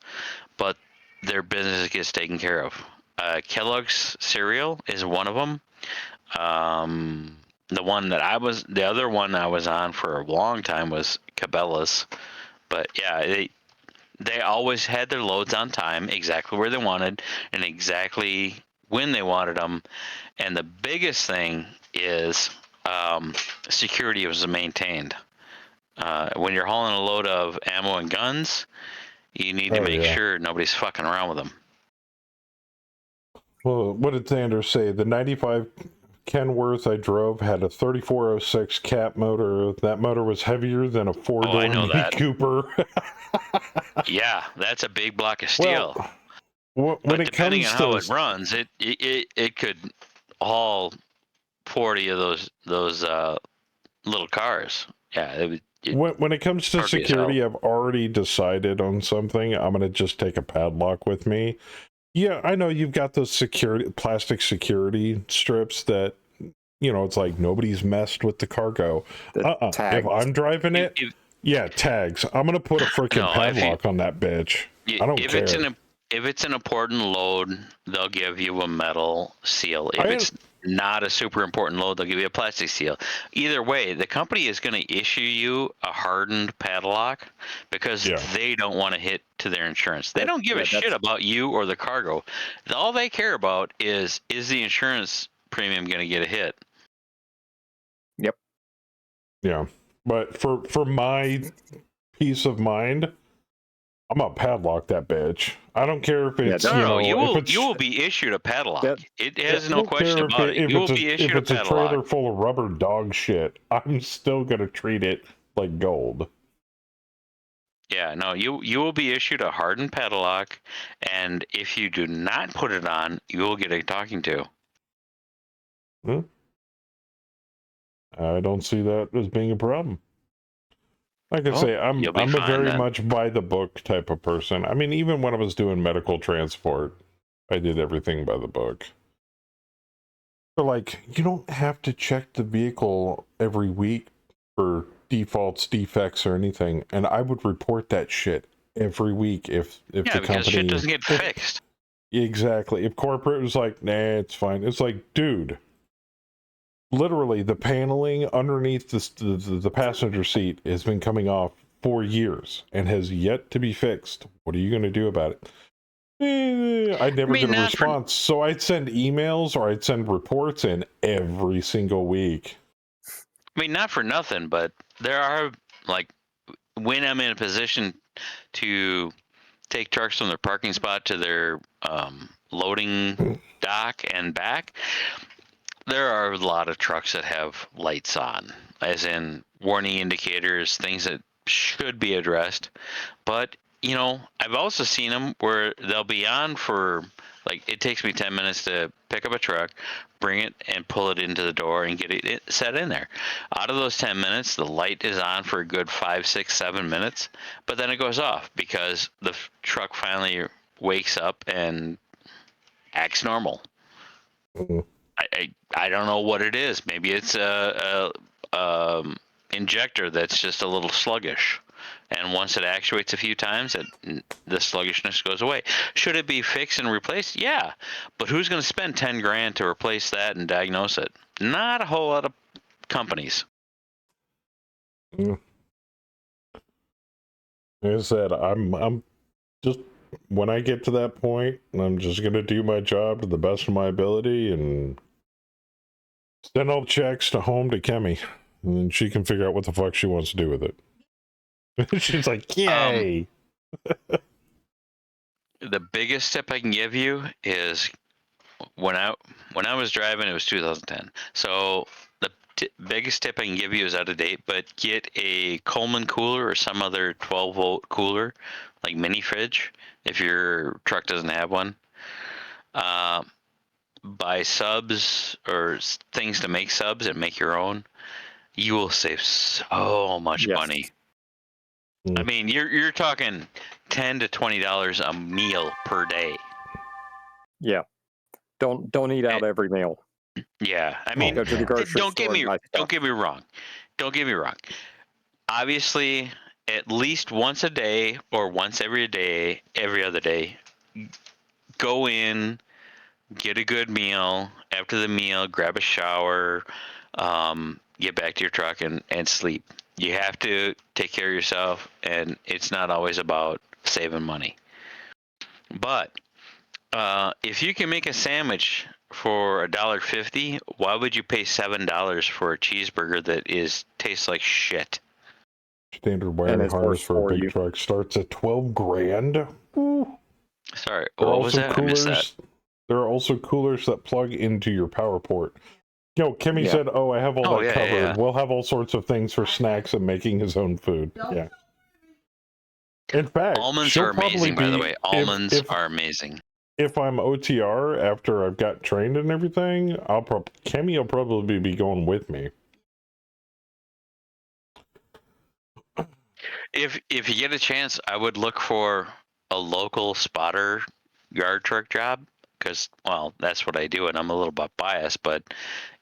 but their business gets taken care of. Kellogg's cereal is one of them. the other one I was on for a long time was Cabela's, but yeah, they always had their loads on time, exactly where they wanted, and exactly when they wanted them. And the biggest thing is security was maintained. When you're hauling a load of ammo and guns, you need to make sure nobody's fucking around with them. Well, what did Xander say? The 95 Kenworth I drove had a 3406 cat motor. That motor was heavier than a four-door I know Mini that. Cooper. Yeah, that's a big block of steel. Well, when but it depending comes on how to it runs, it could haul 40 of those little cars. Yeah, when it comes to Hardly as hell. security, I've already decided on something. I'm gonna just take a padlock with me. Yeah, I know you've got those plastic security strips that, you know, it's like nobody's messed with the cargo. Tags. If I'm driving it, yeah, tags. I'm gonna put a freaking padlock on that bitch. I don't care. If it's an important load, they'll give you a metal seal. If it's not a super important load, they'll give you a plastic seal. Either way, the company is going to issue you a hardened padlock because they don't want to hit to their insurance. They don't give a shit about you or the cargo. All they care about is the insurance premium going to get a hit? Yep. Yeah, but for my peace of mind, I'm gonna padlock that bitch. I don't care if it's you will be issued a padlock. It has no question about it. You will be issued a padlock. If it's a trailer full of rubber dog shit, I'm still gonna treat it like gold. Yeah, no, you will be issued a hardened padlock, and if you do not put it on, you will get a talking to. I don't see that as being a problem. Like I say, I'm a very much by the book type of person. I mean, even when I was doing medical transport, I did everything by the book. But like, you don't have to check the vehicle every week for defaults, defects, or anything. And I would report that shit every week if the company... because shit doesn't get fixed. Exactly. If corporate was like, nah, it's fine. It's like, dude, literally the paneling underneath the passenger seat has been coming off for years and has yet to be fixed. What are you going to do about it? I'd never get a response. So I'd send emails or I'd send reports in every single week. I mean, not for nothing, but there are, like, when I'm in a position to take trucks from their parking spot to their loading dock and back, there are a lot of trucks that have lights on, as in warning indicators, things that should be addressed. But, you know, I've also seen them where they'll be on for, like, it takes me 10 minutes to pick up a truck, bring it and pull it into the door and get it set in there. Out of those 10 minutes, the light is on for a good 5, 6, 7 minutes, but then it goes off because the truck finally wakes up and acts normal. I don't know what it is. Maybe it's a injector that's just a little sluggish, and once it actuates a few times, the sluggishness goes away. Should it be fixed and replaced? Yeah, but who's going to spend 10 grand to replace that and diagnose it? Not a whole lot of companies. Like I said, I'm just, when I get to that point, I'm just going to do my job to the best of my ability and send all checks to home to Kemi, and then she can figure out what the fuck she wants to do with it. She's like, yay. The biggest tip I can give you is when I was driving, it was 2010. So the biggest tip I can give you is out of date, but get a Coleman cooler or some other 12-volt cooler, like mini fridge, if your truck doesn't have one. Buy subs or things to make subs and make your own. You will save so much money. I mean, you're talking $10 to $20 a meal per day. Yeah, don't eat out every meal. Yeah, I mean, go to the grocery don't get me wrong. Don't get me wrong. Obviously, at least once a day or once every day, every other day, go in, get a good meal. After the meal, grab a shower, get back to your truck and sleep. You have to take care of yourself, and it's not always about saving money. But if you can make a sandwich for $1.50, why would you pay $7 for a cheeseburger that tastes like shit? Standard And wiring it's harness worse for a for big you. truck starts at 12 grand. Ooh. Sorry, There are what was also that? I missed that. coolers. There are also coolers that plug into your power port. Yo, Kimmy Yeah. said, "Oh, I have all Oh, that yeah, covered. yeah. We'll have all sorts of things for snacks and making his own food." Yeah. In fact, Almonds she'll are amazing, probably by the be way. Almonds are amazing. if I'm OTR after I've got trained and everything. Kimmy will probably be going with me. If you get a chance, I would look for a local spotter yard truck job because, well, that's what I do, and I'm a little bit biased, but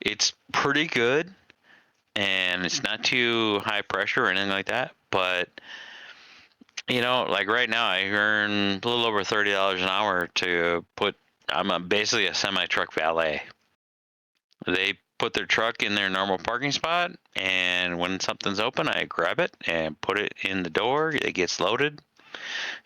it's pretty good, and it's not too high pressure or anything like that. But like right now, I earn a little over $30 an hour to put. Basically a semi-truck valet. They put their truck in their normal parking spot, and when something's open, I grab it and put it in the door. It gets loaded,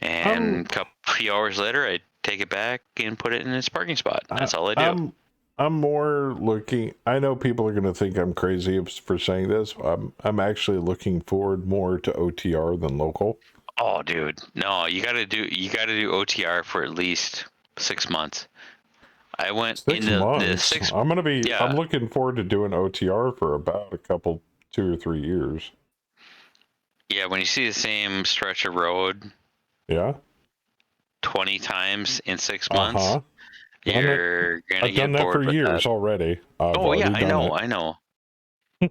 and a few hours later, I take it back and put it in its parking spot. That's all I do. I'm more looking. I know people are going to think I'm crazy for saying this. I'm actually looking forward more to OTR than local. Oh, dude, no, you gotta do OTR for at least 6 months. I went 6 into months. the 6. I'm Yeah. looking forward to doing OTR for about a couple, 2 or 3 years. Yeah, when you see the same stretch of road, Yeah, 20 times in 6 months, uh-huh. you're gonna I've done get that for bored with years that. already. I've Oh yeah, already done it. I know.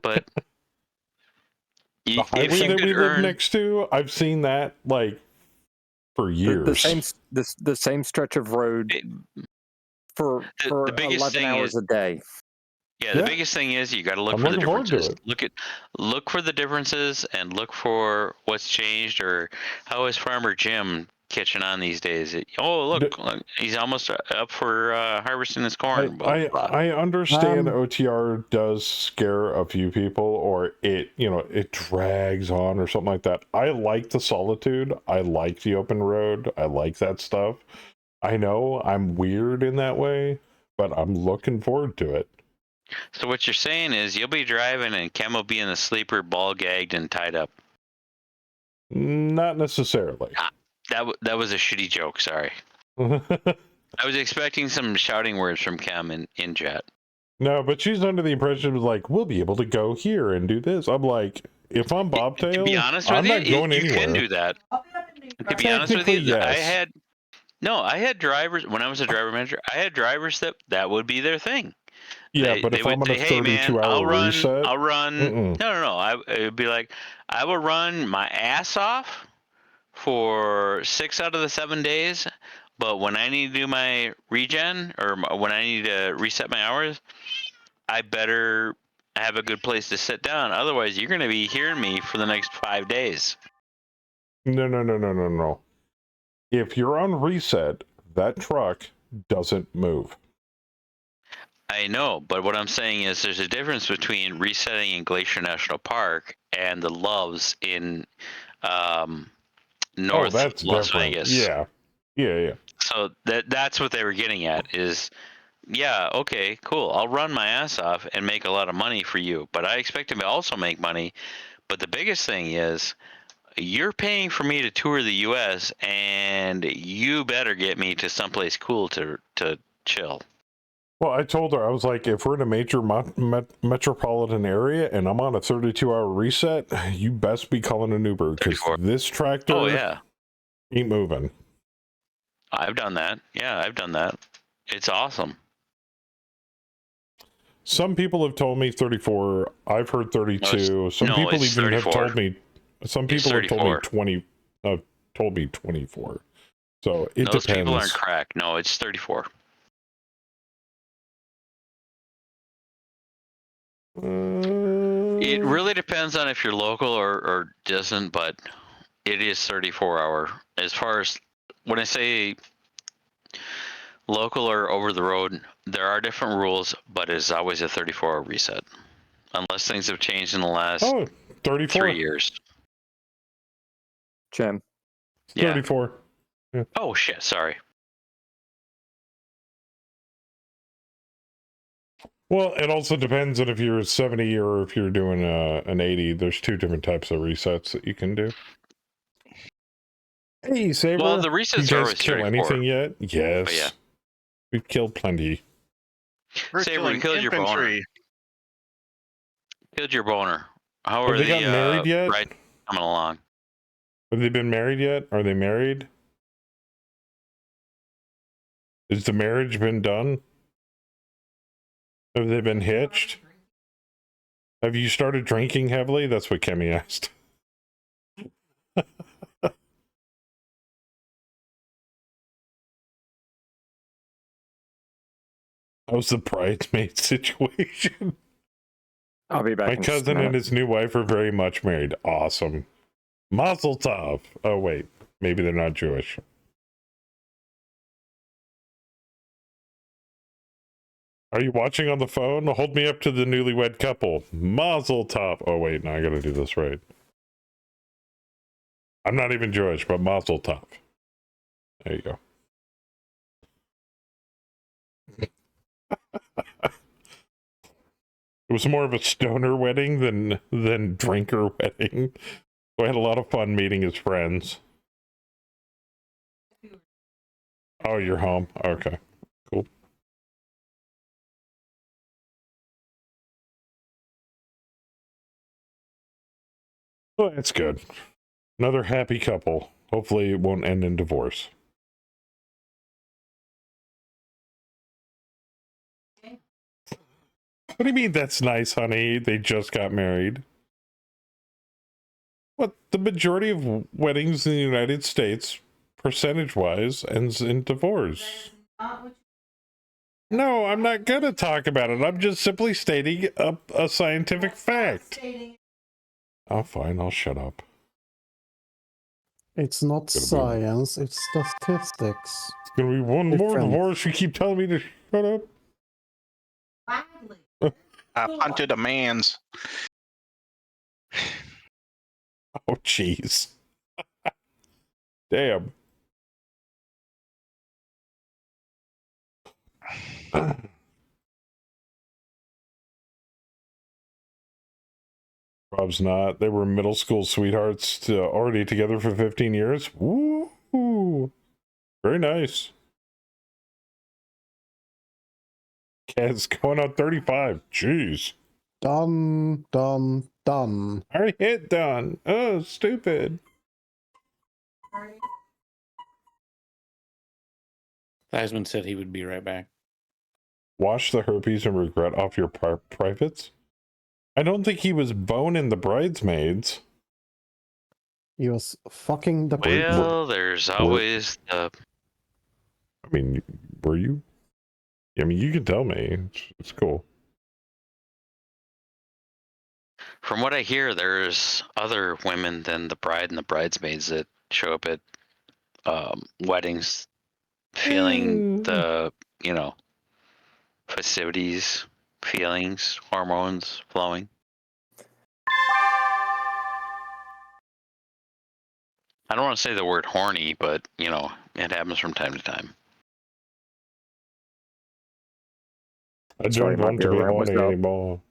But The if highway you that could we live earn, next to, I've seen that like for years. The same stretch of road for the biggest 11 thing hours is, a day. yeah, the biggest thing is you got to look I'm for the looking forward to differences. it. Look for the differences and look for what's changed, or how is Farmer Jim catching on these days? Look, he's almost up for harvesting his corn. Blah, blah, blah. I understand OTR does scare a few people, or it drags on or something like that. I like the solitude. I like the open road. I like that stuff. I know I'm weird in that way, but I'm looking forward to it. So what you're saying is you'll be driving and Ken will be in the sleeper, ball gagged and tied up. Not necessarily. That was a shitty joke. Sorry. I was expecting some shouting words from Cam in chat. No, but she's under the impression of like, we'll be able to go here and do this. I'm like, if I'm Bobtail, to be honest I'm with not going you anywhere. can do that. To be honest with you, yes. I had drivers when I was a driver manager. I had drivers that would be their thing. Yeah, but if I'm on a 32-hour reset, I'll run. No. It would be like, I will run my ass off for 6 out of the 7 days. But when I need to do my regen or when I need to reset my hours, I better have a good place to sit down. Otherwise, you're going to be hearing me for the next 5 days. No. If you're on reset, that truck doesn't move. I know, but what I'm saying is there's a difference between resetting in Glacier National Park and the Loves in North that's Las different. Vegas. Yeah. So that's what they were getting at is, yeah, okay, cool. I'll run my ass off and make a lot of money for you, but I expect to also make money. But the biggest thing is you're paying for me to tour the U.S. and you better get me to someplace cool to chill. Well, I told her, I was like, if we're in a major metropolitan area and I'm on a 32-hour reset, you best be calling an Uber because this tractor ain't moving. I've done that. Yeah, I've done that. It's awesome. Some people have told me 34. I've heard 32. Some people even 34. have told me. Some people have told me 20. Told me 24. So it Those depends. people aren't crack. No, it's 34. It really depends on if you're local or distant, but it is 34-hour. As far as when I say local or over the road, there are different rules, but it's always a 34-hour reset. unless things have changed in the last Oh, 34. 3 years. Jim. Yeah. 34. Oh shit! Sorry. Well, it also depends on if you're 70 or if you're doing an 80. There's two different types of resets that you can do. Hey, Saber. Well, the you resets guys are always kill 34. anything yet? Yes. yeah. We've killed plenty. We're Saber, killing we killed your boner. infantry. Killed your boner. How Have are they the gotten married yet? bride coming along? Have they been married yet? Are they married? Has the marriage been done? Have they been hitched? Have you started drinking heavily? That's what Kemi asked. How's the bridesmaid situation? I'll be back. My in just a cousin and minute. his new wife are very much married. Awesome. Mazel tov. Oh, wait. Maybe they're not Jewish. Are you watching on the phone? Hold me up to the newlywed couple. Mazel tov. Oh, wait. Now I gotta do this right. I'm not even Jewish, but mazel tov. There you go. It was more of a stoner wedding than drinker wedding. So I had a lot of fun meeting his friends. Oh, you're home. Okay, cool. Well, that's good. Another happy couple. Hopefully it won't end in divorce. What do you mean that's nice, honey? They just got married. What? The majority of weddings in the United States, percentage-wise, ends in divorce. No, I'm not gonna talk about it. I'm just simply stating a scientific fact. Oh, fine. I'll shut up. It's not Gonna be- science, it's statistics. It's gonna be one more Different. divorce. You keep telling me to shut up. I punted a man's. Oh, jeez. Damn. Rob's not. They were middle school sweethearts already together for 15 years. Woo! Very nice. Cat's going on 35. Jeez. Done. I already hit done. Oh, stupid. Theismann said he would be right back. Wash the herpes and regret off your privates? I don't think he was boning the bridesmaids. He was fucking the Well, there's always the. I mean, were you? I mean, you can tell me. It's cool. From what I hear, there's other women than the bride and the bridesmaids that show up at weddings, feeling the festivities, feelings, hormones flowing. I don't want to say the word horny, but it happens from time to time. I Sorry, don't my want to beer be rant was horny up. anymore.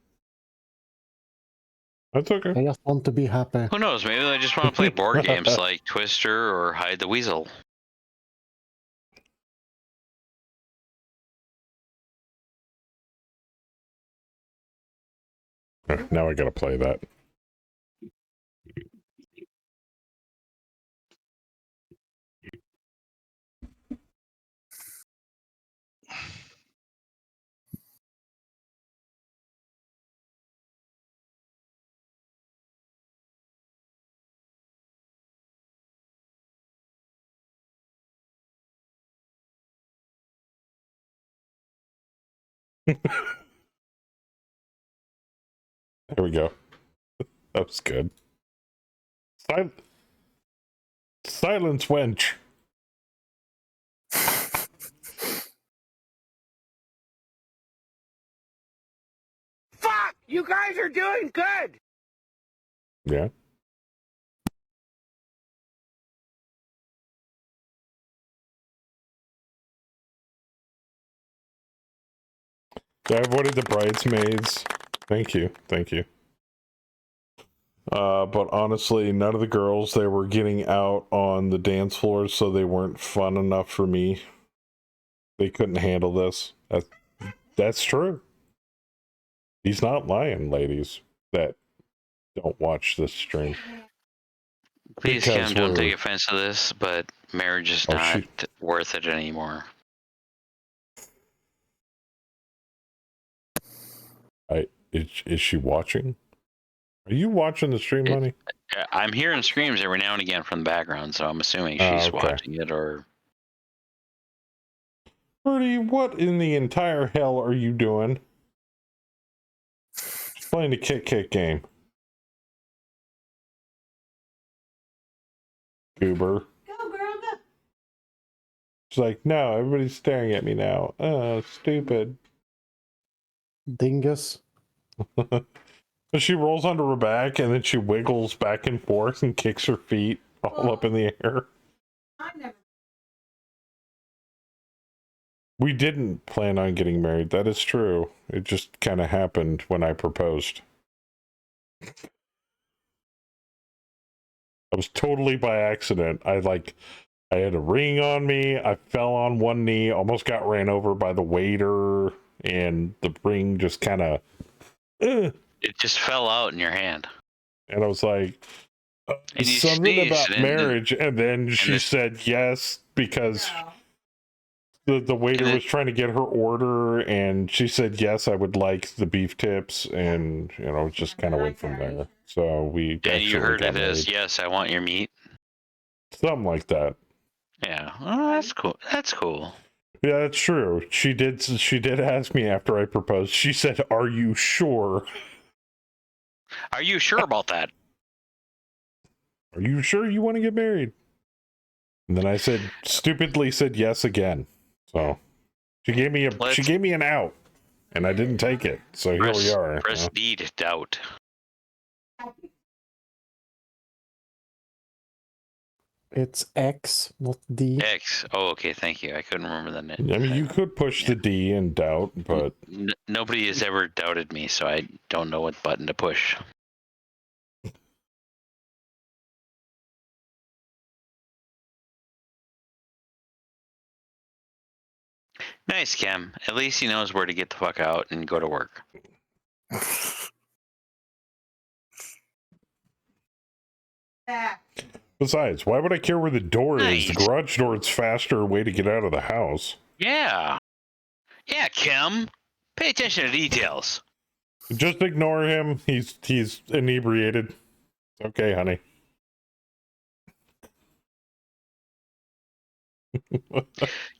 That's okay. I just want to be happy. Who knows? Maybe I just want to play board games like Twister or Hide the Weasel. Now I gotta play that. There we go. That was good. Silence, wench. Fuck You guys are doing good. Yeah. I avoided the bridesmaids. Thank you. Thank you. But honestly, none of the girls, they were getting out on the dance floor, so they weren't fun enough for me. They couldn't handle this. That's true. He's not lying, ladies, that don't watch this stream. Please, Because Kim, don't we're- take offense to this, but marriage is Oh, not she- worth it anymore. Is she watching? Are you watching the stream, honey? I'm hearing screams every now and again from the background, so I'm assuming Oh, she's okay. watching it or. Birdie, what in the entire hell are you doing? She's playing the Kit game. Goober. Go, girl, go. She's like, no, everybody's staring at me now. Oh, stupid. Dingus. So she rolls onto her back and then she wiggles back and forth and kicks her feet all up in the air. I never. We didn't plan on getting married. That is true. It just kind of happened when I proposed. I was totally by accident. I had a ring on me. I fell on one knee, almost got ran over by the waiter, and the ring just kind of. It just fell out in your hand. And I was like, And you something sneezed, about and then- marriage. And then she then- said yes because No. the waiter And then- was trying to get her order, and she said yes, I would like the beef tips, and it just kind of went from there. So we And actually you heard got it as, married. yes, I want your meat. Something like that. Yeah. Oh, that's cool. That's cool. Yeah, that's true. She did ask me after I proposed. She said, "Are you sure? Are you sure about that? Are you sure you want to get married?" And then I stupidly said yes again. So she gave me an out, and I didn't take it. So here we are. Press D to doubt. It's X, not D. X. Oh, okay. Thank you. I couldn't remember the name. I mean, you could push the D and doubt, but Nobody has ever doubted me, so I don't know what button to push. Nice, Kim. At least he knows where to get the fuck out and go to work. That. besides, why would I care where the door is? The Nice. garage door is faster way to get out of the house. Yeah. Yeah, Kim. Pay attention to details. Just ignore him. He's inebriated. Okay, honey.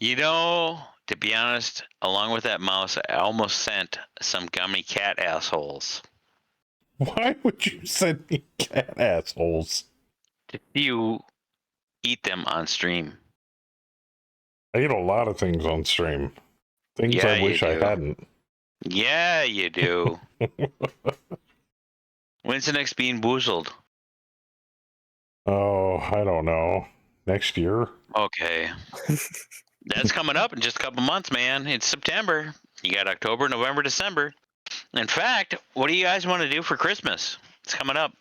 You know, to be honest, along with that mouse, I almost sent some gummy cat assholes. Why would you send me cat assholes? To see you eat them on stream. I eat a lot of things on stream. Things Yeah, I you wish I do. hadn't. Yeah, you do. When's the next Bean Boozled? Oh, I don't know. Next year? Okay. That's coming up in just a couple months, man. It's September. You got October, November, December. In fact, what do you guys want to do for Christmas? It's coming up.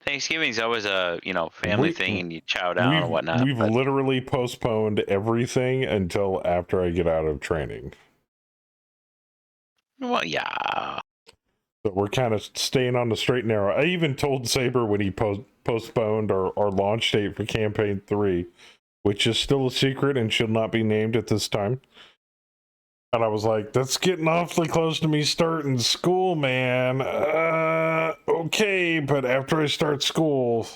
Thanksgiving's always a family thing, and you chow down and whatnot. We've but- literally postponed everything until after I get out of training. Well, yeah. So we're kind of staying on the straight and narrow. I even told Saber when he postponed our launch date for Campaign 3, which is still a secret and should not be named at this time. And I was like, that's getting awfully close to me starting school, man. Okay, but after I start school,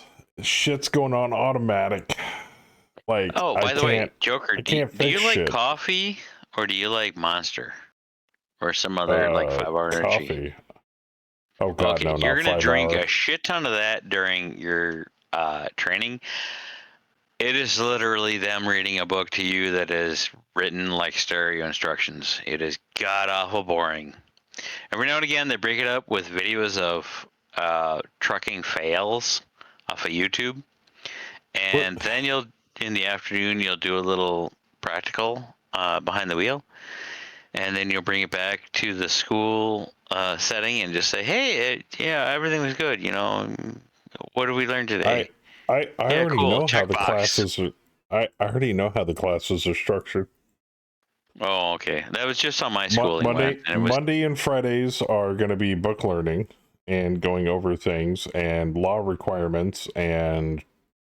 shit's going on automatic. Like, Oh, by the way, Joker, I do you can't fix like shit. coffee or do you like Monster or some other like 5-hour energy? Coffee. Oh god, Okay, no, you're not gonna 5 drink hour. a shit ton of that during your training. It is literally them reading a book to you that is written like stereo instructions. It is god awful boring. Every now and again, they break it up with videos of trucking fails off of YouTube, and then in the afternoon you'll do a little practical behind the wheel, and then you'll bring it back to the school setting and just say, "Hey, yeah, everything was good. What did we learn today?" I Yeah, already cool. know how the Checkbox. classes are. I already know how the classes are structured. Oh, okay. That was just on my schooling. Monday and Fridays are going to be book learning and going over things and law requirements and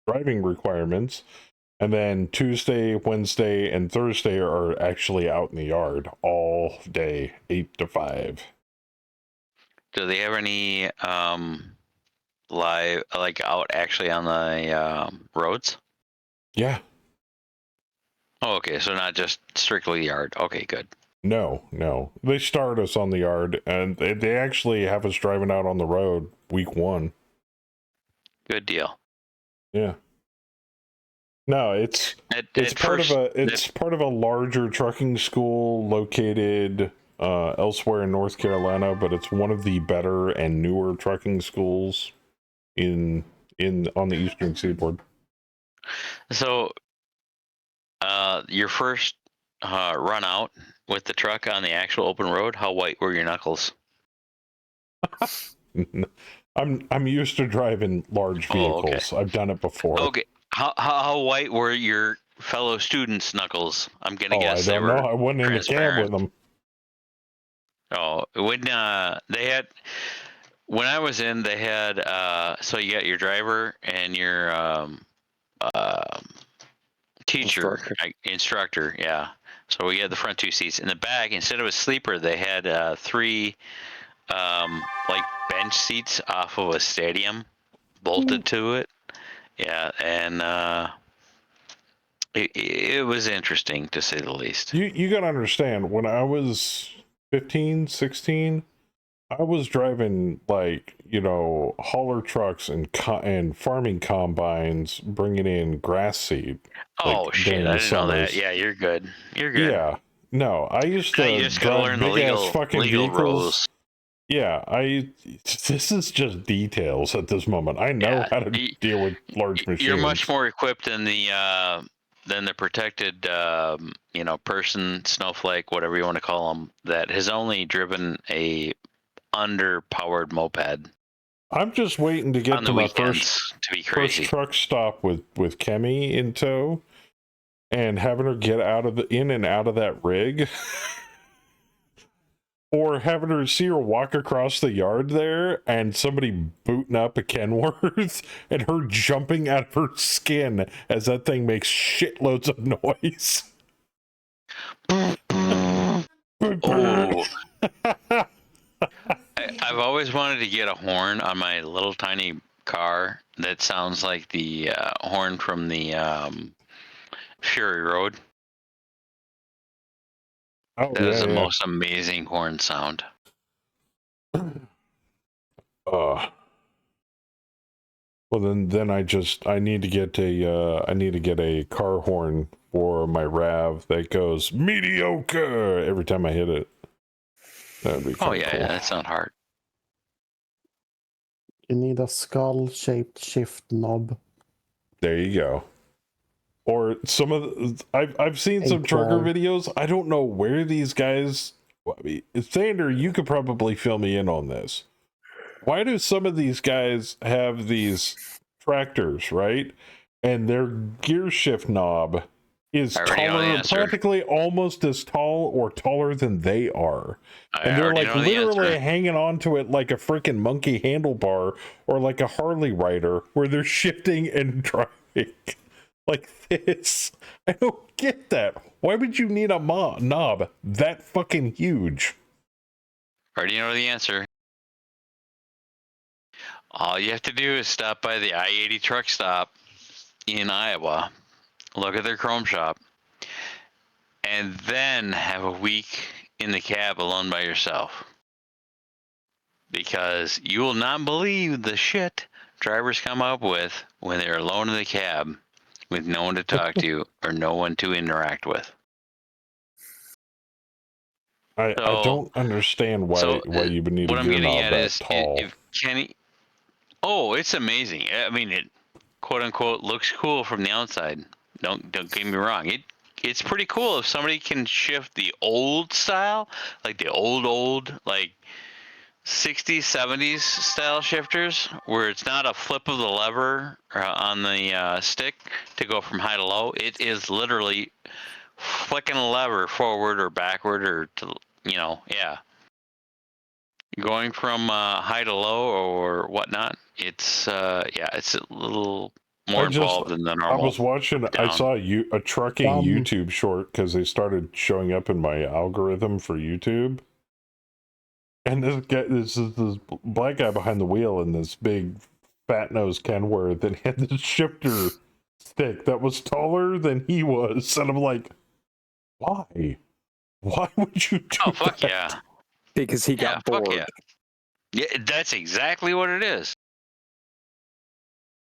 driving requirements. And then Tuesday, Wednesday, and Thursday are actually out in the yard all day, 8 to 5. Do they have any live, like out actually on the roads? Yeah. Oh, okay. So not just strictly yard. Okay, good. No. They start us on the yard, and they actually have us driving out on the road week 1. Good deal. Yeah. No, it's part of a larger trucking school located elsewhere in North Carolina, but it's one of the better and newer trucking schools on the Eastern Seaboard. So, your first run out with the truck on the actual open road, how white were your knuckles? I'm used to driving large vehicles. Okay. I've done it before. Okay. How white were your fellow students' knuckles? I'm gonna guess I they don't were know. I wasn't in the cab with them. Oh, when they had, when I was in, they had so you got your driver and your teacher, instructor, yeah. So we had the front 2 seats. In the back, instead of a sleeper, they had 3 like bench seats off of a stadium bolted to it. Yeah, and it was interesting to say the least. You gotta understand, when I was 15, 16, I was driving hauler trucks and farming combines, bringing in grass seed. Oh shit! I didn't know that. Yeah, you're good. You're good. Yeah, no, I used to you just gotta learn drive the big ass fucking legal vehicles. rules. Yeah, this is just details at this moment. I know how to deal with large machines. You're much more equipped than the protected person, snowflake, whatever you want to call them, that has only driven a underpowered moped. I'm just waiting to get to my first truck stop with Kemi in tow, and having her get in and out of that rig. Or having her see her walk across the yard there and somebody booting up a Kenworth and her jumping out of her skin as that thing makes shitloads of noise. Oh. I've always wanted to get a horn on my little tiny car that sounds like the horn from the Fury Road. Oh, that is the most amazing horn sound. Well, then I need to get a car horn for my RAV that goes mediocre every time I hit it. That'd be cool. Yeah, that's not hard. You need a skull-shaped shift knob. There you go. Or some of I've seen some trucker videos. I don't know where these guys. Sander, you could probably fill me in on this. Why do some of these guys have these tractors, right? And their gear shift knob is practically almost as tall or taller than they are. And they're like literally hanging onto it like a freaking monkey handlebar or like a Harley rider where they're shifting and driving like this. I don't get that. Why would you need a knob that fucking huge? Already know the answer. All you have to do is stop by the I-80 truck stop in Iowa, look at their chrome shop, and then have a week in the cab alone by yourself. Because you will not believe the shit drivers come up with when they're alone in the cab with no one to talk to or no one to interact with. I don't understand why you would need what a I'm gear getting knob at that is tall. if Kenny. Oh, it's amazing. I mean, it quote unquote looks cool from the outside. Don't get me wrong. It's pretty cool if somebody can shift the old style, like the old like 60s, 70s style shifters, where it's not a flip of the lever on the stick to go from high to low. It is literally flicking a lever forward or backward or to, going from high to low or whatnot. It's it's a little more involved than the I normal. was watching. I down. saw a trucking YouTube short because they started showing up in my algorithm for YouTube. And this black guy behind the wheel in this big fat nosed Kenworth that had this shifter stick that was taller than he was, and I'm like, why? Why would you do Oh fuck that? yeah! Because he got bored. Fuck yeah! Yeah, that's exactly what it is.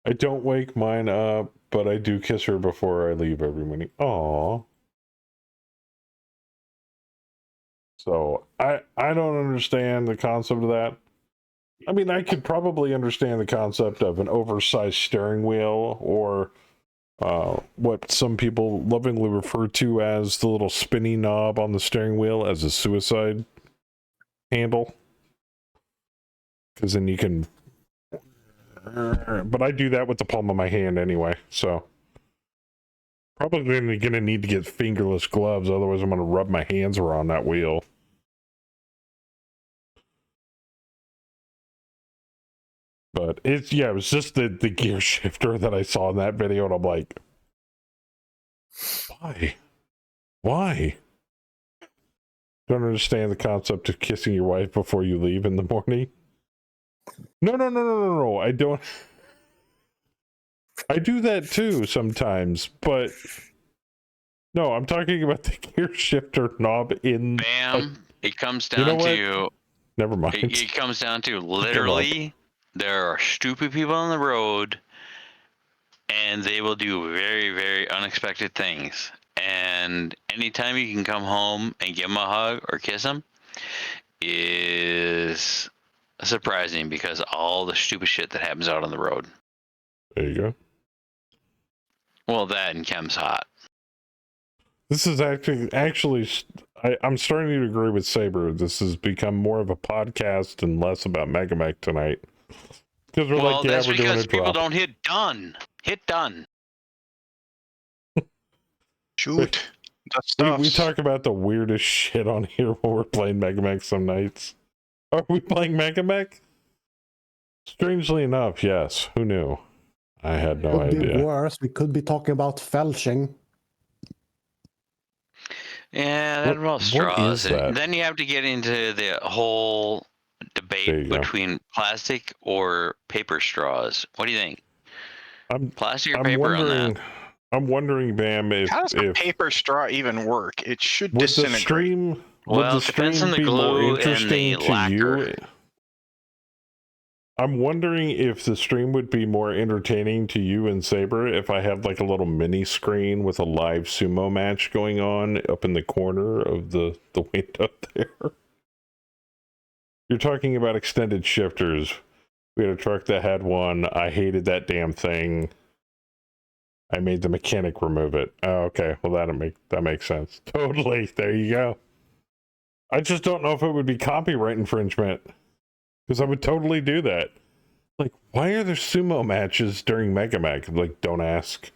I don't wake mine up, but I do kiss her before I leave every morning. Aww. So I don't understand the concept of that. I mean, I could probably understand the concept of an oversized steering wheel or what some people lovingly refer to as the little spinny knob on the steering wheel as a suicide handle. Because then you can... But I do that with the palm of my hand anyway, so... Probably going to need to get fingerless gloves, otherwise I'm going to rub my hands around that wheel. But it was just the gear shifter that I saw in that video, and I'm like, why? Don't understand the concept of kissing your wife before you leave in the morning. No. I don't. I do that too sometimes, but no, I'm talking about the gear shifter knob in. Bam! It comes down to. Never mind. It comes down to literally, there are stupid people on the road, and they will do very, very unexpected things. And anytime you can come home and give them a hug or kiss them is surprising because all the stupid shit that happens out on the road. There you go. Well, that and Chem's hot. This is actually I'm starting to agree with Saber. This has become more of a podcast and less about Megamech tonight. Because we're like, yeah, we're doing a drop. People don't hit done. Hit done. Shoot. We talk about the weirdest shit on here when we're playing Megamech some nights. Are we playing Megamech? Strangely enough, yes. Who knew? I had no idea. Could be worse. We could be talking about felching. Yeah, that involves straws. What is that? Then you have to get into the whole debate between plastic or paper straws. What do you think? Plastic or paper on that? I'm wondering, Bam, how does a paper straw even work? It should would disintegrate. Would the stream be more interesting to you? I'm wondering if the stream would be more entertaining to you and Saber if I had like a little mini screen with a live sumo match going on up in the corner of the window there. You're talking about extended shifters. We had a truck that had one. I hated that damn thing. I made the mechanic remove it. Oh, okay. Well, that makes sense. Totally. There you go. I just don't know if it would be copyright infringement. Because I would totally do that. Like, why are there sumo matches during Megamech? Like, don't ask.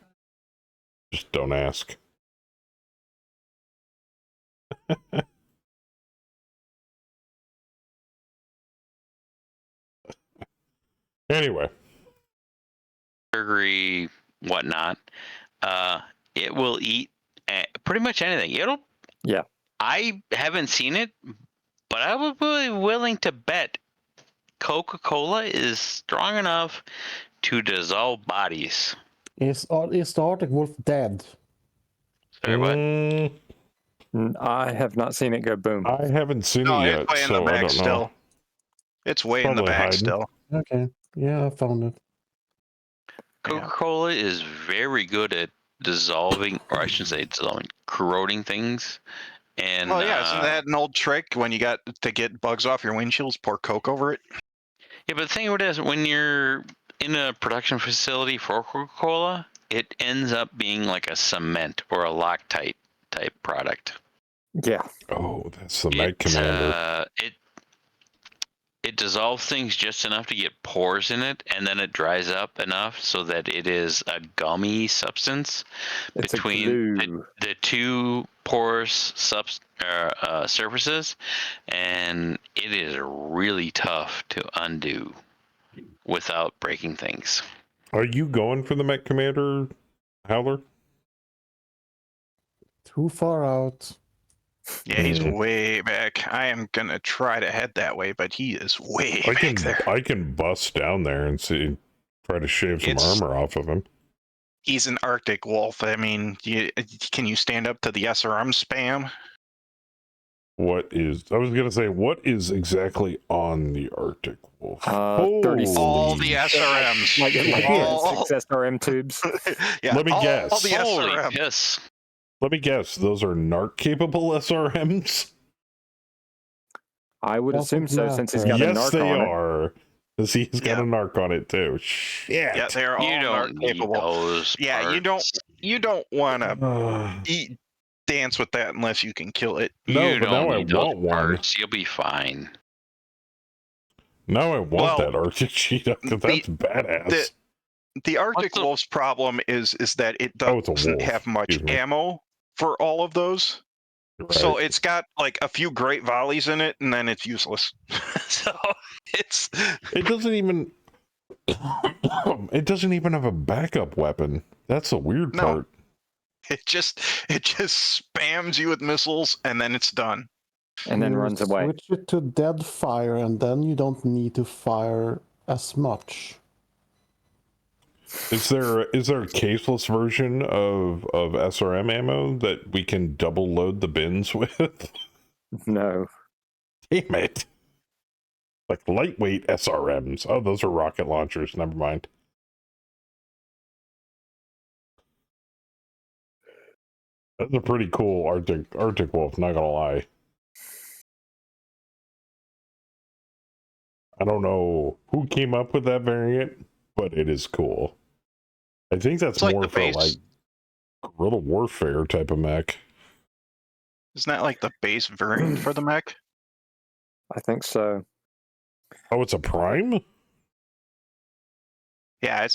Just don't ask. Anyway. Surgery, whatnot. It will eat pretty much anything. Yeah. I haven't seen it, but I would be willing to bet Coca-Cola is strong enough to dissolve bodies. Is the Arctic Wolf dead? Sorry, what? I have not seen it go boom. I haven't seen it yet, it's way in the back still. It's way in the back still. Okay. Yeah, I found it. Coca-Cola is very good at dissolving, or I shouldn't say dissolving, corroding things And Oh yeah, isn't that an old trick when you got to get bugs off your windshields? Pour Coke over it. yeah, but the thing about it is, when you're in a production facility for Coca-Cola, it ends up being like a cement or a Loctite type product. Yeah. Oh, that's the Med Commander. It dissolves things just enough to get pores in it, and then it dries up enough so that it is a gummy substance It's a between glue. the two porous surfaces, and it is really tough to undo without breaking things. Are you going for the Met Commander, Howler? Too far out. Yeah, he's way back. I am gonna try to head that way, but he is way back there. I can bust down there and see, try to shave some armor off of him. He's an Arctic wolf. I mean, can you stand up to the SRM spam? I was gonna say, what is exactly on the Arctic Wolf? 30 all the SRMs. Like all, 6 SRM tubes. yeah, Let me guess. All the Holy SRM. piss. Let me guess, those are narc capable SRMs? I would assume so, since he's matter. got a Yes, narc they on it. are. Because he's got a narc on it too. Shit. Yeah, they're all You don't narc need capable. those Yeah, parts. you don't want to dance with that unless you can kill it. No, You but now don't I need those want one. parts. You'll be fine. Now I want Well, that Arctic cheetah because that's badass. The Arctic Also- Wolf's problem is that it Oh, it's a doesn't wolf. have much Excuse me. ammo for all of those. You're So right. it's got like a few great volleys in it, and then it's useless. So it's It doesn't even. It doesn't even have a backup weapon. That's the weird No. part. it just spams you with missiles, and then it's done. And then You runs away. Switch it to dead fire, and then you don't need to fire as much. Is there a caseless version of SRM ammo that we can double load the bins with? No. Damn it. Like lightweight SRMs. Oh, those are rocket launchers. Never mind. That's a pretty cool Arctic Wolf, not gonna lie. I don't know who came up with that variant, but it is cool. I think that's It's like more the for base. like guerrilla warfare type of mech. Isn't that like the base variant for the mech? I think so. Oh, it's a prime? Yeah,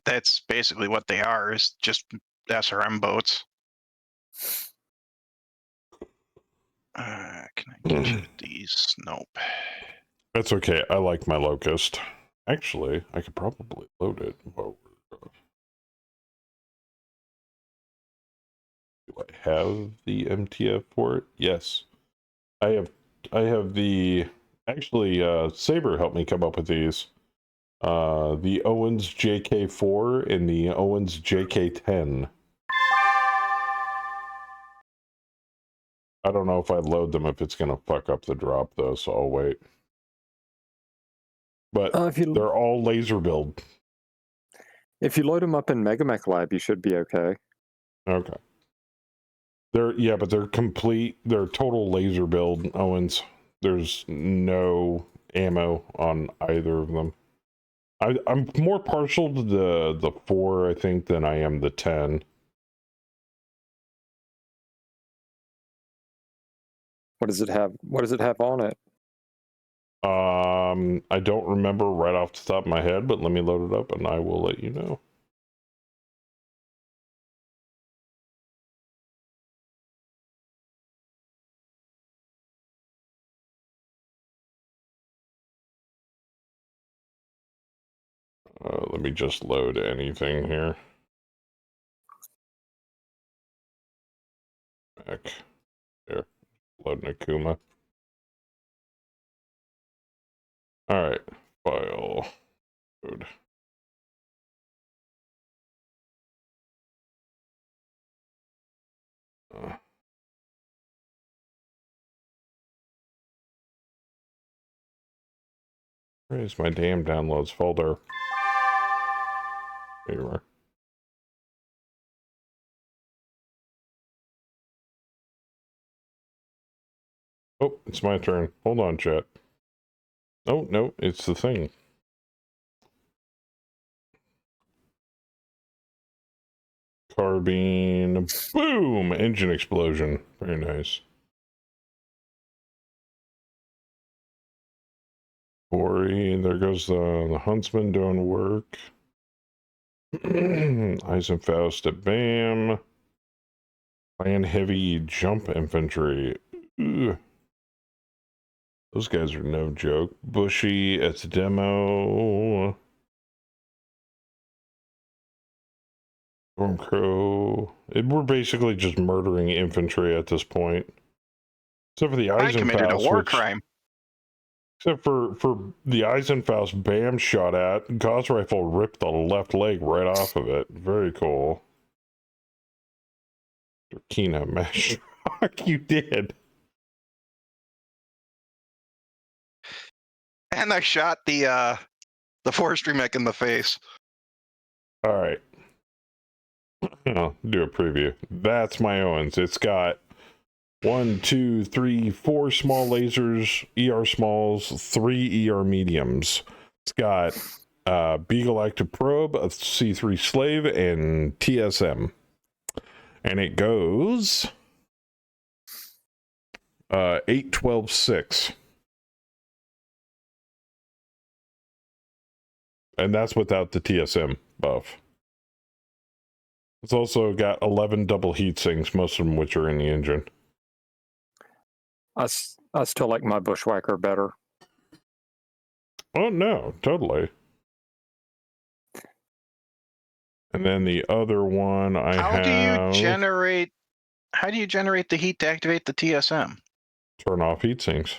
that's basically what they are. Is just SRM boats. Can I get you these? Nope. That's okay. I like my Locust. Actually, I could probably load it. While we're, do I have the MTF for it? Yes. I have the actually Saber helped me come up with these. The Owens JK4 and the Owens JK10. I don't know if I load them if it's gonna fuck up the drop though, so I'll wait. But they're all laser build. If you load them up in Megamech Lab, you should be okay. Okay. But they're complete. They're total laser build Owens. There's no ammo on either of them. I'm more partial to the 4, I think, than I am the 10. What does it have? What does it have on it? I don't remember right off the top of my head, but let me load it up and I will let you know. Let me just load anything here. Back there, loading Akuma. All right, file load. Where's my damn downloads folder? There you are. It's my turn. Hold on, chat. Oh, no, it's the thing. Carbine. Boom! Engine explosion. Very nice. Ori, there goes the huntsman doing work. Eisenfaust at BAM. Land heavy jump infantry. Ugh. Those guys are no joke. Bushy at the demo. Stormcrow. We're basically just murdering infantry at this point. Except for the I committed a Eisenfaust, war which, crime. except for the Eisenfaust BAM shot at, Gauss Rifle ripped the left leg right off of it. Very cool. Kina mesh. You did. And I shot the forestry mech in the face. All right. I'll do a preview. That's my Owens. It's got 1, 2, 3, 4 small lasers, ER smalls, 3 ER mediums. It's got Beagle Active Probe, a C3 Slave, and TSM. And it goes 8, 12, 6. And that's without the TSM buff. It's also got 11 double heat sinks, most of them which are in the engine. I still like my Bushwhacker better. Oh, no, totally. And then the other one I How have... do you generate the heat to activate the TSM? Turn off heat sinks.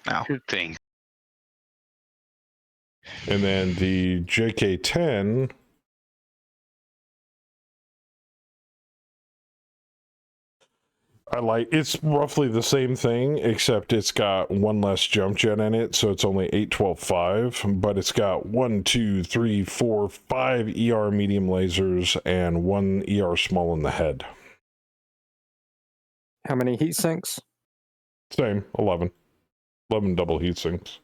Now, Two things. And then the JK10... it's roughly the same thing, except it's got 1 less jump jet in it, so it's only 8, 12, 5, but it's got 1, 2, 3, 4, 5 ER medium lasers and 1 ER small in the head. How many heat sinks? Same, 11. 11 double heat sinks.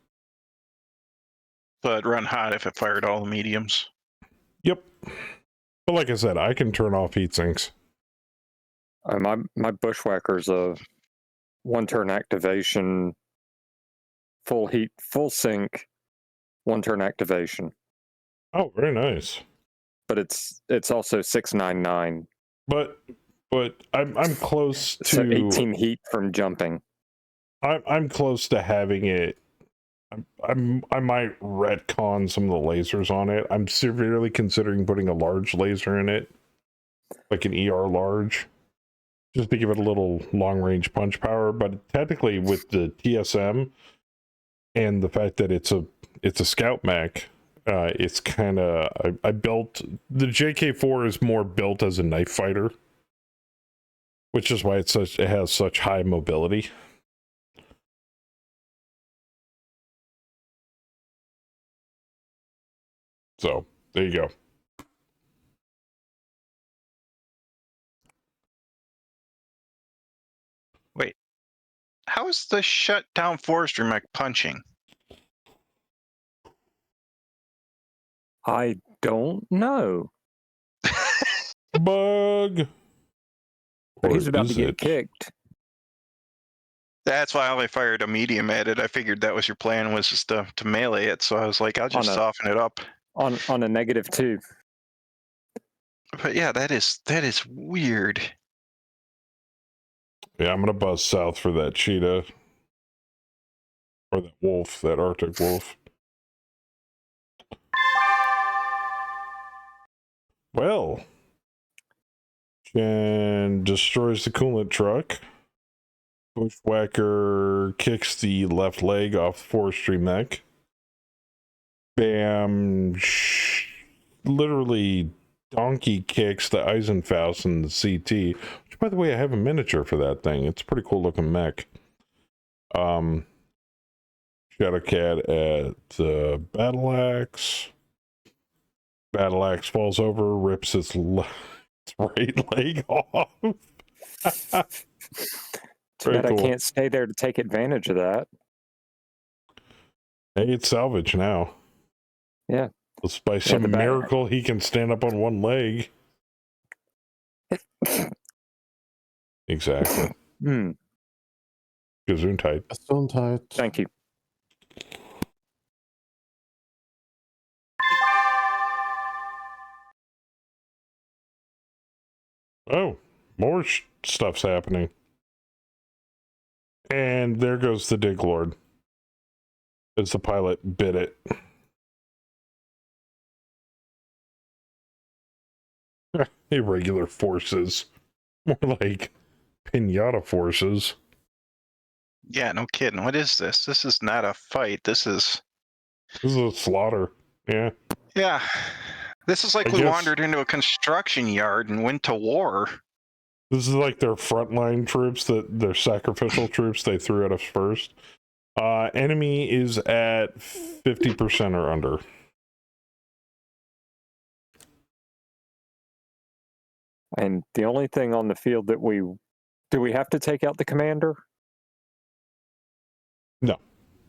so it'd run hot if it fired all the mediums. Yep. But like I said, I can turn off heat sinks. My Bushwhacker's a 1-turn activation, full heat, full sync, 1-turn activation. Oh, very nice. But it's also 699. But I'm close to... So 18 heat from jumping. I'm close to having it. I might retcon some of the lasers on it. I'm severely considering putting a large laser in it, like an ER large, just to give it a little long range punch power. But technically, with the TSM and the fact that it's a scout mech, it's kind of I built the JK4 is more built as a knife fighter, which is why it has such high mobility. So, there you go. Wait, how is the shutdown forestry mech punching? I don't know. Bug! But Or he's about to is get it? kicked. That's why I only fired a medium at it. I figured that was your plan, was just to melee it. So I was like, I'll just soften it up. On a -2. But yeah, that is weird. Yeah, I'm gonna buzz south for that cheetah. Or that wolf, that Arctic wolf. Well. Jen destroys the coolant truck. Bushwhacker kicks the left leg off the forestry mech. Bam. Literally donkey kicks the Eisenfaust and the CT. Which, by the way, I have a miniature for that thing. It's a pretty cool looking mech. Shadowcat at the Battle Axe. Battle Axe falls over, rips its right leg off. Too Very bad cool. I can't stay there to take advantage of that. Hey, it's salvage now. Yeah. Let's by some the back. miracle he can stand up on one leg. Exactly. Hmm. Gesundheit. Gesundheit. Thank you. Oh, more stuff's happening. And there goes the dig lord. As the pilot bit it. Irregular forces. More like pinata forces. Yeah, no kidding. What is this? This is not a fight. This is a slaughter. Yeah. Yeah. This is like I we guess- wandered into a construction yard and went to war. This is like their frontline troops, their sacrificial troops they threw at us first. Enemy is at 50% or under. And the only thing on the field that we have to take out the commander? No.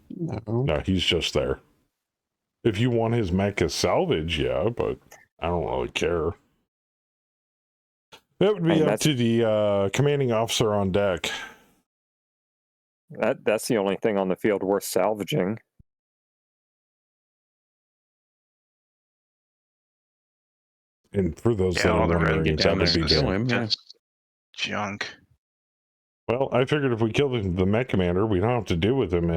No, he's just there. If you want his mech as salvage, yeah, but I don't really care. That would be And up to the commanding officer on deck. That's the only thing on the field worth salvaging. And for those Yeah, that all are the wondering, get that down would there be and kill Dan. him. Yeah. Just junk. Well, I figured if we killed the mech commander, we don't have to deal with him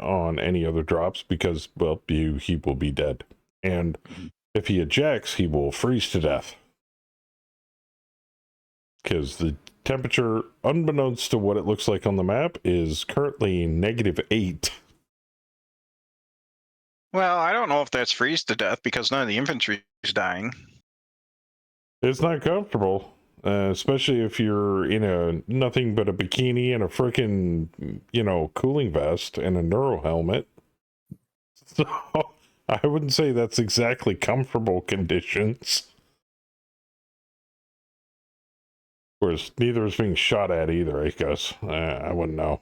on any other drops because, well, he will be dead. And if he ejects, he will freeze to death. Because the temperature, unbeknownst to what it looks like on the map, is currently -8. Well, I don't know if that's freeze to death because none of the infantry is dying. It's not comfortable, especially if you're in a nothing but a bikini and a freaking, cooling vest and a neuro helmet. So I wouldn't say that's exactly comfortable conditions. Of course, neither is being shot at either, I guess. I wouldn't know.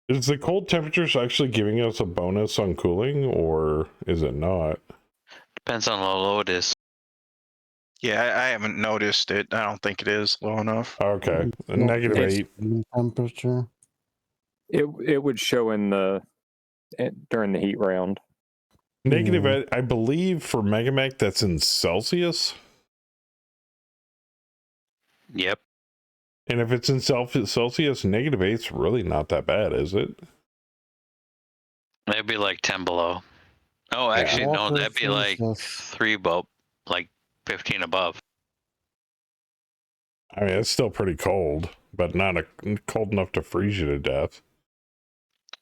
Is the cold temperatures actually giving us a bonus on cooling, or is it not? Depends on how low it is. Yeah, I haven't noticed it. I don't think it is low enough. Okay, It's not -8. room temperature. It would show in during the heat round. -8, I believe for Megamech that's in Celsius. Yep. And if it's in Celsius, -8's really not that bad, is it? That'd be like 10 below. Oh, actually, no, Water that'd be like freezes. 3 above, like 15 above. I mean, it's still pretty cold, but not cold enough to freeze you to death.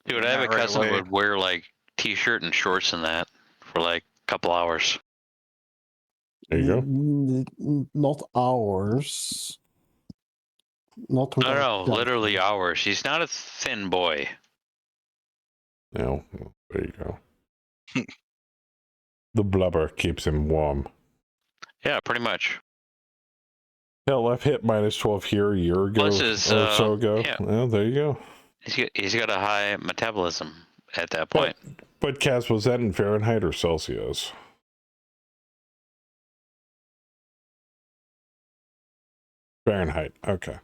Dude, I have a Not right cousin away. who would wear like t-shirt and shorts in that for like a couple hours. There you go. Not hours. Not No, without literally jumping. hours. He's not a thin boy. No, there you go. The blubber keeps him warm. Yeah, pretty much. Hell, I've hit -12 here a year ago Plus his, or so ago. yeah. Well, there you go. He's got a high metabolism at that But, point. but Kaz, was that in Fahrenheit or Celsius? Fahrenheit. Okay.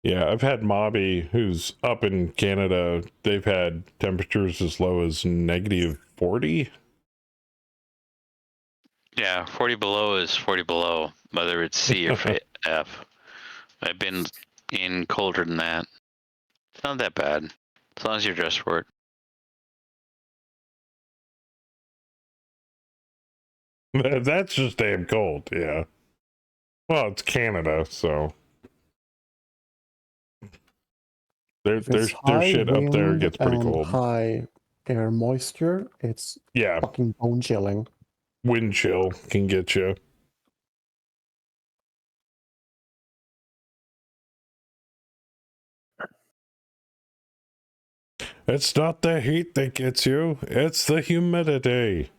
Yeah, I've had Mobby, who's up in Canada. They've had temperatures as low as -40. Yeah, 40 below is 40 below, whether it's C or F. I've been in colder than that. It's not that bad, as long as you're dressed for it. That's just damn cold, yeah. Well, it's Canada, so their If it's shit high up there wind gets pretty and cold. high air moisture, it's Yeah, fucking bone chilling. wind chill can get you. It's not the heat that gets you, it's the humidity.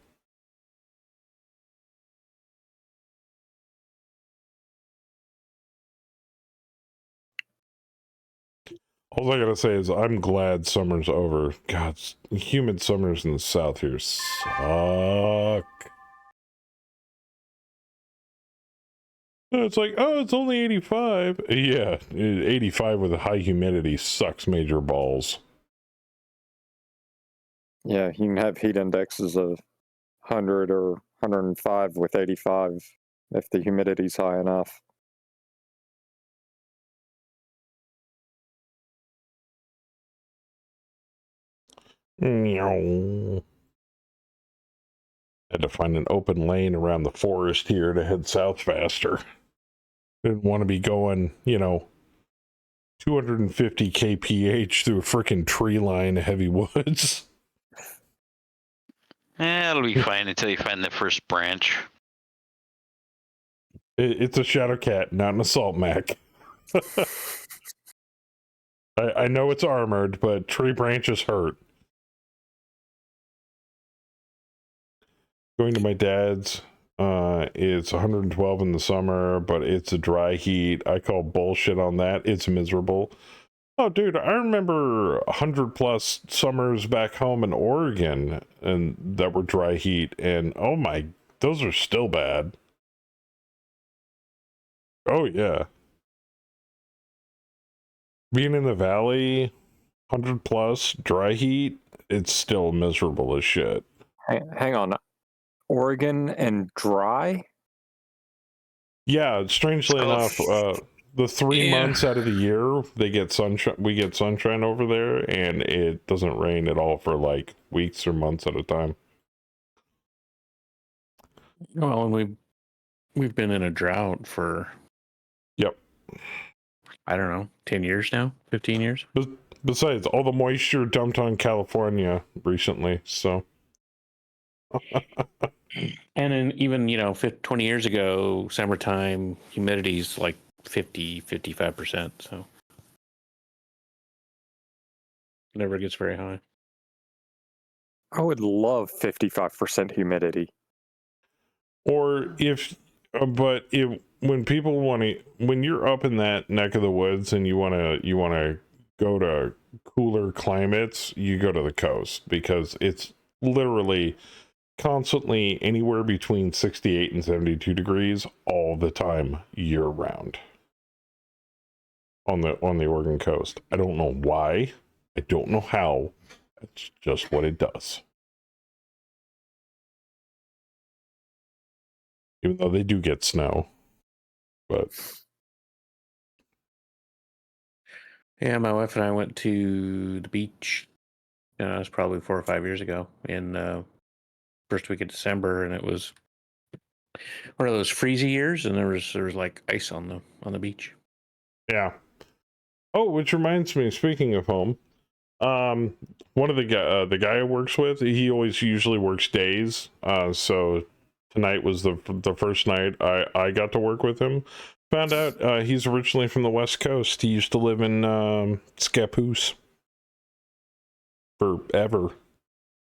All I gotta say is I'm glad summer's over. God, humid summers in the south here suck. It's like, oh, it's only 85. Yeah, 85 with a high humidity sucks major balls. Yeah, you can have heat indexes of 100 or 105 with 85 if the humidity's high enough. Meow. Had to find an open lane around the forest here to head south faster. Didn't want to be going, 250 kph through a freaking tree line of heavy woods. It'll be fine until you find the first branch. It's a Shadow Cat, not an Assault Mech. I know it's armored, but tree branches hurt. Going to my dad's, it's 112 in the summer, but it's a dry heat. I call bullshit on that. It's miserable. Oh, dude, I remember 100 plus summers back home in Oregon and that were dry heat, and oh my, those are still bad. Oh yeah. Being in the valley, 100 plus dry heat, it's still miserable as shit. Hang on. Oregon and dry? Yeah, strangely Oh, enough, the 3 yeah. months out of the year they get sunshine. We get sunshine over there, and it doesn't rain at all for like weeks or months at a time. Well, and we've been in a drought for Yep. I don't know, 10 years now, 15 years. Besides, all the moisture dumped on California recently, so. And then even 20 years ago, summertime humidity's like 55%. So it never gets very high. I would love 55% humidity. Or when people want to, when you're up in that neck of the woods and you want to go to cooler climates, you go to the coast because it's literally constantly anywhere between 68 and 72 degrees all the time, year round on the Oregon coast. I don't know why. I don't know how. It's just what it does. Even though they do get snow. But Yeah, my wife and I went to the beach. It was probably 4 or 5 years ago in first week of December, and it was one of those freezy years, and there was like ice on the beach. yeah. Oh, which reminds me, speaking of home, one of the guy I works with, he usually works days. So tonight was the first night I got to work with him. Found out he's originally from the West Coast. He used to live in Scappoose forever.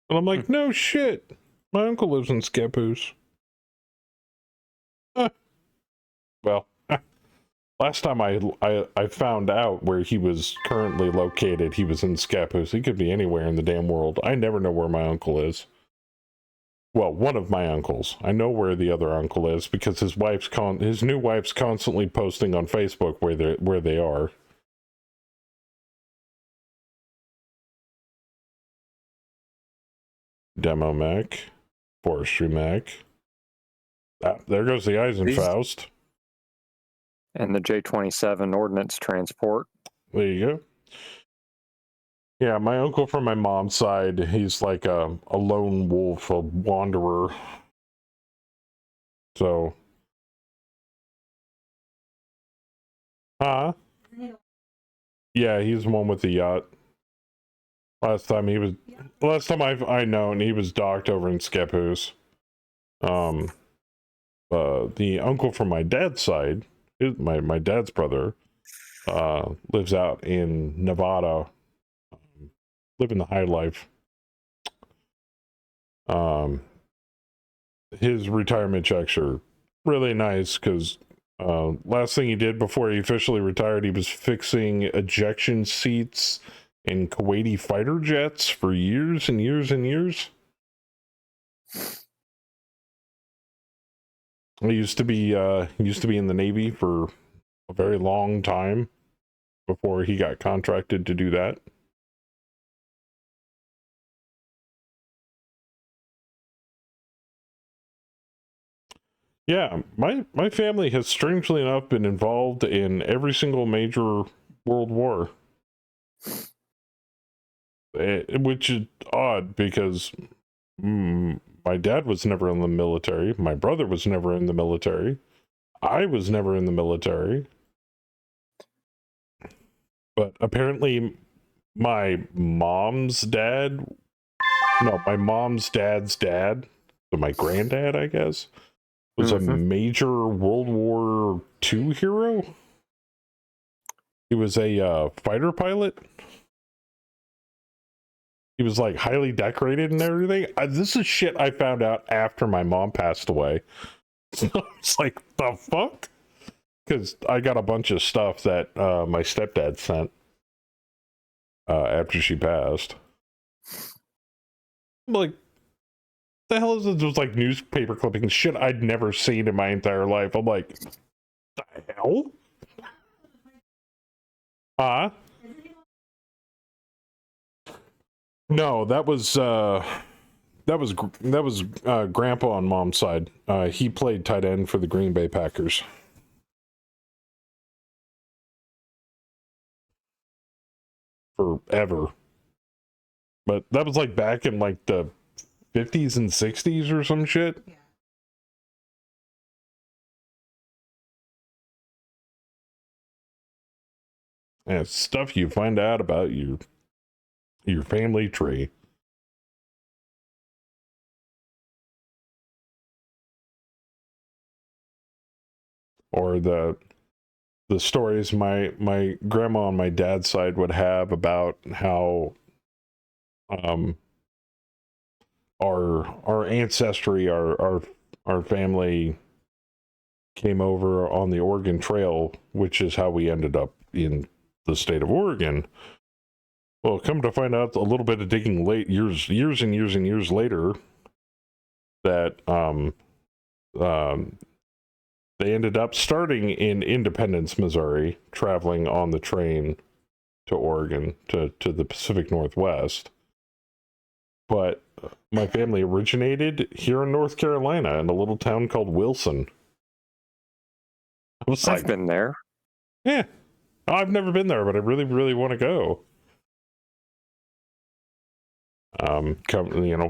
And I'm like, no shit. My uncle lives in Scappoose. Well, last time I found out where he was currently located, he was in Scappoose. He could be anywhere in the damn world. I never know where my uncle is. Well, one of my uncles. I know where the other uncle is because his new wife's constantly posting on Facebook where they are. Demo mech, forestry mech. Ah, there goes the Eisenfaust. And the J-27 ordnance transport. There you go. Yeah, my uncle from my mom's side, he's like a lone wolf, a wanderer. So. Huh? Yeah, he's the one with the yacht. Last time I've known, he was docked over in Scappoose. The uncle from my dad's side, my dad's brother, lives out in Nevada, living the high life. His retirement checks are really nice because Last thing he did before he officially retired, he was fixing ejection seats in Kuwaiti fighter jets for years and years and years. He used to be in the Navy for a very long time before he got contracted to do that. Yeah, my family has strangely enough been involved in every single major world war. Which is odd because my dad was never in the military. My brother was never in the military. I was never in the military. But apparently my mom's dad's dad, so my granddad, I guess, was a major World War II hero. He was a fighter pilot. He was like highly decorated and everything. This is shit I found out after my mom passed away. So it's like, the fuck? Because I got a bunch of stuff that my stepdad sent after she passed. I'm like, the hell is this? It was like newspaper clippings, shit I'd never seen in my entire life. I'm like, the hell? Huh? No, that was Grandpa on Mom's side. He played tight end for the Green Bay Packers. Forever. But that was like back in like the 50s and 60s or some shit. Yeah. And it's stuff you find out about your family tree. Or the stories my grandma on my dad's side would have about how our ancestry, our family came over on the Oregon Trail, which is how we ended up in the state of Oregon. Well, come to find out, a little bit of digging years and years later, that they ended up starting in Independence, Missouri, traveling on the train to Oregon, to the Pacific Northwest. But my family originated here in North Carolina in a little town called Wilson. I've been there. Yeah. I've never been there, but I really, really want to go.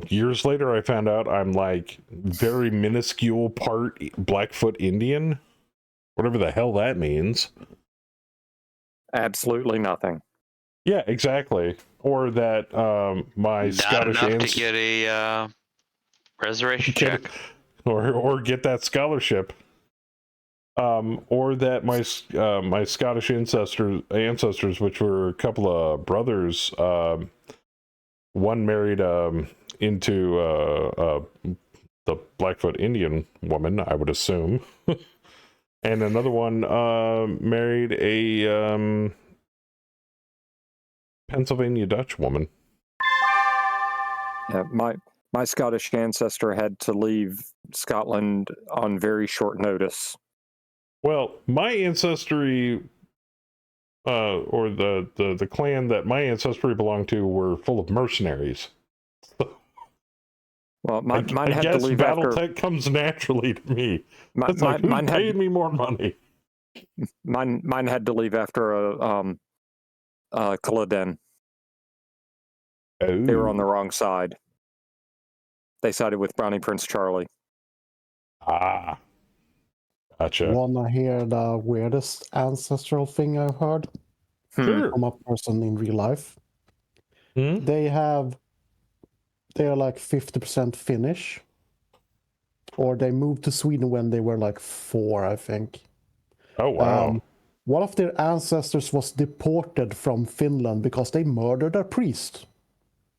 Years later, I found out I'm like very minuscule part Blackfoot Indian, whatever the hell that means. Absolutely nothing. Yeah, exactly. Or that my Not Scottish enough to get a reservation check. Or get that scholarship. Or that my Scottish ancestors, which were a couple of brothers, one married into the Blackfoot Indian woman, I would assume, and another one married a Pennsylvania Dutch woman. Yeah, my Scottish ancestor had to leave Scotland on very short notice. Well, my ancestry, or the clan that my ancestry belonged to, were full of mercenaries. Well, mine I had to guess leave Battletech comes naturally to me. It's like, who paid me more money? Mine had to leave after a Culloden. Oh. They were on the wrong side. They sided with Brownie Prince Charlie. Ah. Gotcha. Wanna hear the weirdest ancestral thing I've heard Sure. from a person in real life? Hmm? They are like 50% Finnish, or they moved to Sweden when they were like 4, I think. Oh, wow. One of their ancestors was deported from Finland because they murdered a priest.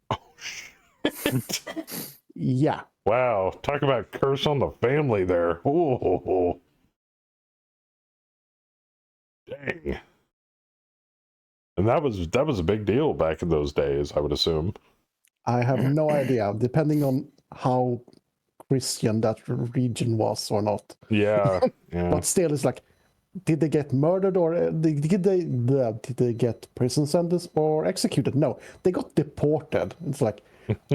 Oh, shit. Yeah. Wow. Talk about curse on the family there. Ooh. Dang. And that was a big deal back in those days, I would assume. I have no idea, depending on how Christian that region was or not. Yeah, yeah. But still, it's like, did they get murdered or did they get prison sentence or executed? No, they got deported. It's like,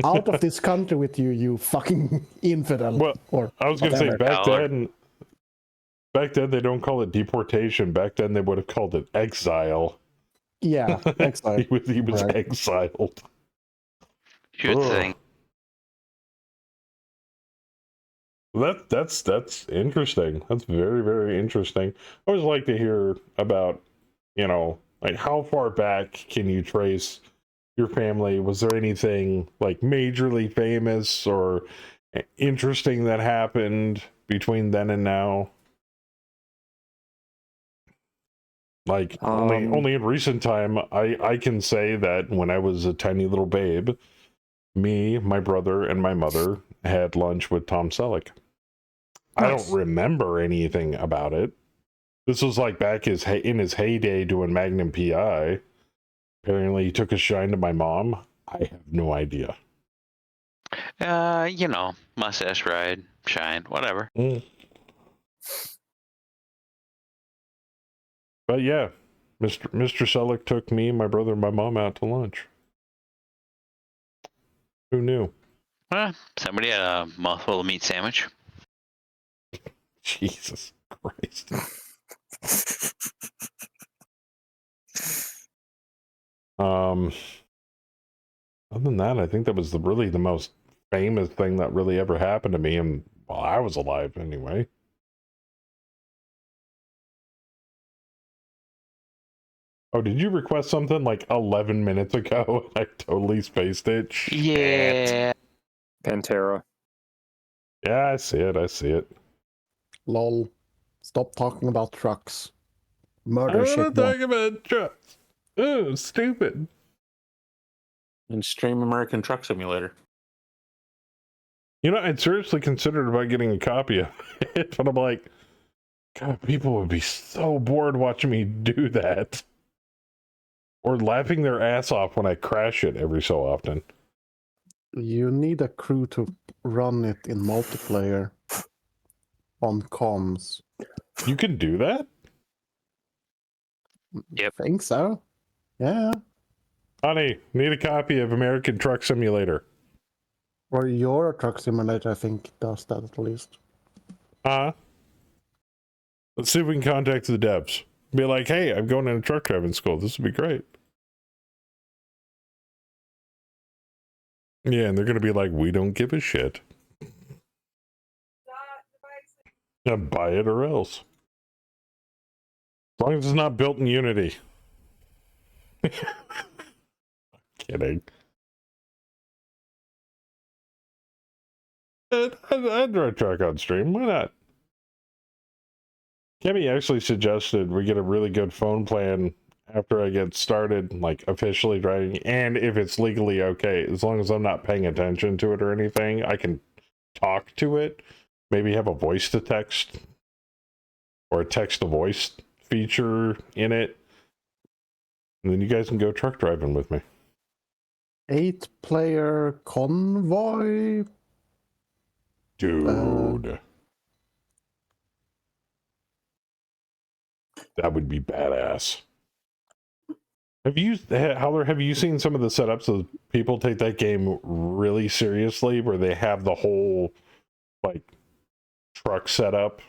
out of this country with you, you fucking infidel. Well, or I was going to say whatever. back then they don't call it deportation. Back then they would have called it exile. Yeah, exile. he was Right. exiled. Sure thing. That's interesting. That's very, very interesting. I always like to hear about, like how far back can you trace your family? Was there anything like majorly famous or interesting that happened between then and now? Like only in recent time, I can say that when I was a tiny little babe, me, my brother, and my mother had lunch with Tom Selleck. I don't remember anything about it. This was like back in his heyday doing Magnum PI. Apparently he took a shine to my mom. I have no idea. Mustache ride, shine, whatever. But yeah, Mr. Selleck took me, my brother, and my mom out to lunch. Who knew? Somebody had a mouthful of meat sandwich. Jesus Christ. Other than that, I think that was really the most famous thing that really ever happened to me, and while I was alive anyway. Oh, did you request something like 11 minutes ago? I totally spaced it. Yeah. Pantera. Yeah, I see it. Lol. Stop talking about trucks. I Murder want shit. to talk about trucks. Oh, stupid. And stream American Truck Simulator. I'd seriously considered about getting a copy of it, but I'm like, God, people would be so bored watching me do that. Or laughing their ass off when I crash it every so often. You need a crew to run it in multiplayer on comms. You can do that? Yep. Think so. Yeah. Honey, need a copy of American Truck Simulator. Or your truck simulator, I think, does that at least. Let's see if we can contact the devs. Be like, hey, I'm going into truck driving school. This would be great. Yeah, and they're going to be like, we don't give a shit. Yeah, buy it or else. As long as it's not built in Unity. Kidding. I'd drive a truck on stream. Why not? Kemi actually suggested we get a really good phone plan after I get started, like officially driving, and if it's legally okay, as long as I'm not paying attention to it or anything, I can talk to it. Maybe have a voice to text or a text to voice feature in it. And then you guys can go truck driving with me. 8-player convoy. Dude. That would be badass. Have you seen some of the setups of people take that game really seriously, where they have the whole like truck setup,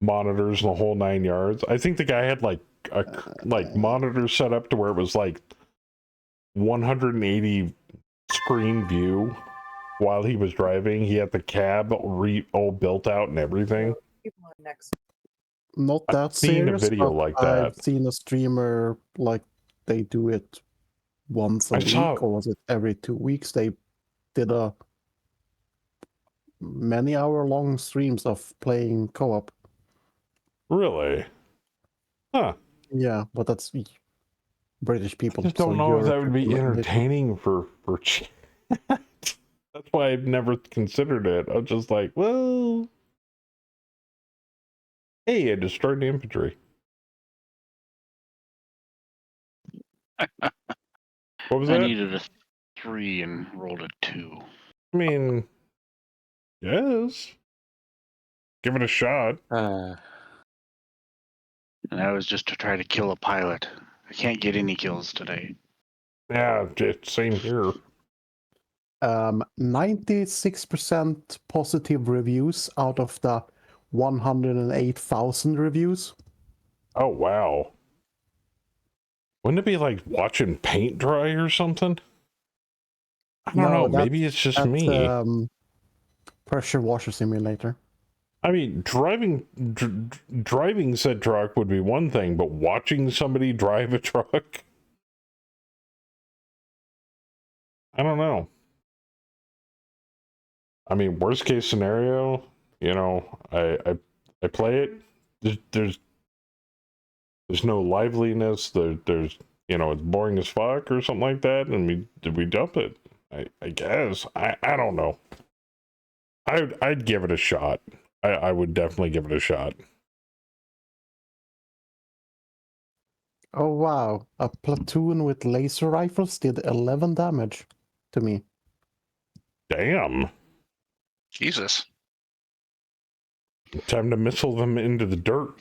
monitors, and the whole 9 yards? I think the guy had like monitor set up to where it was like 180 screen view while he was driving. He had the cab all built out and everything. Not that I've seen serious, a video but like I've that. seen a streamer like they do it once a week, or was it every 2 weeks? They did a many hour long streams of playing co-op. Really? Huh. Yeah, but that's British people. I just don't know if that would be entertaining for chat. That's why I've never considered it. I was just like, well, hey, I destroyed the infantry. What was I that? needed a 3 and rolled a 2. I mean, yes. Give it a shot. Uh, And that was just to try to kill a pilot. I can't get any kills today. Yeah, same here. 96% positive reviews out of the 108,000 reviews. Oh, wow. Wouldn't it be like watching paint dry or something? I don't know. Maybe it's just me. Pressure washer simulator. I mean, driving said truck would be one thing, but watching somebody drive a truck, I don't know. I mean, worst case scenario, you know, I play it. There's no liveliness. There's you know, it's boring as fuck or something like that, and we dump it. I guess I don't know. I'd give it a shot. I would definitely give it a shot. Oh wow, a platoon with laser rifles did 11 damage to me. Damn. Jesus. Time to missile them into the dirt.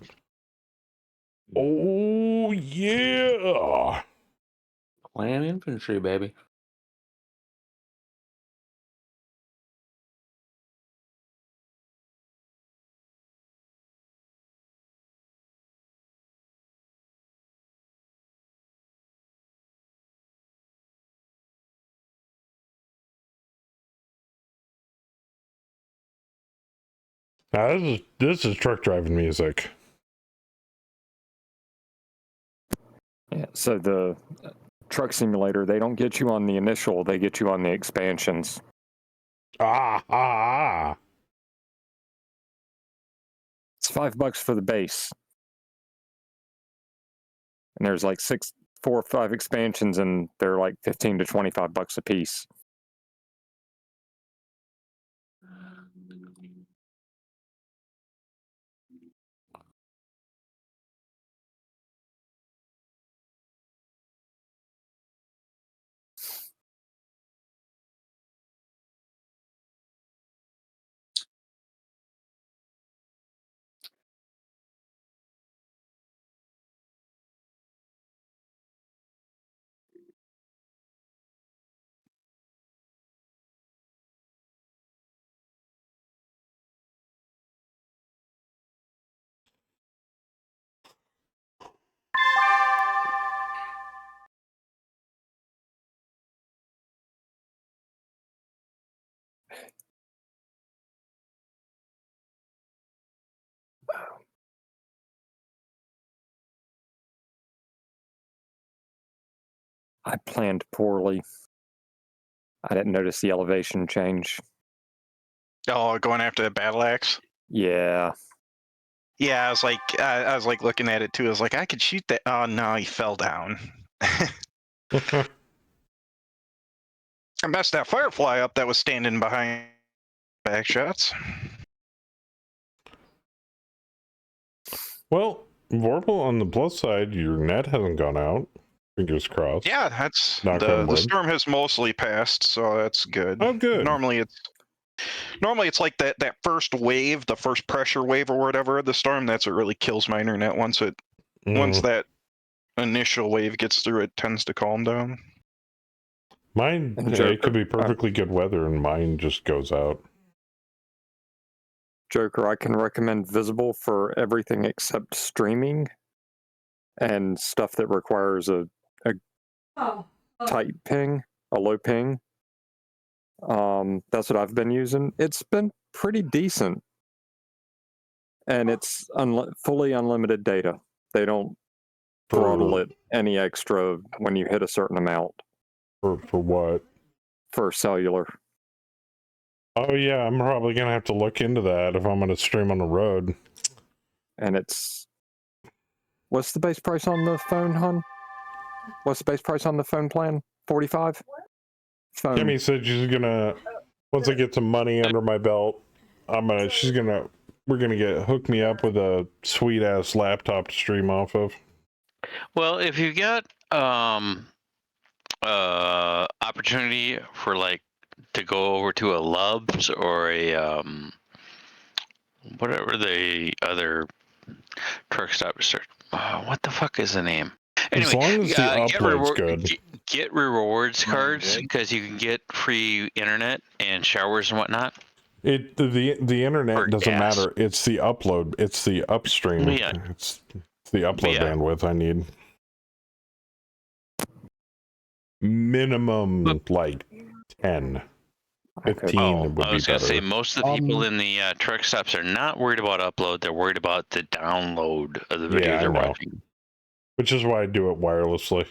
Oh yeah. clan infantry, baby. Now this is truck driving music. Yeah, so the truck simulator, they don't get you on the initial, they get you on the expansions. Ah. It's $5 for the base. And there's like 4 or 5 expansions, and they're like $15 to $25 a piece. I planned poorly. I didn't notice the elevation change. Oh, going after the battle axe. Yeah. Yeah, I was like looking at it too. I was like, I could shoot that. Oh no, he fell down. I messed that firefly up that was standing behind back shots. Well, Vorpal, on the plus side, your net hasn't gone out. Fingers crossed. Yeah, that's Knock on the wood. storm has mostly passed, so that's good. Oh, good. Normally it's like that first wave, the first pressure wave or whatever of the storm. That's what really kills my internet. Once that initial wave gets through, it tends to calm down. Mine, it could be perfectly good weather, and mine just goes out. Joker, I can recommend Visible for everything except streaming and stuff that requires a tight ping, a low ping. That's what I've been using. It's been pretty decent. And it's fully unlimited data. They don't throttle it any extra when you hit a certain amount. For what? For cellular. Oh yeah, I'm probably gonna have to look into that if I'm gonna stream on the road. And what's the base price on the phone, hon? What's the base price on the phone plan? 45? Kimmy said she's gonna, once I get some money under my belt, we're gonna hook me up with a sweet ass laptop to stream off of. Well, if you got opportunity for like to go over to a Love's or a whatever the other truck stops are. What the fuck is the name? Anyway, As long as the upload's get good. Get rewards cards because you can get free internet and showers and whatnot. The internet Or doesn't gas. matter. It's the upload. It's the upstream. Yeah. It's the upload Yeah. bandwidth I need. Minimum like 10. 15 would I be was gonna better. say most of the people in the truck stops are not worried about upload. They're worried about the download of the video Yeah, I they're know. watching. Which is why I do it wirelessly.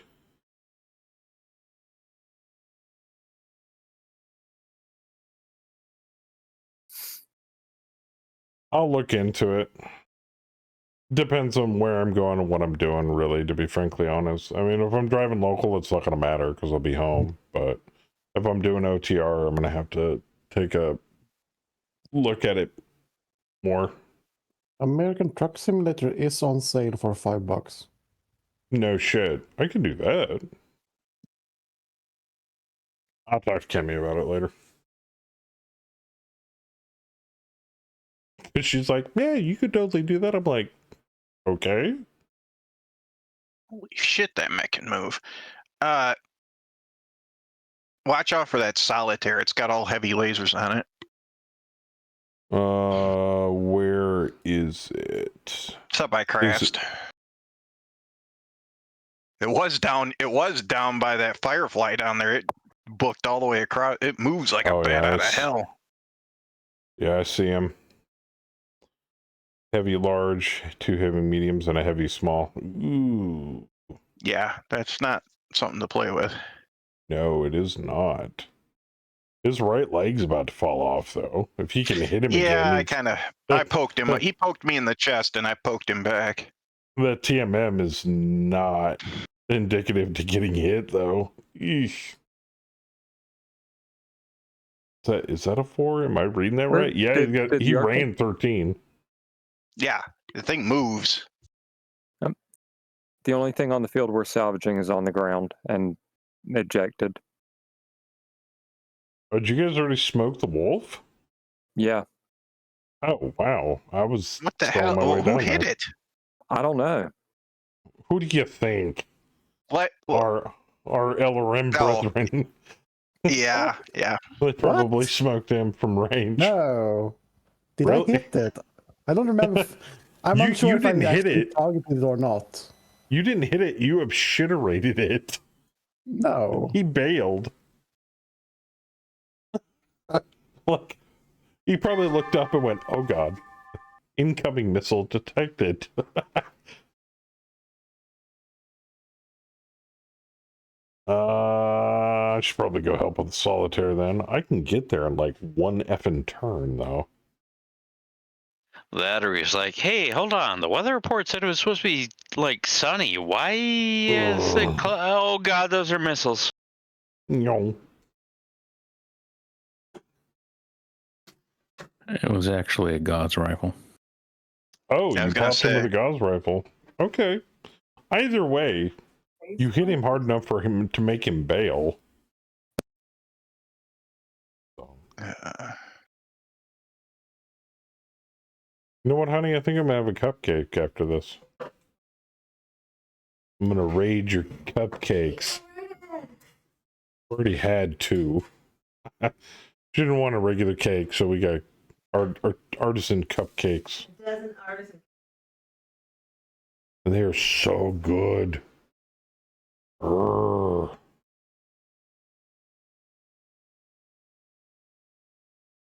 I'll look into it. Depends on where I'm going and what I'm doing, really, to be frankly honest. I mean, if I'm driving local, it's not going to matter because I'll be home. But if I'm doing OTR, I'm going to have to take a look at it more. American Truck Simulator is on sale for $5. No shit. I can do that. I'll talk to Kimmy about it later. She's like, yeah, you could totally do that. I'm like, okay. Holy shit, that mech can move. Watch out for that solitaire. It's got all heavy lasers on it. Where is it? It's up by Crafts. It was down by that Firefly down there. It booked all the way across. It moves like a bat out of hell. Yeah, I see him. Heavy large, 2 heavy mediums, and a heavy small. Ooh. Yeah, that's not something to play with. No, it is not. His right leg's about to fall off, though. If he can hit him again. I poked him. He poked me in the chest, and I poked him back. The TMM is not indicative to getting hit, though. Eesh. Is that a 4? Am I reading that right? Yeah, he ran 13. Yeah, the thing moves. The only thing on the field we're salvaging is on the ground and ejected. Oh, did you guys already smoke the wolf? Yeah. Oh, wow. I was. What the hell? Who hit it? I don't know. Who do you think? What? Our LRM brethren. Yeah. They probably smoked him from range. No. Did Really? I hit it? I don't remember. I'm unsure if I didn't hit it. targeted it or not. You didn't hit it. You obshiterated it. No. He bailed. Look, he probably looked up and went, "Oh God, incoming missile detected." I should probably go help with the solitaire then. I can get there in like one effing turn though. That or he's like, hey, hold on. The weather report said it was supposed to be like sunny. Why is it? Oh God, those are missiles. No. It was actually a God's rifle. Oh, you popped him with a Gauss rifle. Okay. Either way, you hit him hard enough for him to make him bail. You know what, honey? I think I'm gonna have a cupcake after this. I'm gonna raid your cupcakes. Already had 2. She didn't want a regular cake, so we got artisan cupcakes. It doesn't artisan. And they are so good. Urgh.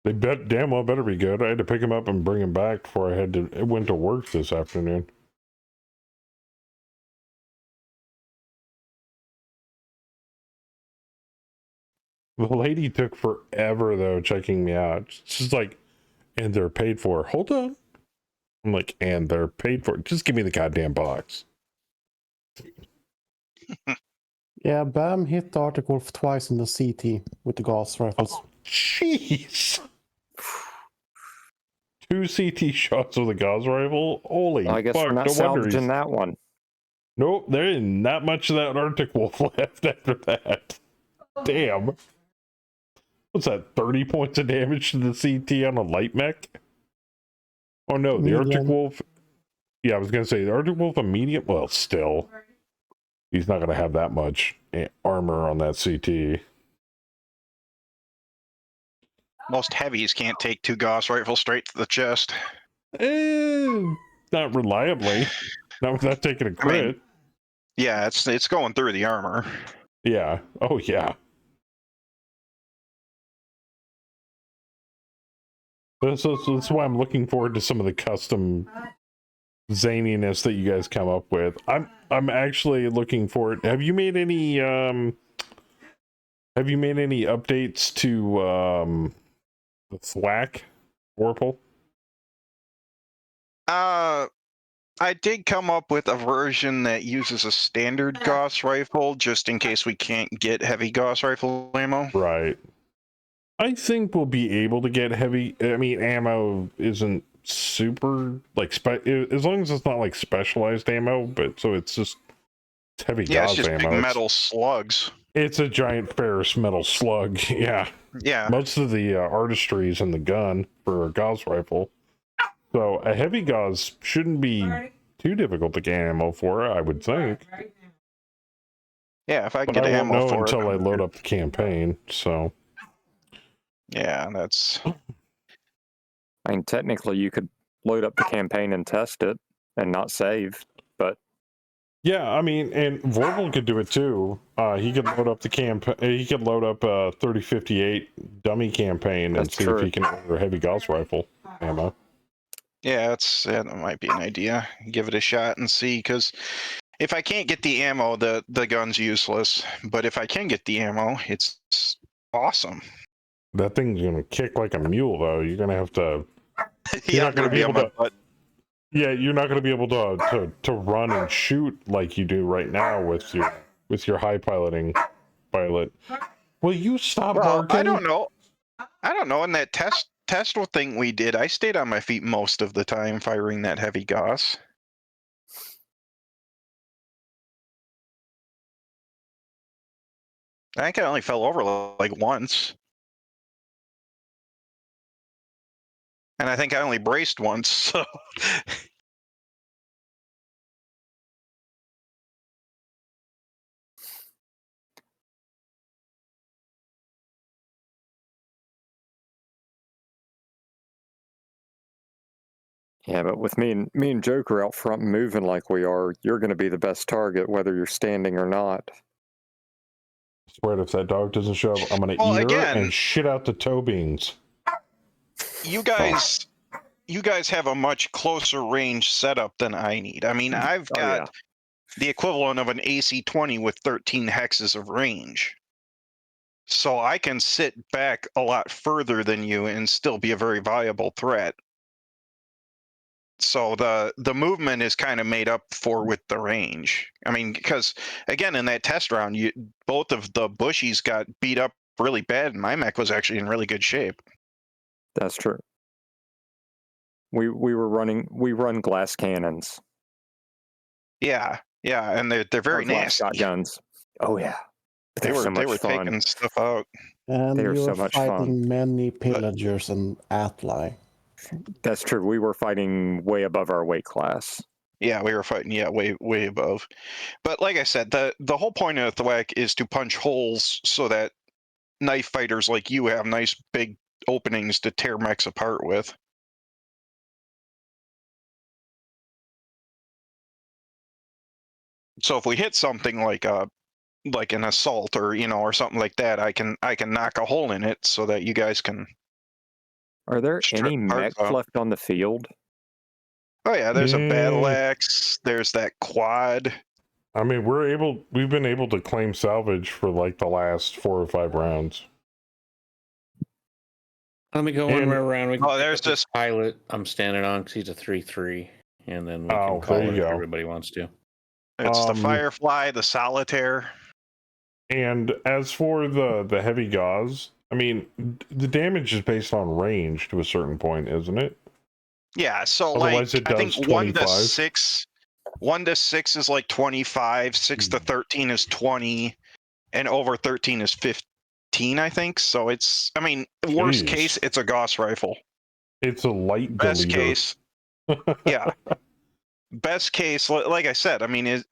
They damn well better be good. I had to pick them up and bring them back before I went to work this afternoon. The lady took forever though checking me out. She's like, and they're paid for. Hold on. I'm like, and they're paid for. Just give me the goddamn box. Yeah, Bam hit the article twice in the CT with the Gauss rifles. Oh, jeez. 2 CT shots with a Gauss rifle? Holy I guess fuck, we're not no wonder salvaging that one. Nope, there is not much of that Arctic Wolf left after that. Damn. What's that, 30 points of damage to the CT on a light mech? Oh no, the Arctic Medium. Wolf. Yeah, I was going to say, the Arctic Wolf a medium. Well, still. He's not going to have that much armor on that CT. Most heavies can't take 2 Gauss rifles straight to the chest. Not reliably. Not without taking a crit. Yeah, it's going through the armor. Yeah. Oh, yeah. That's why I'm looking forward to some of the custom zaniness that you guys come up with. I'm actually looking forward. Have you made any updates to the thwack Orpal? I did come up with a version that uses a standard Gauss rifle just in case we can't get heavy Gauss rifle ammo. Right. I think we'll be able to get heavy. I mean, ammo isn't super like as long as it's not like specialized ammo, but so it's just heavy Yeah, it's Gauss just ammo. big metal slugs. It's a giant ferrous metal slug. Yeah. Yeah. Most of the artistry is in the gun for a Gauss rifle. So a heavy Gauss shouldn't be too difficult to get ammo for, I would think. Yeah, if I can But get I won't ammo know for until it. I load up the campaign, so. Yeah, that's... I mean, technically, you could load up the campaign and test it and not save, but Yeah, I mean, and Vorpal could do it too. He could load up the He could load up a 3058 dummy campaign and That's see true. if he can order a heavy Gauss rifle ammo. Yeah, that might be an idea. Give it a shot and see, because if I can't get the ammo, the gun's useless. But if I can get the ammo, it's awesome. That thing's gonna kick like a mule, though. You're gonna have to. Yeah, not I'm gonna gonna be be able on my to- butt. Yeah, you're not gonna be able to run and shoot like you do right now with your high piloting pilot. Will you stop Well, barking? I don't know. In that test thing we did, I stayed on my feet most of the time firing that heavy Gauss. I think I only fell over like once. And I think I only braced once, so... yeah, but with me and Joker out front moving like we are, you're going to be the best target whether you're standing or not. Swear if that dog doesn't show up, I'm gonna Well, eat her again- and shit out the toe beans. You guys have a much closer range setup than I need. I mean, I've Oh, got yeah. the equivalent of an AC-20 with 13 hexes of range. So I can sit back a lot further than you and still be a very viable threat. So the movement is kind of made up for with the range. I mean, because again, in that test round, both of the bushies got beat up really bad, and my mech was actually in really good shape. That's true. We run glass cannons. Yeah, and they're very Or glass nasty. shotguns. Oh yeah. But They they're were so much fun. taking stuff out. And They are you're so much fighting fun. many pillagers and atli. That's true. We were fighting way above our weight class. Yeah, we were fighting way above. But like I said, the whole point of the thwack is to punch holes so that knife fighters like you have nice big openings to tear mechs apart with. So if we hit something like an assault or something like that, I can knock a hole in it so that you guys can. Are there Strip any parts mechs out. left on the field? Oh yeah, there's a battle Mm. axe. There's that quad. I mean, we've been able to claim salvage for like the last 4 or 5 rounds. Let me go one And- more round. We can pick there's up this this- pilot I'm standing on because he's a 3-3, and then we Oh, can call there it you if go. everybody wants to. It's the Um, Firefly, the Solitaire. And as for the heavy gauze, I mean, the damage is based on range to a certain point, isn't it? Yeah, so Otherwise like it I think does 1 to 25. 6. 1 to 6 is like 25, 6 to 13 is 20, and over 13 is 15, I think. So it's, I mean, worst Jeez. case, it's a Gauss rifle. It's a light Best deleter. case, yeah. Best case, like I said, I mean,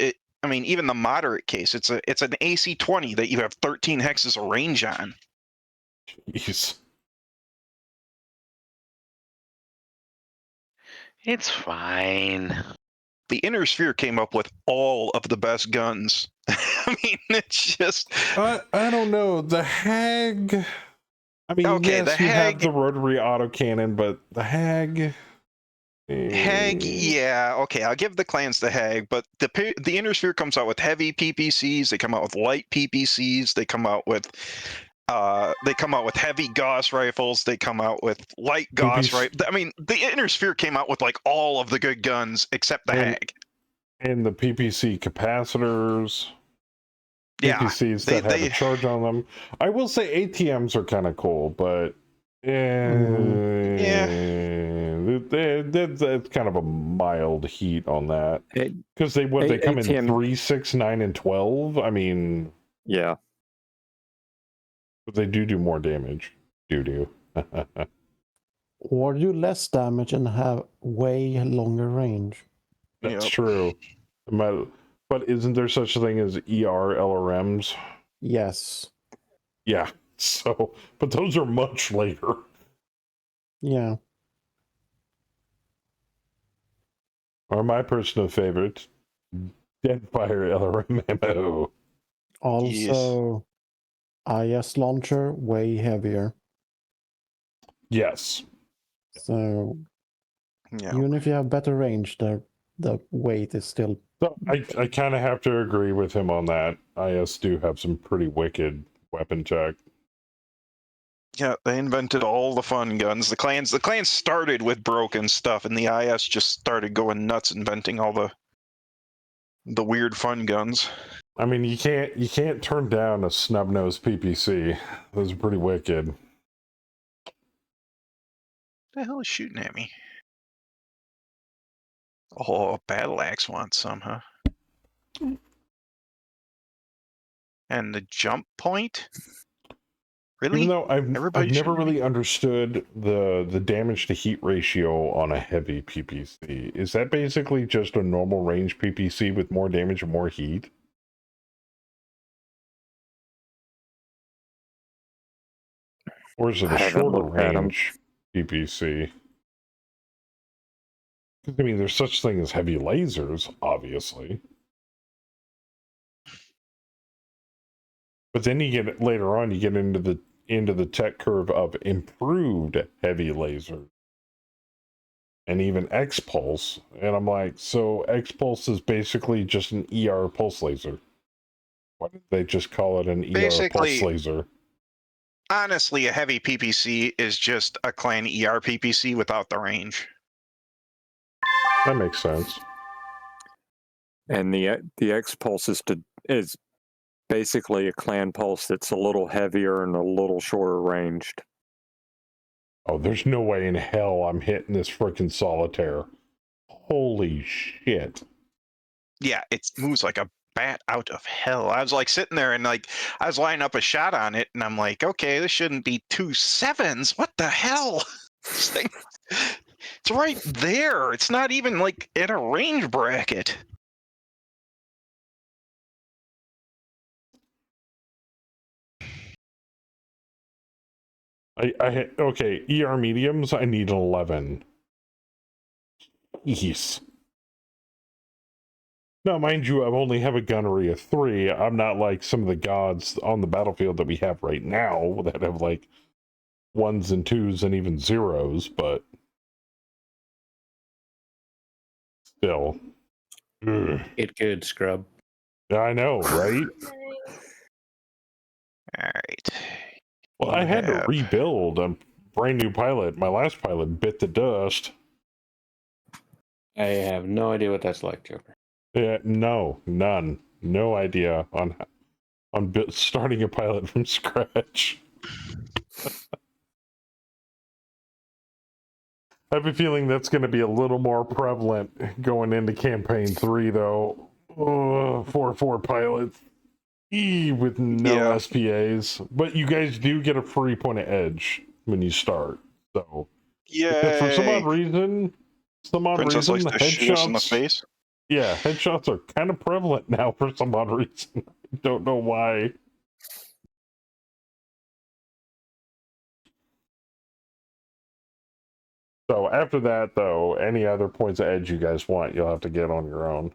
I mean, even the moderate case, it's an AC-20 that you have 13 hexes of range on. Jeez. It's fine. The Inner Sphere came up with all of the best guns. I mean, it's just I don't know. The Hag. I mean, Okay, yes, the you have Hag- the rotary autocannon, but the Hag. Hag, yeah, okay, I'll give the clans the Hag, but the Inner Sphere comes out with heavy PPCs, they come out with light PPCs, they come out with heavy Gauss rifles, they come out with light Gauss rifles. I mean, the Inner Sphere came out with like all of the good guns except the Hag. And the PPC capacitors. Yeah, PPCs that have a charge on them. I will say ATMs are kind of cool, but that's kind of a mild heat on that, because they come in 3, 6, 9, and 12. I mean, yeah, but they do more damage. Or do less damage and have way longer range. That's true. But isn't there such a thing as ER LRMs? Yes. Yeah. So, but those are much later. Yeah. Or my personal favorite, Deadfire LRM ammo. Also, IS launcher, way heavier. Yes. So, Yeah. even if you have better range, the weight is still... So I kind of have to agree with him on that. IS do have some pretty wicked weapon tech. Yeah, they invented all the fun guns. The clans started with broken stuff, and the IS just started going nuts, inventing all the weird fun guns. I mean, you can't turn down a snub-nosed PPC. Those are pretty wicked. What the hell is shooting at me? Oh, Battle Axe wants some, huh? And the jump point? Really? Even though I've Everybody never shooting really me? understood the damage to heat ratio on a heavy PPC. Is that basically just a normal range PPC with more damage and more heat? Or is it a shorter range PPC? I mean, there's such thing as heavy lasers, obviously. But then you get later on, you get into the tech curve of improved heavy laser. And even X-Pulse. And I'm like, so X-Pulse is basically just an ER pulse laser. Why did they just call it an ER pulse laser? Honestly, a heavy PPC is just a clan ER PPC without the range. That makes sense. And the X pulse is basically a clan pulse that's a little heavier and a little shorter ranged. Oh, there's no way in hell I'm hitting this freaking solitaire. Holy shit. Yeah, it moves like a bat out of hell. I was like sitting there and like I was lining up a shot on it, and I'm like, okay, this shouldn't be 2 7s. What the hell? This thing, it's right there. It's not even like in a range bracket. I hit, okay, ER mediums, I need an 11. Jeez. Now, mind you, I only have a gunnery of 3. I'm not like some of the gods on the battlefield that we have right now that have like 1s and 2s and even 0s, but still. Ugh. Get good, scrub. I know, right? All right. Well, I had to rebuild a brand new pilot. My last pilot bit the dust. I have no idea what that's like, Joker. Yeah, no, none. No idea on starting a pilot from scratch. I have a feeling that's going to be a little more prevalent going into campaign 3, though. 4-4 pilots. With no Yeah. SPAs. But you guys do get a free point of edge when you start. So, because for some odd Yay! reason, Princess likes to shoot us in the headshots. face. Yeah, headshots are kind of prevalent now for some odd reason. I don't know why. So after that, though, any other points of edge you guys want, you'll have to get on your own.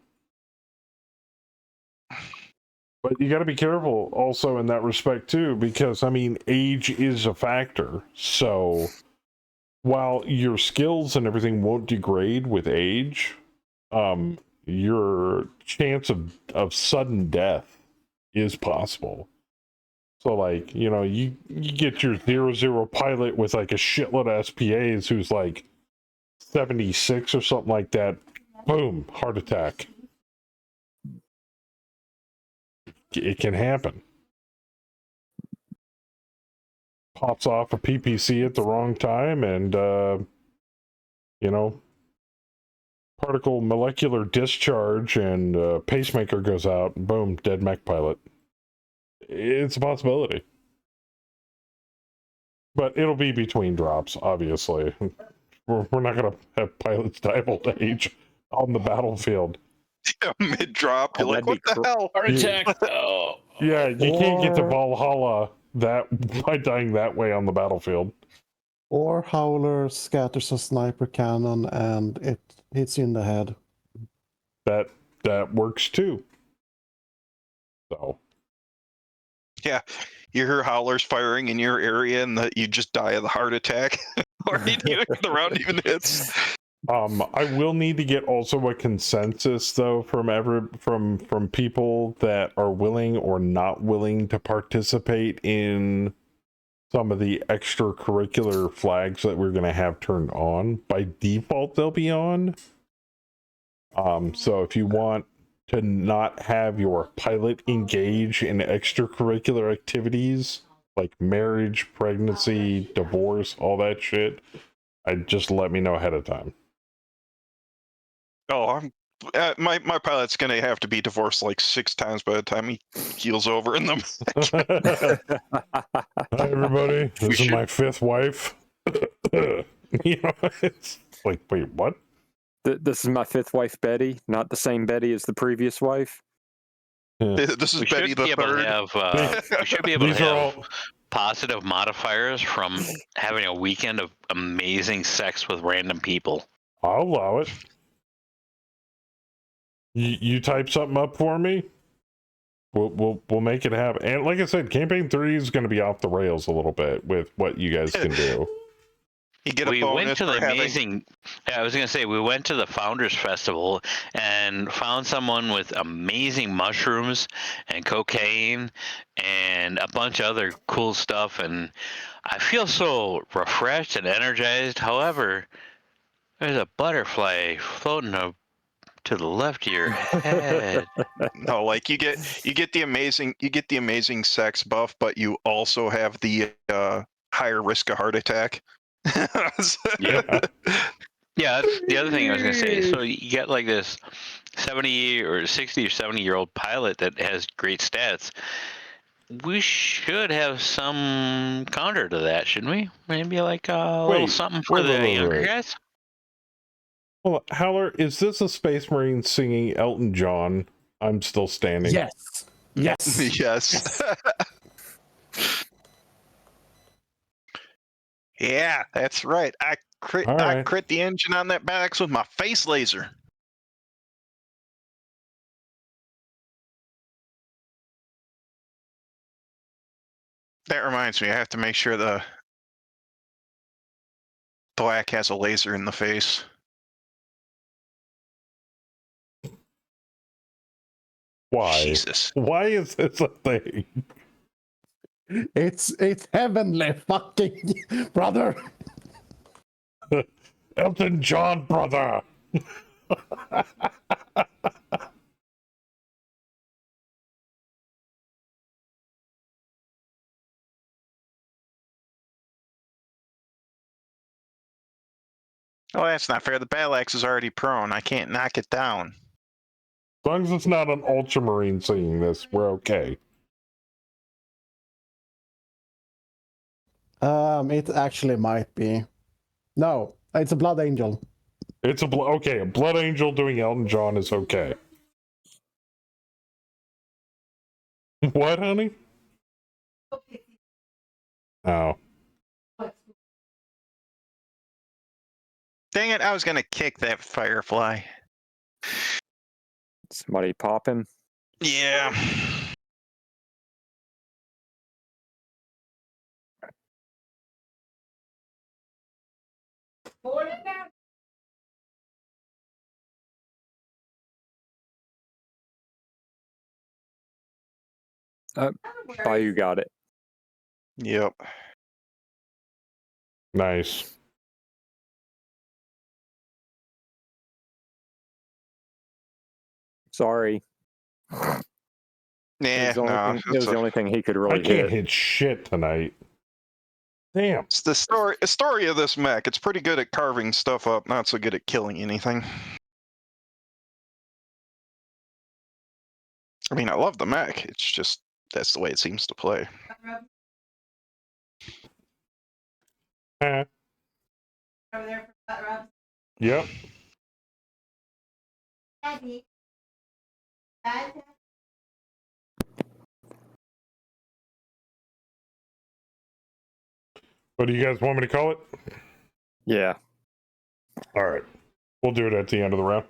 But you got to be careful also in that respect too, because I mean, age is a factor. So while your skills and everything won't degrade with age, your chance of sudden death is possible. So like, you know, you get your 0-0 pilot with like a shitload of SPAs who's like 76 or something like that. Boom, heart attack. It can happen. Pops off a PPC at the wrong time and you know, particle molecular discharge and pacemaker goes out. Boom, dead mech pilot. It's a possibility. But it'll be between drops, obviously. We're not going to have pilots die of old age on the battlefield. Mid drop, Oh, you're like, that'd what be the hell? Heart attack. Oh. Yeah, you can't get to Or- Valhalla by dying that way on the battlefield. Or Howler scatters a sniper cannon and it hits you in the head. That works too. So Yeah, you hear howlers firing in your area, and you just die of the heart attack, or the round even hits. I will need to get also a consensus though from people that are willing or not willing to participate in some of the extracurricular flags that we're going to have turned on. By default, they'll be on. So if you want to not have your pilot engage in extracurricular activities like marriage, pregnancy, divorce, all that shit, just let me know ahead of time. Oh, my pilot's gonna have to be divorced like 6 times by the time he keels over in them. Hi everybody, this is my 5th wife. You know, it's like, wait, what? This is my 5th wife, Betty, not the same Betty as the previous wife. This is We Betty should the be able third. to have. We should be able These to are have all positive modifiers from having a weekend of amazing sex with random people. I'll allow it. You type something up for me. We'll make it happen. And like I said, campaign 3 is going to be off the rails a little bit with what you guys can do. You get a We bonus went to for the having. amazing. I was gonna say we went to the Founders Festival and found someone with amazing mushrooms and cocaine and a bunch of other cool stuff, and I feel so refreshed and energized. However, there's a butterfly floating to the left of your head. No, like you get the amazing sex buff, but you also have the higher risk of heart attack. Yep. Yeah, that's the other thing I was gonna say. So you get like this 70 or 60 or 70-year-old pilot that has great stats. We should have some counter to that, shouldn't we? Maybe like a little something for the younger guys. Well, Howler, is this a Space Marine singing Elton John? I'm still standing. Yes. Yes. Yes. Yeah, that's right. I crit the engine on that Battletech with my face laser. That reminds me, I have to make sure the black has a laser in the face. Why? Jesus. Why is this a thing? It's heavenly, fucking brother. Elton John, brother. Oh, that's not fair. The battle axe is already prone. I can't knock it down. As long as it's not an ultramarine seeing this, we're okay. It actually might be. No, it's a blood angel. It's a okay. A blood angel doing Elton John is okay. What, honey? Oh. Dang it! I was gonna kick that firefly. Somebody pop him. Yeah. Bayou got it. Yep. Nice. Sorry. Yeah, It was no. the only thing he could I really can't hit. hit shit tonight. Damn. It's the story of this mech. It's pretty good at carving stuff up, not so good at killing anything. I mean, I love the mech. It's just that's the way it seems to play. Eh. Over there for butt rubs. Yep. Daddy. Dad. What do you guys want me to call it? Yeah. All right. We'll do it at the end of the round.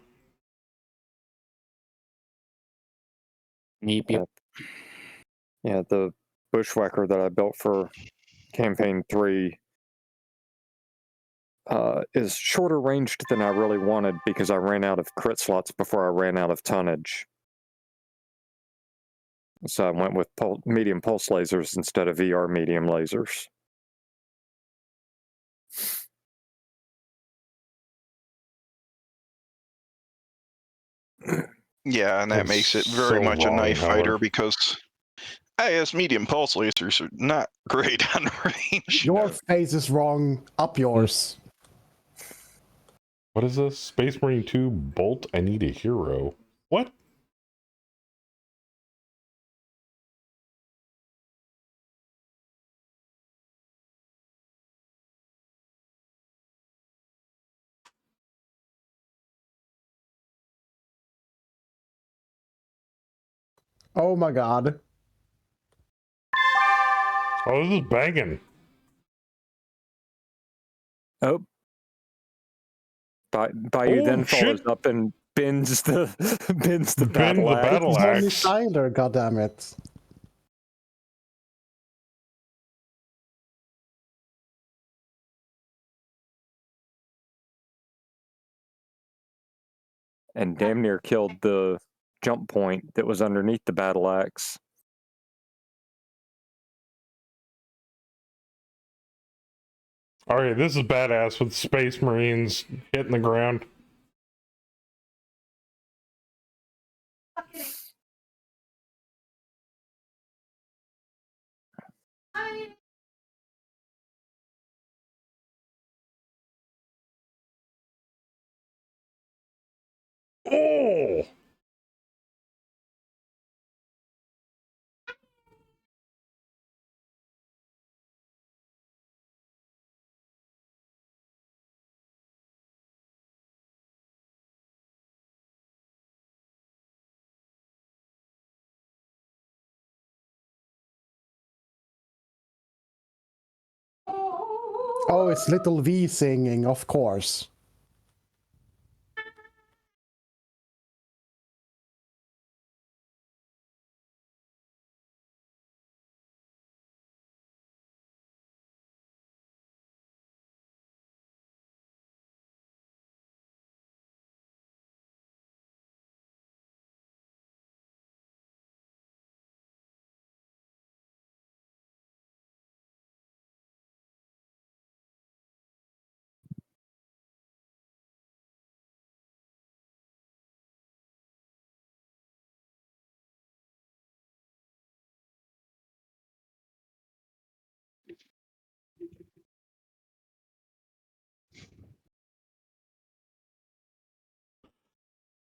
Yep. Yeah, the bushwhacker that I built for campaign 3 is shorter ranged than I really wanted because I ran out of crit slots before I ran out of tonnage. So I went with medium pulse lasers instead of VR medium lasers. Yeah, and that That's makes it very so much a wrong, knife Heller. fighter because IS medium pulse lasers are not great on range. Your face is wrong. Up yours. What is this? Space Marine 2 Bolt, I need a hero. What? Oh my god. Oh, this is banging. Oh. Bayou Oh, then follows shit. up and bends the Bend battle the axe. battle It's on axe. Tyler, goddammit. And damn near killed the jump point that was underneath the battle axe. All right, this is badass with Space Marines hitting the ground. Oh! Oh, it's Little V singing, of course.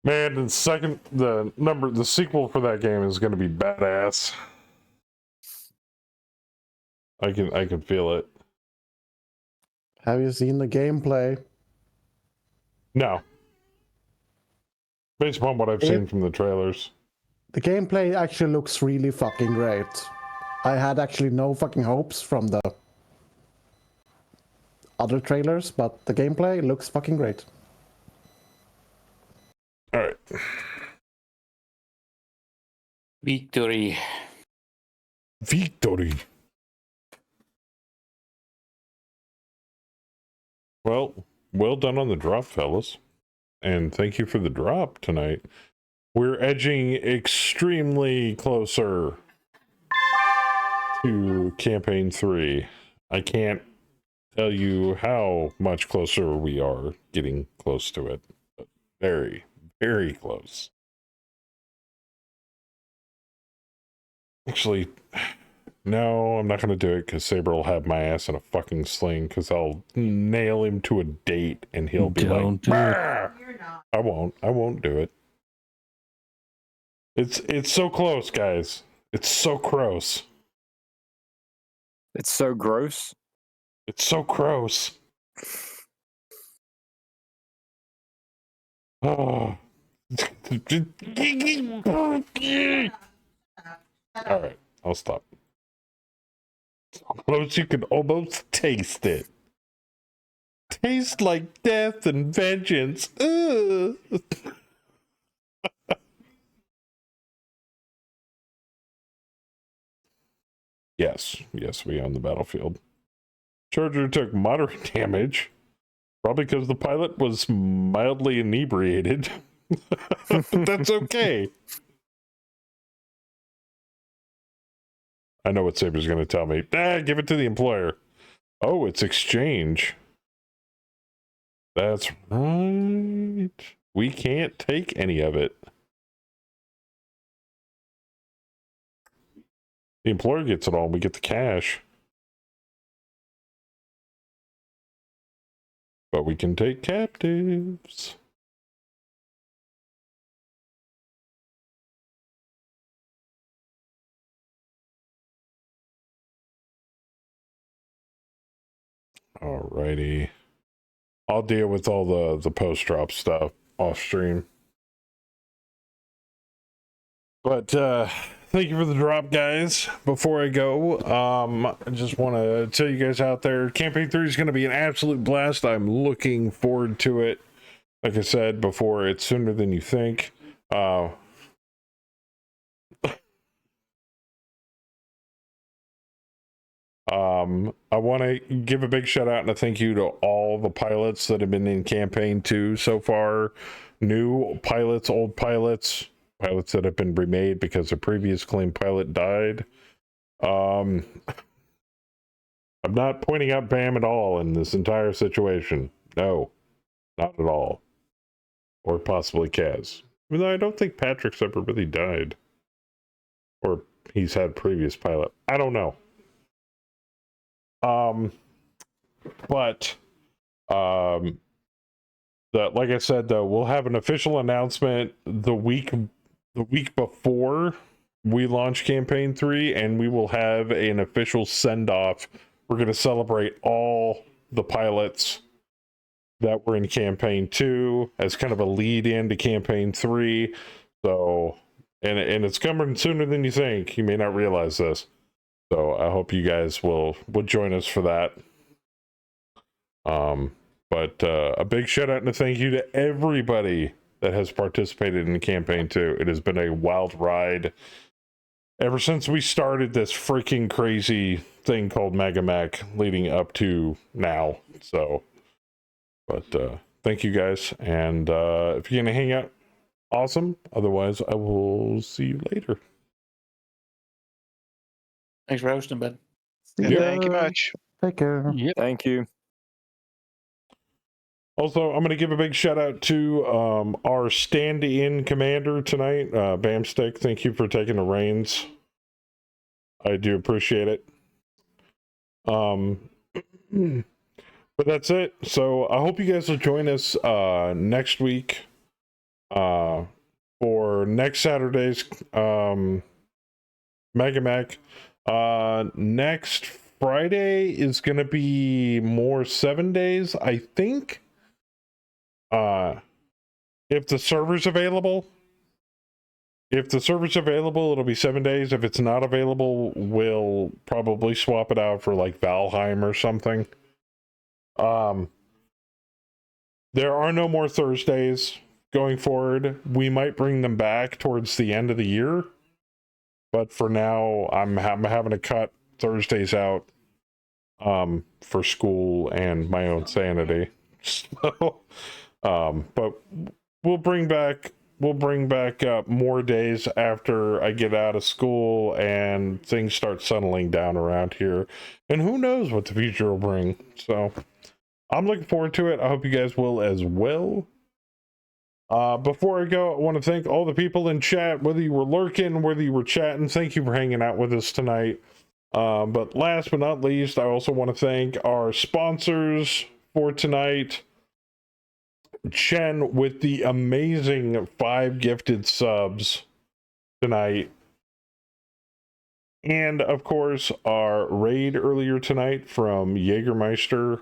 Man, the sequel for that game is going to be badass. I can feel it. Have you seen the gameplay? No. Based upon what I've seen from the trailers. The gameplay actually looks really fucking great. I had actually no fucking hopes from the other trailers, but the gameplay looks fucking great. Alright. Victory. Victory. Well done on the drop, fellas. And thank you for the drop tonight. We're edging extremely closer to campaign 3. I can't tell you how much closer we are getting close to it. But very, very close. Actually, no, I'm not going to do it because Saber will have my ass in a fucking sling because I'll nail him to a date and he'll be Don't like, do it. "Brr!" You're not. I won't do it. It's so close, guys. It's so gross. It's so gross. It's so gross. Oh. All right, I'll stop. So close you can almost taste it. Tastes like death and vengeance. Ugh. Yes, we own the battlefield. Charger took moderate damage, probably because the pilot was mildly inebriated. But that's okay. I know what Saber's going to tell me. Give it to the employer. Oh, it's exchange. That's right. We can't take any of it. The employer gets it all, and we get the cash. But we can take captives. Alrighty. I'll deal with all the post-drop stuff off stream. But thank you for the drop, guys. Before I go, I just want to tell you guys out there, Campaign 3 is going to be an absolute blast. I'm looking forward to it. Like I said before, it's sooner than you think. I want to give a big shout out and a thank you to all the pilots that have been in campaign 2 so far. New pilots, old pilots, pilots that have been remade because a previous claimed pilot died. I'm not pointing out Bam at all in this entire situation. No, not at all. Or possibly Kaz. Even though I don't think Patrick's ever really died. Or he's had previous pilot. I don't know. Like I said, though, we'll have an official announcement the week before we launch campaign 3, and we will have an official send-off. We're going to celebrate all the pilots that were in campaign 2 as kind of a lead in to campaign 3. So, and it's coming sooner than you think. You may not realize this. So I hope you guys will join us for that. But a big shout out and a thank you to everybody that has participated in campaign 2. It has been a wild ride ever since we started this freaking crazy thing called Megamech leading up to now. So, but thank you guys. And if you're gonna hang out, awesome. Otherwise, I will see you later. Thanks for hosting, bud. Thank you much. Take care. Yep. Thank you. Also, I'm going to give a big shout out to our stand-in commander tonight, Bamstick. Thank you for taking the reins. I do appreciate it. But that's it. So I hope you guys will join us next week for next Saturday's Mega Mech. Next Friday is gonna be more 7 days, I think. If the server's available. If the server's available, it'll be 7 days. If it's not available, we'll probably swap it out for like Valheim or something. There are no more Thursdays going forward. We might bring them back towards the end of the year, but for now, I'm having to cut Thursdays out for school and my own sanity. So, but we'll bring back more days after I get out of school and things start settling down around here, and who knows what the future will bring. So I'm looking forward to it. I hope you guys will as well. Before I go, I want to thank all the people in chat, whether you were lurking, whether you were chatting. Thank you for hanging out with us tonight. But last but not least, I also want to thank our sponsors for tonight. Chen with the amazing 5 gifted subs tonight. And of course, our raid earlier tonight from Jägermeister.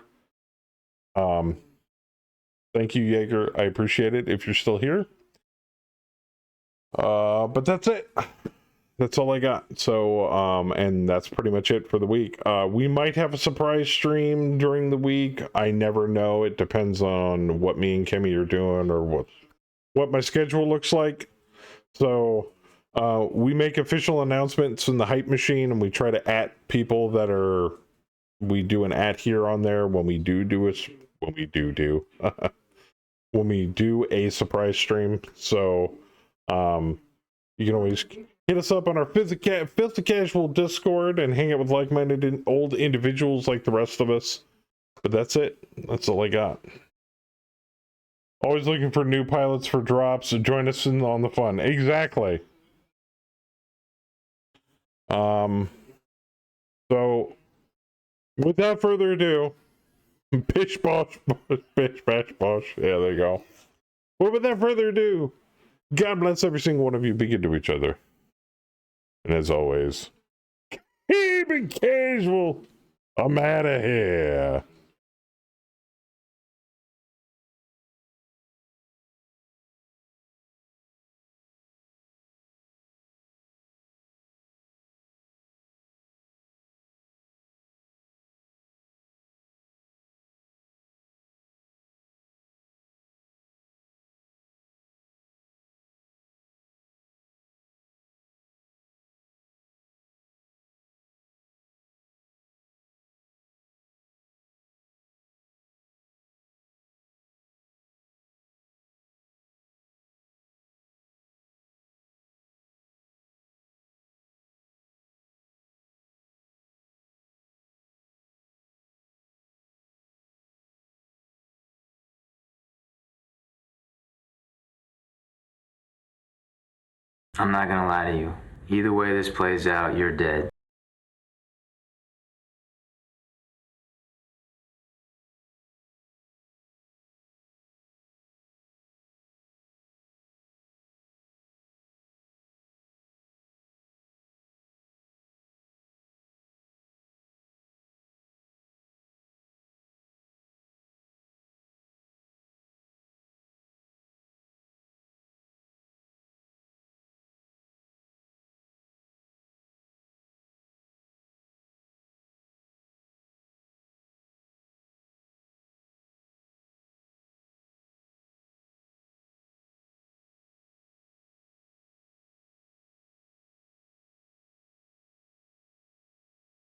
Thank you, Jaeger. I appreciate it if you're still here. But that's it. That's all I got. So, and that's pretty much it for the week. We might have a surprise stream during the week. I never know. It depends on what me and Kimmy are doing or what my schedule looks like. So, we make official announcements in the hype machine, and we try to @ people that are. We do an @ here on there when we do when we do a surprise stream. So, you can always hit us up on our Filthy Casual Discord and hang out with like-minded old individuals like the rest of us. But that's it. That's all I got. Always looking for new pilots for drops. So join us on the fun. Exactly. So, without further ado, bish bosh, bish bash bosh. Yeah, there you go. But without further ado, God bless every single one of you. Be good to each other. And as always, keep it casual. I'm out of here. I'm not gonna lie to you. Either way this plays out, you're dead.